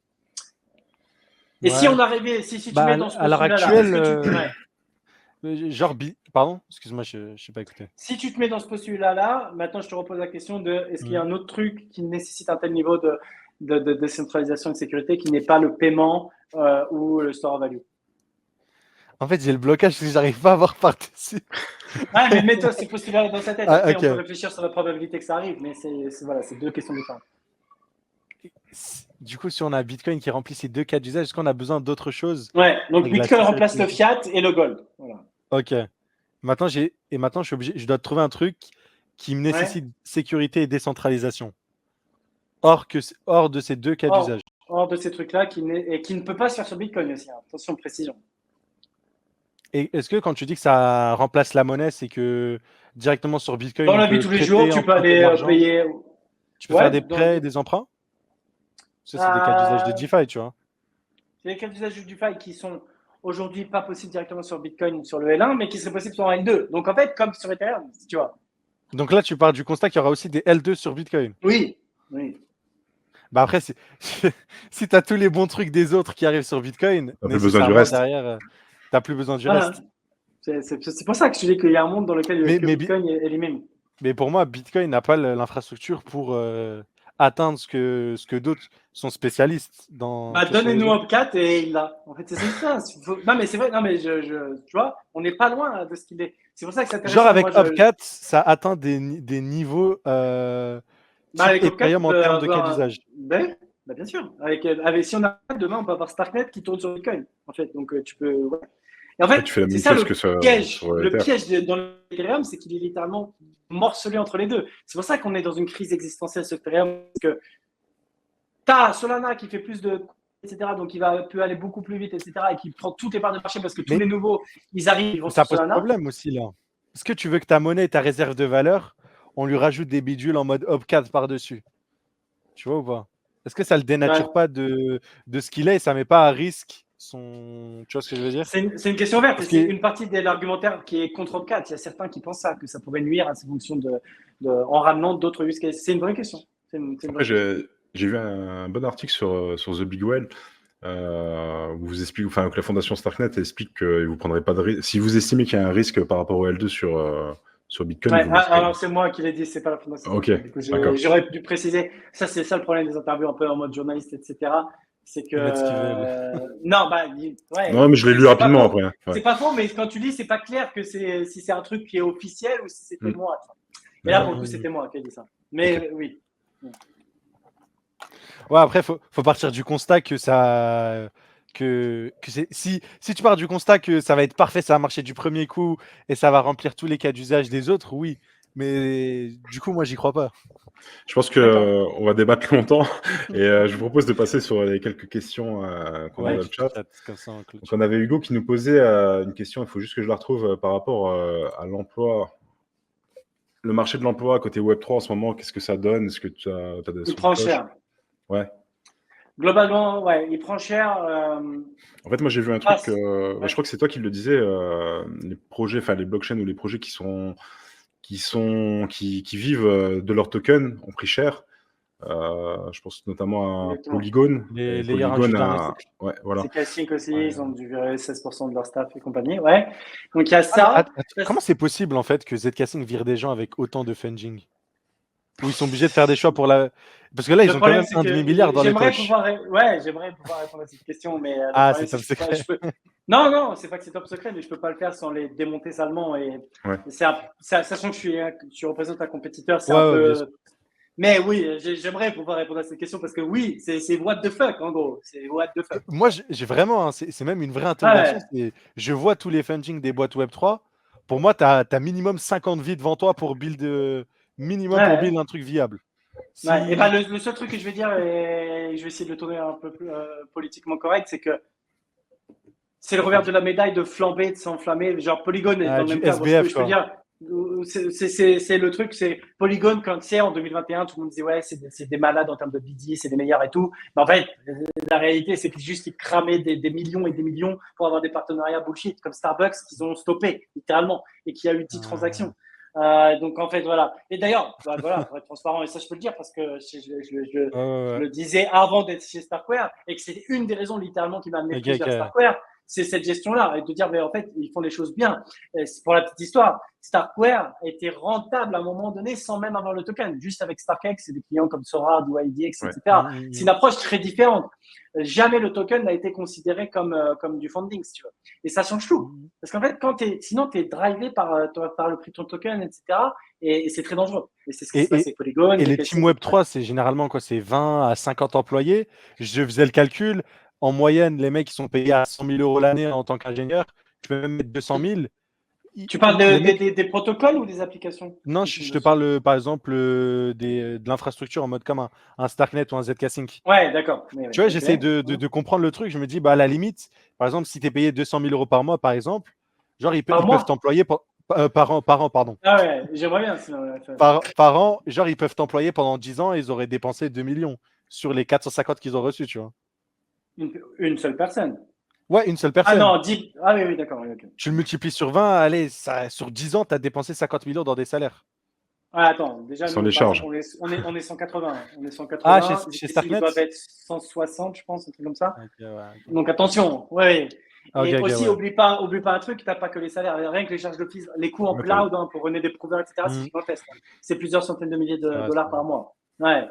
Et si Ouais. on arrivait, si tu Bah, mets dans ce à l'heure postulat-là, actuelle, est-ce que tu... ouais. genre, pardon, excuse-moi, je n'ai pas écouté. Si tu te mets dans ce postulat-là, maintenant je te repose la question de est-ce qu'il y a un autre truc qui nécessite un tel niveau de décentralisation et de sécurité qui n'est pas le paiement ou le store of value? En fait, j'ai le blocage parce que j'arrive pas à voir par-dessus. Ouais, mais mets-toi ce postulat dans sa tête. Ah, Après, ok. on peut réfléchir sur la probabilité que ça arrive, mais voilà, c'est deux questions différentes. Du coup, si on a Bitcoin qui remplit ces deux cas d'usage, est-ce qu'on a besoin d'autre chose? Ouais, donc Avec la Bitcoin fiat remplace le fiat et le gold. Voilà. Ok. Maintenant, je suis obligé, je dois trouver un truc qui me nécessite sécurité et décentralisation. Hors de ces deux cas d'usage. Hors de ces trucs-là qui ne peut pas se faire sur Bitcoin aussi. Hein. Attention, précision. Et est-ce que quand tu dis que ça remplace la monnaie, c'est que directement sur Bitcoin, Dans on la vie peut tous les prêter, jours, tu peux emprunter de aller l'argent, payer. tu peux faire des prêts et des emprunts? Ça, c'est des cas d'usage de DeFi, tu vois. C'est des cas d'usage du DeFi qui sont aujourd'hui pas possibles directement sur Bitcoin, sur le L1, mais qui seraient possibles sur L2. Donc en fait, comme sur Ethereum, tu vois. Donc là, tu pars du constat qu'il y aura aussi des L2 sur Bitcoin. Oui. Bah après, si tu as tous les bons trucs des autres qui arrivent sur Bitcoin, t'as plus besoin du reste. Derrière, t'as plus besoin du reste. C'est pour ça que je te dis qu'il y a un monde dans lequel il y a que Bitcoin et les mêmes. Mais pour moi, Bitcoin n'a pas l'infrastructure pour atteindre ce que d'autres sont spécialistes dans. Bah, donnez-nous Opcat et il l'a. En fait, c'est ça. Non, mais c'est vrai. Non, mais tu vois, on n'est pas loin de ce qu'il est. C'est pour ça que c'est intéressant. Genre avec Opcat, ça atteint des niveaux avec Ethereum en termes de cas d'usage. Bah, bien sûr. Si on a demain, on peut avoir Starknet qui tourne sur Bitcoin. En fait, donc tu peux. Ouais. Et en fait, c'est ça le piège. Le piège dans l'Ethereum, c'est qu'il est littéralement morcelé entre les deux. C'est pour ça qu'on est dans une crise existentielle sur Ethereum, parce que tu as Solana qui fait plus de etc. Donc il peut aller beaucoup plus vite, etc. Et qui prend toutes les parts de marché parce que tous les nouveaux, ils arrivent, ils vont sur Solana. Ça pose problème aussi là. Est-ce que tu veux que ta monnaie, ta réserve de valeur, on lui rajoute des bidules en mode Opcat par-dessus? Tu vois ou pas? Est-ce que ça le dénature pas de ce qu'il est et ça met pas à risque son. Tu vois ce que je veux dire? C'est une question verte. C'est une partie de l'argumentaire qui est contre Opcat. Il y a certains qui pensent ça, que ça pourrait nuire à ses fonctions en ramenant d'autres use cases. C'est une vraie question. J'ai vu un bon article sur The Big Well où vous explique, enfin, que la fondation Starknet explique que vous prendrez pas de risque. Si vous estimez qu'il y a un risque par rapport au L2 sur Bitcoin. Ouais, alors c'est moi qui l'ai dit, c'est pas la fondation. Ok. J'aurais dû préciser. Ça, c'est ça le problème des interviews un peu en mode journaliste, etc. C'est que non, ouais. Non, mais je l'ai lu rapidement après. Ouais. C'est pas faux, mais quand tu lis, c'est pas clair que si c'est un truc qui est officiel ou si c'était moi. Et là, pour le coup, c'était moi qui ai dit ça. Mais oui. Ouais, après, faut partir du constat que ça. Si tu pars du constat que ça va être parfait, ça va marcher du premier coup et ça va remplir tous les cas d'usage des autres, oui. Mais du coup, moi, j'y crois pas. Je pense qu'on va débattre longtemps et je vous propose de passer sur les quelques questions qu'on a dans le chat. Donc, on avait Hugo qui nous posait une question, il faut juste que je la retrouve par rapport à l'emploi. Le marché de l'emploi côté Web3 en ce moment, qu'est-ce que ça donne? Est-ce que tu as des Il prend cher. Ouais. Globalement, ouais, il prend cher. En fait, moi, j'ai vu un truc, je crois que c'est toi qui le disais, les projets, enfin les blockchains ou les projets qui vivent de leurs tokens ont pris cher. Je pense notamment à Polygon. Les Polygon ouais, voilà. C'est Casync aussi, ils ont dû virer 16% de leur staff et compagnie. Ouais. Donc il y a ça. Comment c'est possible en fait que Zcash vire des gens avec autant de funding? Où ils sont obligés de faire des choix pour la. Parce que là, ils ont quand même un demi-milliard dans les poches. J'aimerais pouvoir répondre à cette question, mais. C'est top secret. Non, c'est pas que c'est top secret, mais je peux pas le faire sans les démonter salement. Et sachant que je représente un compétiteur, c'est un peu. Mais oui, j'aimerais pouvoir répondre à cette question parce que oui, c'est what the fuck en gros. C'est what the fuck. Moi, j'ai vraiment, c'est même une vraie interrogation. Je vois tous les funding des boîtes Web3. Pour moi, tu as minimum 50 vies devant toi pour build un truc viable. Et le seul truc que je vais dire, et je vais essayer de le tourner un peu plus politiquement correct, c'est que c'est le revers de la médaille de flamber, de s'enflammer. Genre Polygon est dans le même cas. Je peux dire. C'est le truc, c'est Polygon quand c'est en 2021, tout le monde disait ouais c'est des malades en termes de BD, c'est des meilleurs et tout. Mais en fait, la réalité c'est qu'ils juste cramaient des millions et des millions pour avoir des partenariats bullshit comme Starbucks qu'ils ont stoppé littéralement et qui a eu 10 transactions. Donc en fait, voilà. Et d'ailleurs, voilà, pour être transparent, et ça je peux le dire parce que je le disais avant d'être chez Starkware et que c'était une des raisons littéralement qui m'a amené plus vers Starkware, c'est cette gestion-là et de dire, mais en fait, ils font les choses bien. Pour la petite histoire, Starkware était rentable à un moment donné sans même avoir le token, juste avec StarkX et des clients comme Sora ou IDX, etc. C'est une approche très différente. Jamais le token n'a été considéré comme du funding, si tu veux. Et ça change tout. Parce qu'en fait, sinon, tu es drivé par le prix de ton token, etc. Et c'est très dangereux. Et c'est ce qui se passe avec Polygon. Et les teams Web3, c'est généralement quoi? C'est 20 à 50 employés. Je faisais le calcul. En moyenne, les mecs, ils sont payés à 100 000 € l'année en tant qu'ingénieur. Tu peux même mettre 200 000. Tu parles des protocoles ou des applications? Non, je te parle par exemple de l'infrastructure en mode comme un Starknet ou un ZK-Sync. Ouais, d'accord. Tu vois, j'essaie de comprendre le truc. Je me dis, bah, à la limite, par exemple, si tu es payé 200 000 € par mois, par exemple, genre, ils peuvent t'employer par an, pardon. Ah ouais, j'aimerais bien. Sinon, par an, genre, ils peuvent t'employer pendant 10 ans et ils auraient dépensé 2 millions sur les 450 qu'ils ont reçus, tu vois. Une seule personne? Ouais, une seule personne. Ah non, 10. Ah oui, d'accord. Oui, okay. Tu le multiplies sur 20, allez, sur 10 ans, tu as dépensé 50 000 € dans des salaires. Ah, attends, déjà, sans nous, les charges. Exemple, on est 180. On est 180. Ah, chez Starknet, ils doivent être 160, je pense, un truc comme ça. Okay, ouais. Donc attention, ouais. Okay, et aussi, ouais. oublie pas un truc, t'as pas que les salaires, rien que les charges d'office, les coûts en cloud pour runner des prouveurs, etc. C'est gigantesque. C'est plusieurs centaines de milliers de dollars par mois. Ouais.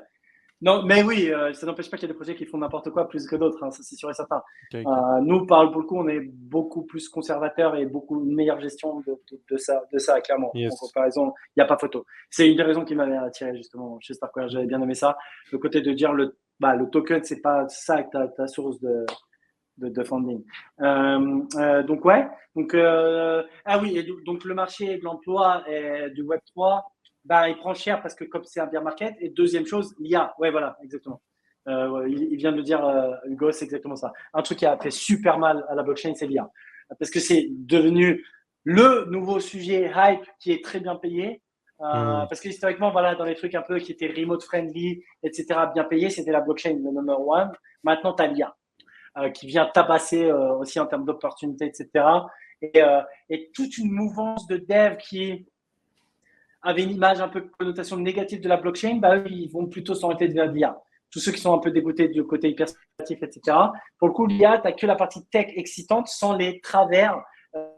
Non, mais oui, ça n'empêche pas qu'il y a des projets qui font n'importe quoi plus que d'autres, hein, ça c'est sûr et certain. Okay. Nous, pour le coup, on est beaucoup plus conservateurs et beaucoup une meilleure gestion de ça, clairement. Yes. En comparaison, il n'y a pas photo. C'est une des raisons qui m'avait attiré justement chez Starkware. J'avais bien aimé ça. Le côté de dire le token, c'est pas ça ta source de funding. Donc ouais. Donc ah oui, et donc le marché de l'emploi et du Web 3. Il prend cher parce que comme c'est un bear market. Et deuxième chose, l'IA. Ouais, voilà, exactement. Il vient de le dire, Hugo, c'est exactement ça. Un truc qui a fait super mal à la blockchain, c'est l'IA. Parce que c'est devenu le nouveau sujet hype qui est très bien payé. Parce que historiquement, voilà, dans les trucs un peu qui étaient remote friendly, etc., bien payés, c'était la blockchain, le number one. Maintenant, tu as l'IA qui vient tabasser aussi en termes d'opportunités, etc. Et toute une mouvance de dev qui avait une image un peu connotation négative de la blockchain, eux, ils vont plutôt s'orienter vers l'IA. Tous ceux qui sont un peu dégoûtés du côté hyper spéculatif, etc. Pour le coup, l'IA, tu n'as que la partie tech excitante sans les travers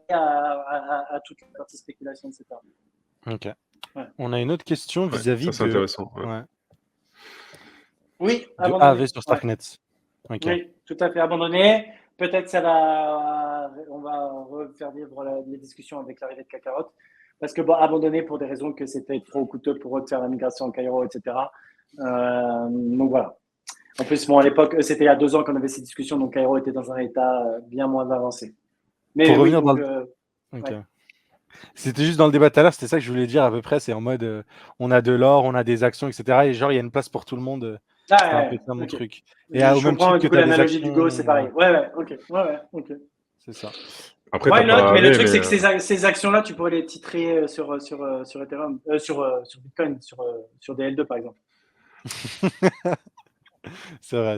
à toute la partie spéculation, etc. Ok. Ouais. On a une autre question vis-à-vis c'est intéressant. Ouais. Oui, de AV sur Starknet. Ouais. Okay. Oui, tout à fait abandonné. Peut-être on va refaire vivre les discussions avec l'arrivée de Kakarot. Parce que abandonné pour des raisons que c'était trop coûteux pour eux de faire la migration en Cairo, etc. Donc voilà. En plus, à l'époque, c'était il y a 2 ans qu'on avait ces discussions, donc Cairo était dans un état bien moins avancé. Mais pour revenir okay. C'était juste dans le débat tout à l'heure, c'était ça que je voulais dire à peu près. C'est en mode, on a de l'or, on a des actions, etc. Et genre, il y a une place pour tout le monde. C'est un peu ça mon truc. Et au même titre que l'analogie du Go, c'est pareil. Ouais, ok. C'est ça. Après, mais le truc, c'est que ces actions-là, tu pourrais les titrer sur Ethereum, sur Bitcoin, sur des L2 par exemple. C'est vrai.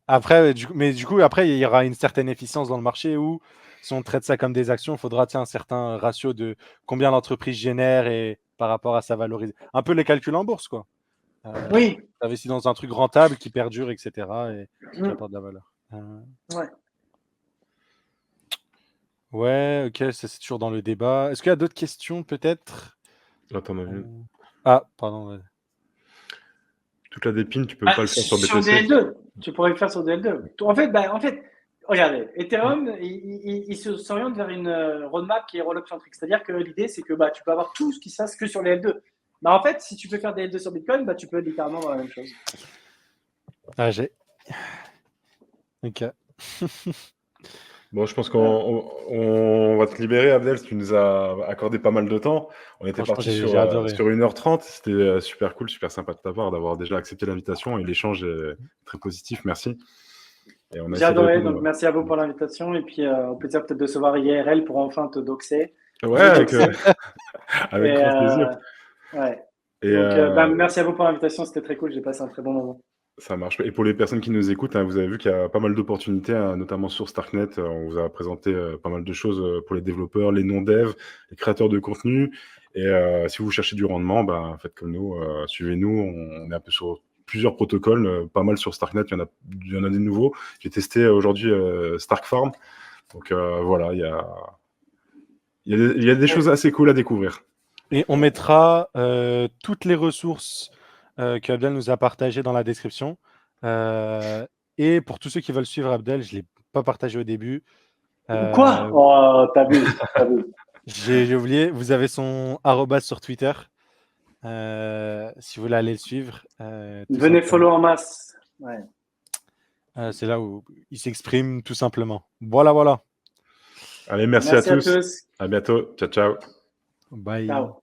Après, du coup, après, il y aura une certaine efficience dans le marché où, si on traite ça comme des actions, il faudra un certain ratio de combien l'entreprise génère et par rapport à sa valorisation. Un peu les calculs en bourse, quoi. Oui. Tu investis dans un truc rentable qui perdure, etc. et qui apporte de la valeur. Ouais. Ouais, ok, c'est toujours dans le débat. Est-ce qu'il y a d'autres questions, peut-être? Attends, Ah, pardon. Ouais. Toute la dépine, tu peux pas le faire sur BTC. Sur DL2. Tu pourrais le faire sur DL2. En fait, regardez, Ethereum, il s'oriente vers une roadmap qui est roll-up-centrique. C'est-à-dire que l'idée, c'est que tu peux avoir tout ce qui se passe que sur les L2. En fait, si tu peux faire des L2 sur Bitcoin, tu peux littéralement avoir la même chose. Ah, j'ai. Ok. Bon, je pense qu'on va te libérer, Abdel. Tu nous as accordé pas mal de temps. On était parti sur 1h30. C'était super cool, super sympa de ta part d'avoir déjà accepté l'invitation et l'échange est très positif. Merci. J'ai adoré, donc merci à vous pour l'invitation. Et puis, au plaisir peut-être de se voir IRL pour enfin te doxer. Ouais, avec grand plaisir. Ouais. Et donc, merci à vous pour l'invitation. C'était très cool. J'ai passé un très bon moment. Ça marche. Et pour les personnes qui nous écoutent, hein, vous avez vu qu'il y a pas mal d'opportunités, hein, notamment sur Starknet. On vous a présenté pas mal de choses pour les développeurs, les non-devs, les créateurs de contenu. Et si vous cherchez du rendement, ben, faites comme nous, suivez-nous. On est un peu sur plusieurs protocoles, pas mal sur Starknet. Il y en a des nouveaux. J'ai testé aujourd'hui Stark Farm. Donc voilà, il y a des choses assez cool à découvrir. Et on mettra toutes les ressources que Abdel nous a partagées dans la description. Et pour tous ceux qui veulent suivre Abdel, je ne l'ai pas partagé au début. Quoi? Oh, t'abuses. J'ai oublié, vous avez son arrobas sur Twitter. Si vous voulez aller le suivre. Venez follow en masse. Ouais. C'est là où il s'exprime tout simplement. Voilà. Allez, merci à tous. tous. À bientôt. Ciao, ciao. Bye. Ciao.